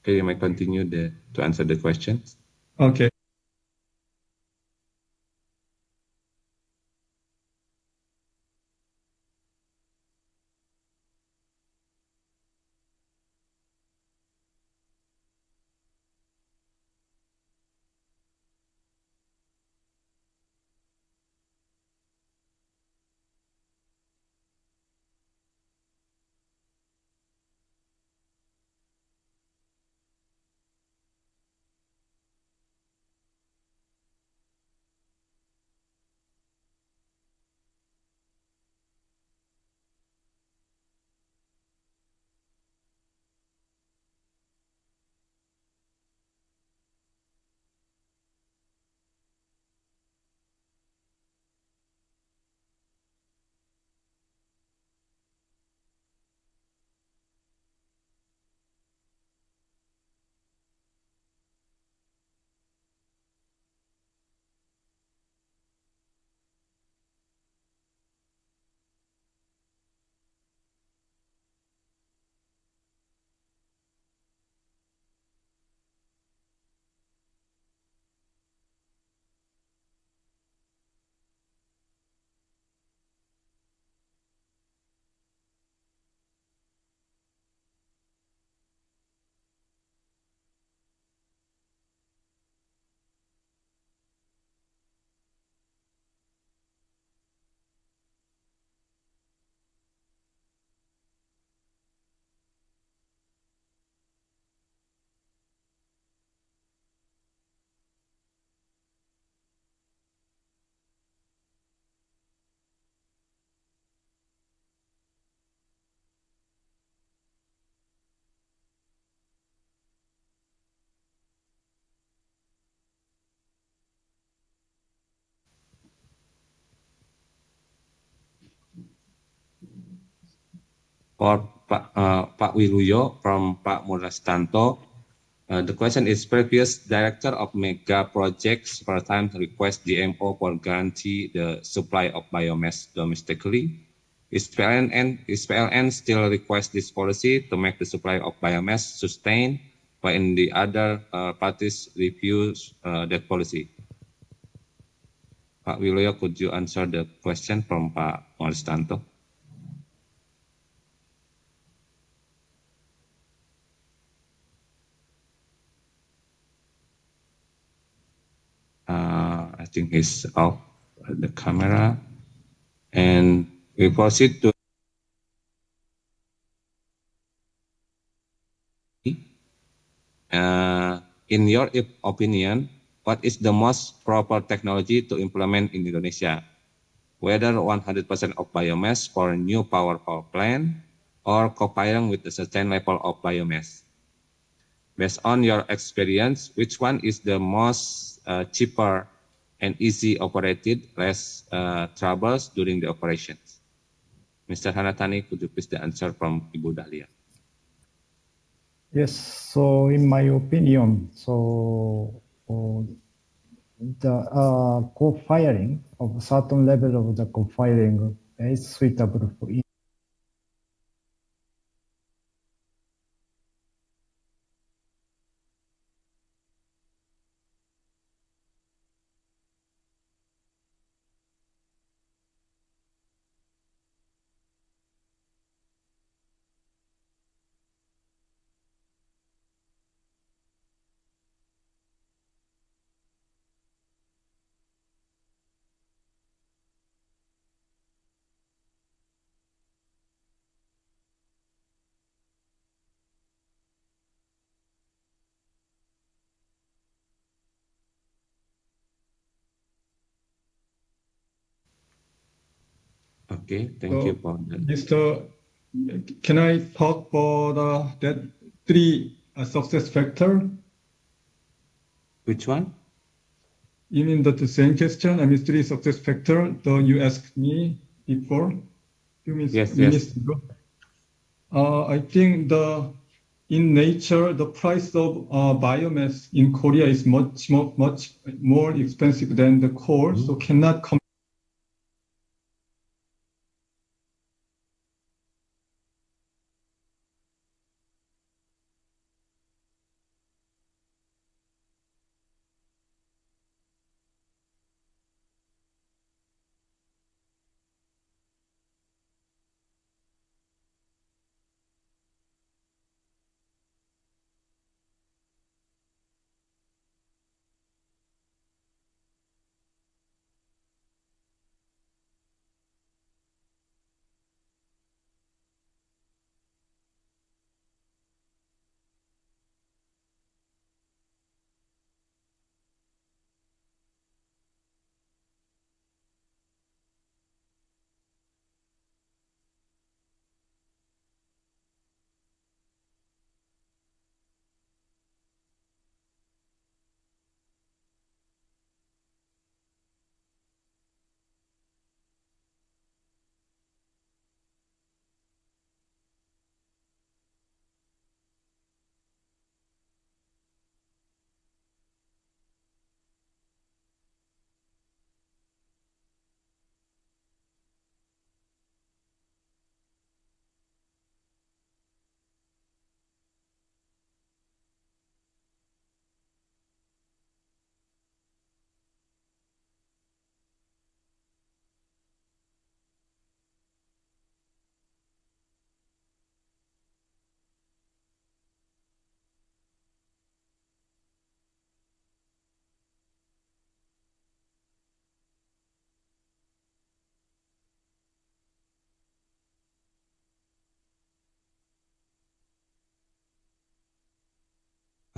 Okay, you might continue to answer the questions. Okay. For Pak Wiluyo from Pak Murastanto, the question is: previous director of mega projects first time request DMO for guarantee the supply of biomass domestically. Is PLN still request this policy to make the supply of biomass sustained, when the other parties refuse that policy? Pak Wiluyo, could you answer the question from Pak Murastanto? think he's off the camera. And we proceed to in your opinion, what is the most proper technology to implement in Indonesia? Whether 100% of biomass for a new power plant or co-firing with a certain level of biomass. Based on your experience, which one is the most cheaper and easy operated, less troubles during the operations? Mr. Hanatani, could you please the answer from Ibu Dahlia? Yes, so in my opinion, the co-firing of certain level of the co-firing is suitable for each. Okay, thank you for that. Mr. Can I talk for that three success factor? Which one? You mean the same question? I mean, three success factor that you asked me before? Yes. ago. I think in nature, the price of biomass in Korea is much more expensive than the coal, so cannot compare.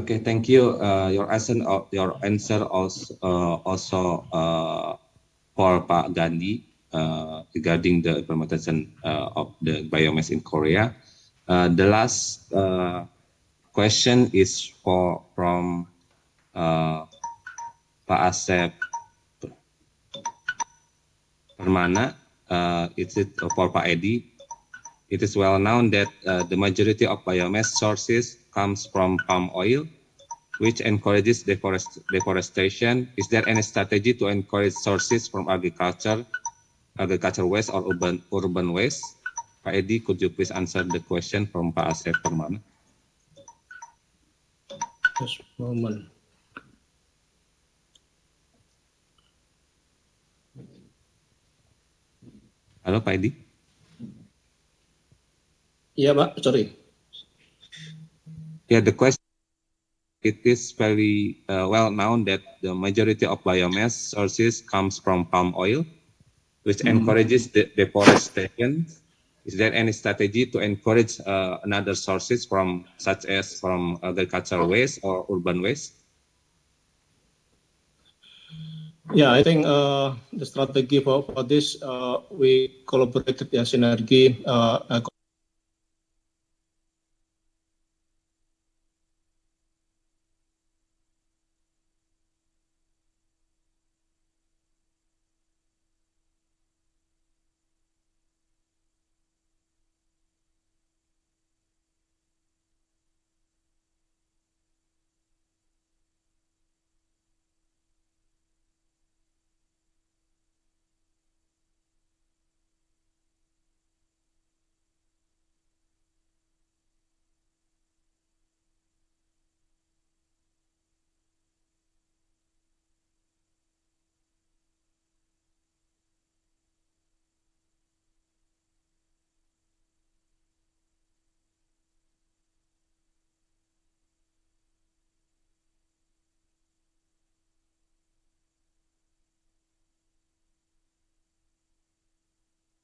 Okay, thank you. Your answer also for Pak Gandhi regarding the implementation of the biomass in Korea. The last question is from Pak Asep Permana. It's for Pak Edi. It is well known that the majority of biomass sources comes from palm oil, which encourages deforestation. Is there any strategy to encourage sources from agriculture waste or urban waste? Pak Edi, could you please answer the question from Pak Asep Permana? Just a moment. Halo Pak Edi. Iya Pak, sorry. Yeah, the question it is very well known that the majority of biomass sources comes from palm oil, which encourages the deforestation. Is there any strategy to encourage another sources from, such as from agricultural waste or urban waste? Yeah, I think the strategy for this, we collaborated, synergy.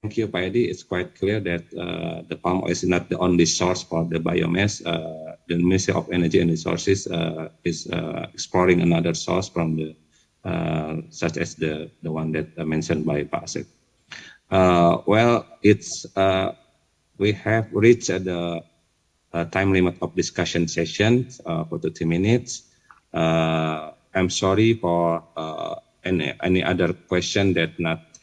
Thank you, Pak Edi. It's quite clear that the palm oil is not the only source for the biomass. The Ministry of Energy and Resources is exploring another source from the such as the one that mentioned by Pak Asep. Well, it's we have reached the time limit of discussion session for 30 minutes. I'm sorry for any other question that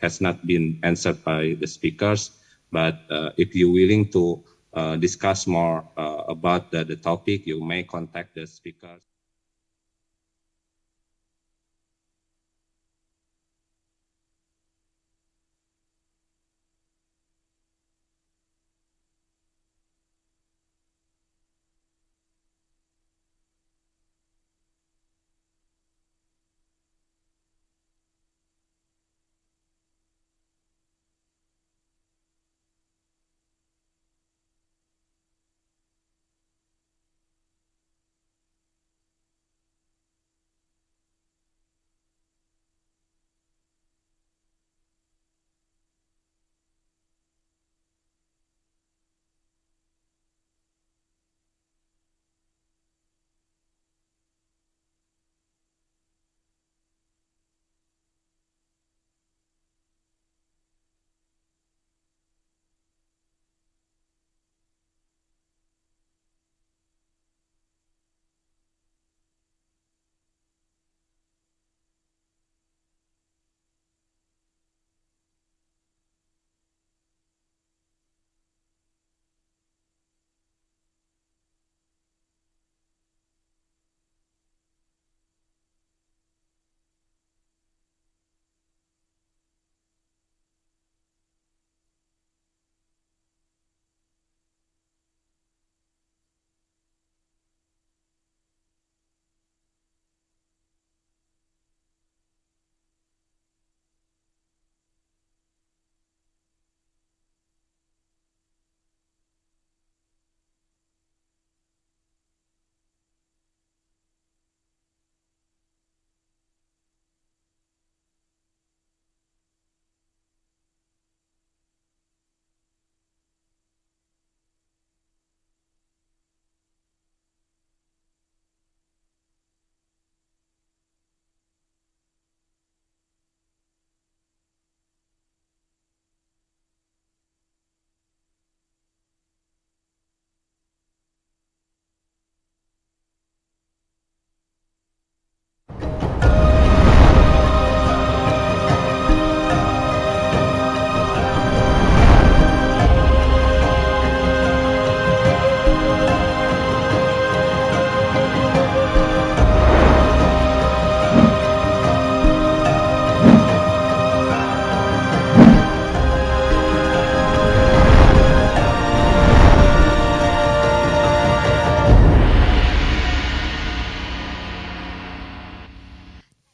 has not been answered by the speakers, but if you're willing to discuss more about the topic, you may contact the speakers.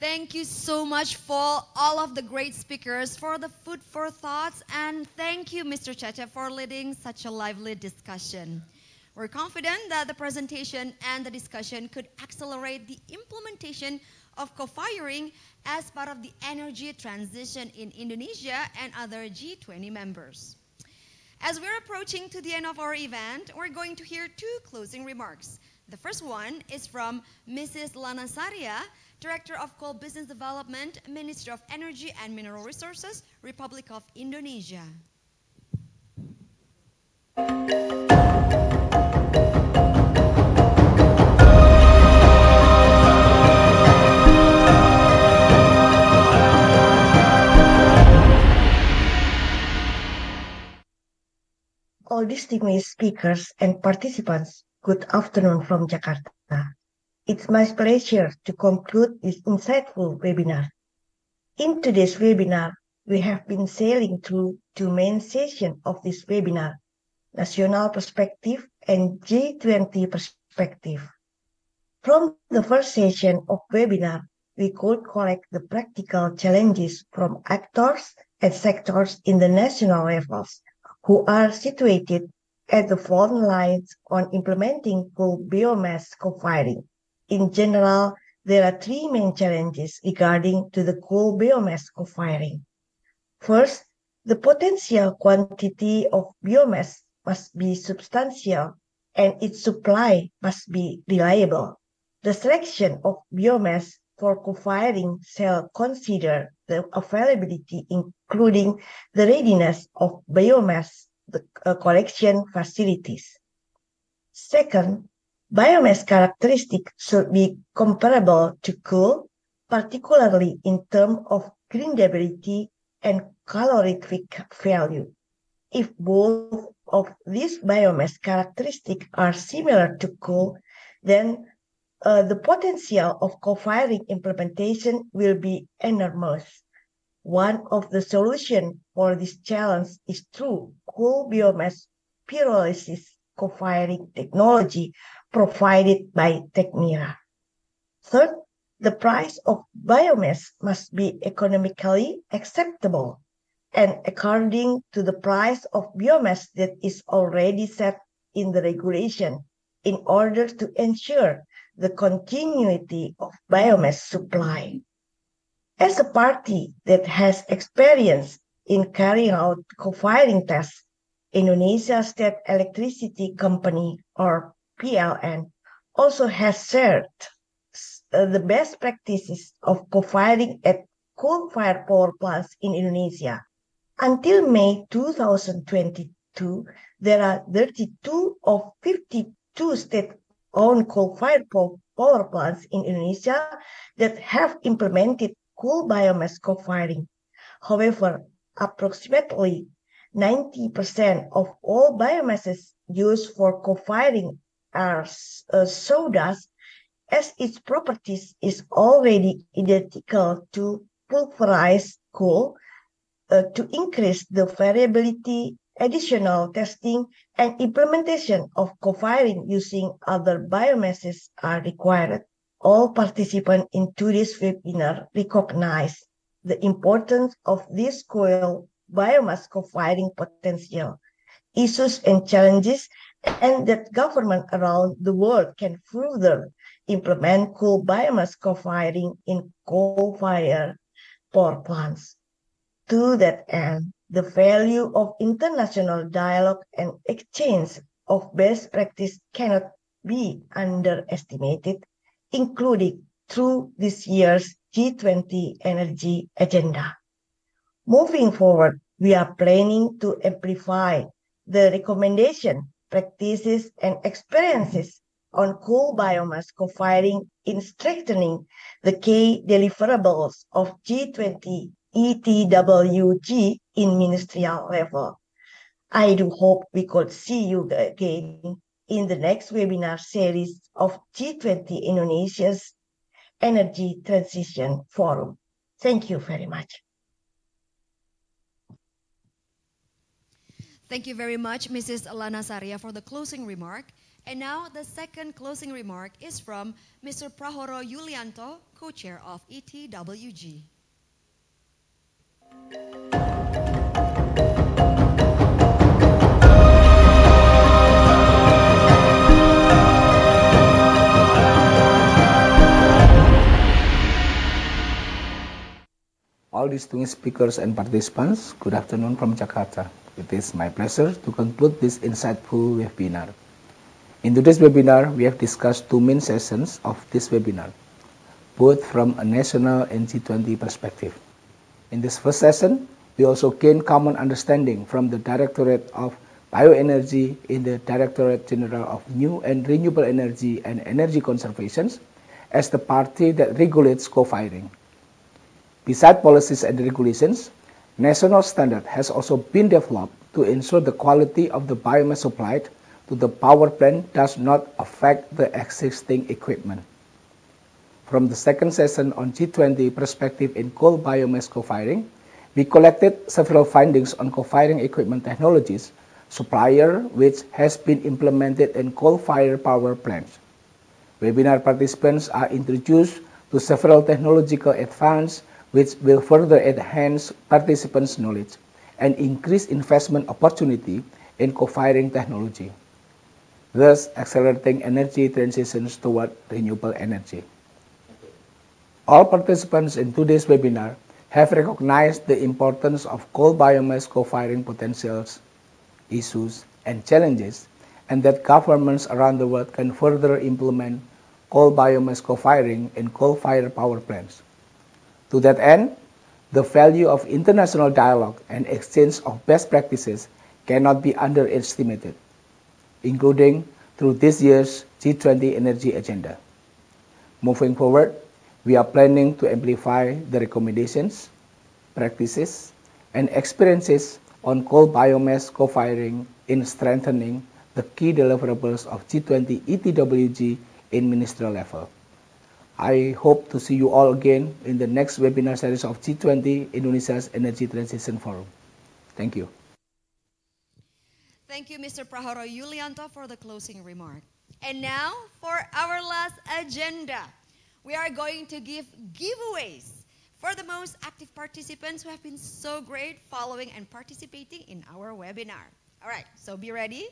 Thank you so much for all of the great speakers for the food for thoughts, and thank you, Mr. Chacha, for leading such a lively discussion. We're confident that the presentation and the discussion could accelerate the implementation of co-firing as part of the energy transition in Indonesia and other G20 members. As we're approaching to the end of our event, we're going to hear two closing remarks. The first one is from Mrs. Lana Saria, Director of Coal Business Development, Ministry of Energy and Mineral Resources, Republic of Indonesia. All distinguished speakers and participants, good afternoon from Jakarta. It's my pleasure to conclude this insightful webinar. In today's webinar, we have been sailing through two main sessions of this webinar, national perspective and G20 perspective. From the first session of webinar, we could collect the practical challenges from actors and sectors in the national levels, who are situated at the front lines on implementing full biomass co-firing. In general, there are three main challenges regarding to the coal biomass co-firing. First, the potential quantity of biomass must be substantial and its supply must be reliable. The selection of biomass for co-firing shall consider the availability, including the readiness of biomass collection facilities. Second, biomass characteristics should be comparable to coal, particularly in terms of grindability and calorific value. If both of these biomass characteristics are similar to coal, then the potential of co-firing implementation will be enormous. One of the solutions for this challenge is through coal biomass pyrolysis co-firing technology provided by Tecmira. Third, the price of biomass must be economically acceptable and according to the price of biomass that is already set in the regulation in order to ensure the continuity of biomass supply. As a party that has experience in carrying out co-firing tests, Indonesia State Electricity Company, or PLN, also has shared the best practices of co-firing at coal-fired power plants in Indonesia. Until May 2022, there are 32 of 52 state-owned coal-fired power plants in Indonesia that have implemented coal biomass co-firing. However, approximately 90% of all biomasses used for co-firing are sawdust, as its properties is already identical to pulverized coal. To increase the variability, additional testing and implementation of co-firing using other biomasses are required. All participants in today's webinar recognize the importance of this coal biomass co-firing potential, issues and challenges, and that government around the world can further implement coal biomass co-firing in coal-fired power plants. To that end, the value of international dialogue and exchange of best practice cannot be underestimated, including through this year's G20 energy agenda. Moving forward, we are planning to amplify the recommendation, practices, and experiences on coal biomass co-firing in strengthening the key deliverables of G20 ETWG in ministerial level. I do hope we could see you again in the next webinar series of G20 Indonesia's Energy Transition Forum. Thank you very much. Thank you very much, Mrs. Lana Saria, for the closing remark. And now the second closing remark is from Mr. Prahoro Yulianto, co-chair of ETWG. all distinguished speakers and participants, good afternoon from Jakarta. It is my pleasure to conclude this insightful webinar. In today's webinar, we have discussed two main sessions of this webinar, both from a national and G20 perspective. In this first session, we also gained common understanding from the Directorate of Bioenergy in the Directorate General of New and Renewable Energy and Energy Conservation as the party that regulates co-firing. Besides policies and regulations, national standard has also been developed to ensure the quality of the biomass supplied to the power plant does not affect the existing equipment. From the second session on G20 perspective in coal biomass co-firing, we collected several findings on co-firing equipment technologies, supplier which has been implemented in coal-fired power plants. Webinar participants are introduced to several technological advances which will further enhance participants' knowledge and increase investment opportunity in co-firing technology, thus accelerating energy transitions toward renewable energy. All participants in today's webinar have recognized the importance of coal biomass co-firing potentials, issues, and challenges, and that governments around the world can further implement coal biomass co-firing in coal-fired power plants. To that end, the value of international dialogue and exchange of best practices cannot be underestimated, including through this year's G20 Energy Agenda. Moving forward, we are planning to amplify the recommendations, practices, and experiences on coal biomass co-firing in strengthening the key deliverables of G20 ETWG in ministerial level. I hope to see you all again in the next webinar series of G20 Indonesia's Energy Transition Forum. Thank you. Thank you, Mr. Prahoro Yulianto, for the closing remark. And now for our last agenda. We are going to give giveaways for the most active participants who have been so great following and participating in our webinar. All right, so be ready.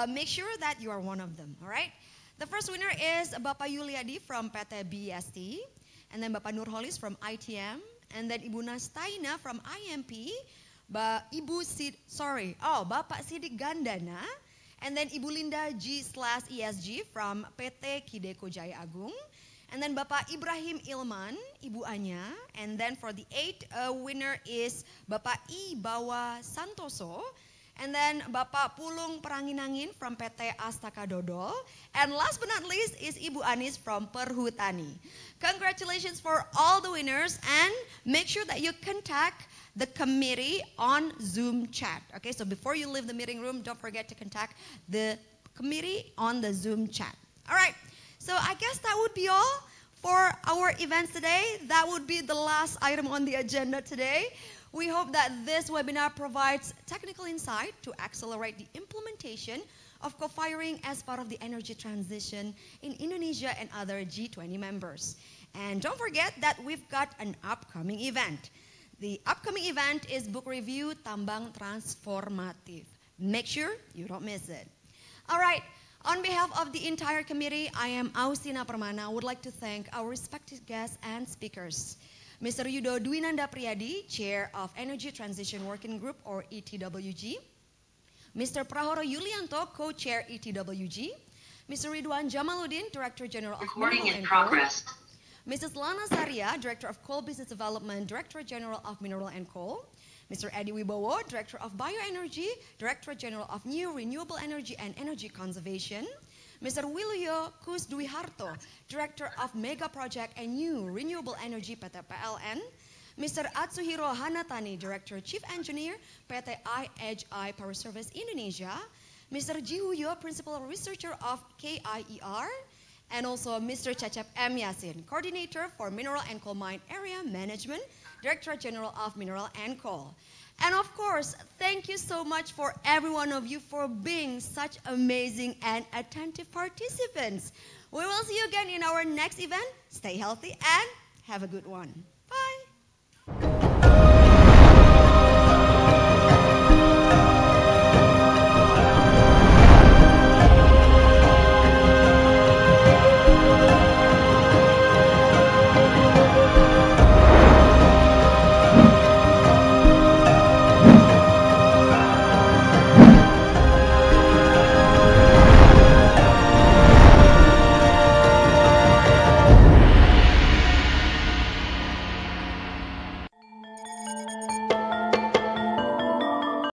Make sure that you are one of them, all right? The first winner is Bapak Yuliadi from PT BST, and then Bapak Nurholis from ITM, and then Ibu Nastaina from IMP, Bapak Sidik Gandana, and then Ibu Linda G/ESG from PT Kideko Jaya Agung, and then Bapak Ibrahim Ilman, Ibu Anya, and then for the eighth winner is Bapak I Bawa Santoso, and then Bapak Pulung Peranginangin from PT Astaka Dodol, and last but not least is Ibu Anis from Perhutani. Congratulations for all the winners, and make sure that you contact the committee on Zoom chat. Okay, so before you leave the meeting room, don't forget to contact the committee on the Zoom chat. All right. So I guess that would be all for our events today. That would be the last item on the agenda today. We hope that this webinar provides technical insight to accelerate the implementation of co-firing as part of the energy transition in Indonesia and other G20 members. And don't forget that we've got an upcoming event. The upcoming event is Book Review Tambang Transformatif. Make sure you don't miss it. All right. On behalf of the entire committee, I am Austina Permana. I would like to thank our respected guests and speakers. Mr. Yudo Dwinanda Priyadi, Chair of Energy Transition Working Group or ETWG. Mr. Prahoro Yulianto, Co-Chair ETWG. Mr. Ridwan Jamaluddin, Director General of Mineral and Coal. Mrs. Lana Saria, Director of Coal Business Development, Director General of Mineral and Coal. Mr. Edi Wibowo, Director of Bioenergy, Director General of New Renewable Energy and Energy Conservation. Mr. Wiluyo Kusdwiharto, Director of Mega Project and New Renewable Energy PT PLN. Mr. Atsuhiro Hanatani, Director Chief Engineer PT IHI Power Service Indonesia. Mr. Jihuyo, Principal Researcher of KIER. And also Mr. Cecep M. Yasin, Coordinator for Mineral and Coal Mine Area Management, Director General of Mineral and Coal. And of course, thank you so much for every one of you for being such amazing and attentive participants. We will see you again in our next event. Stay healthy and have a good one. Bye.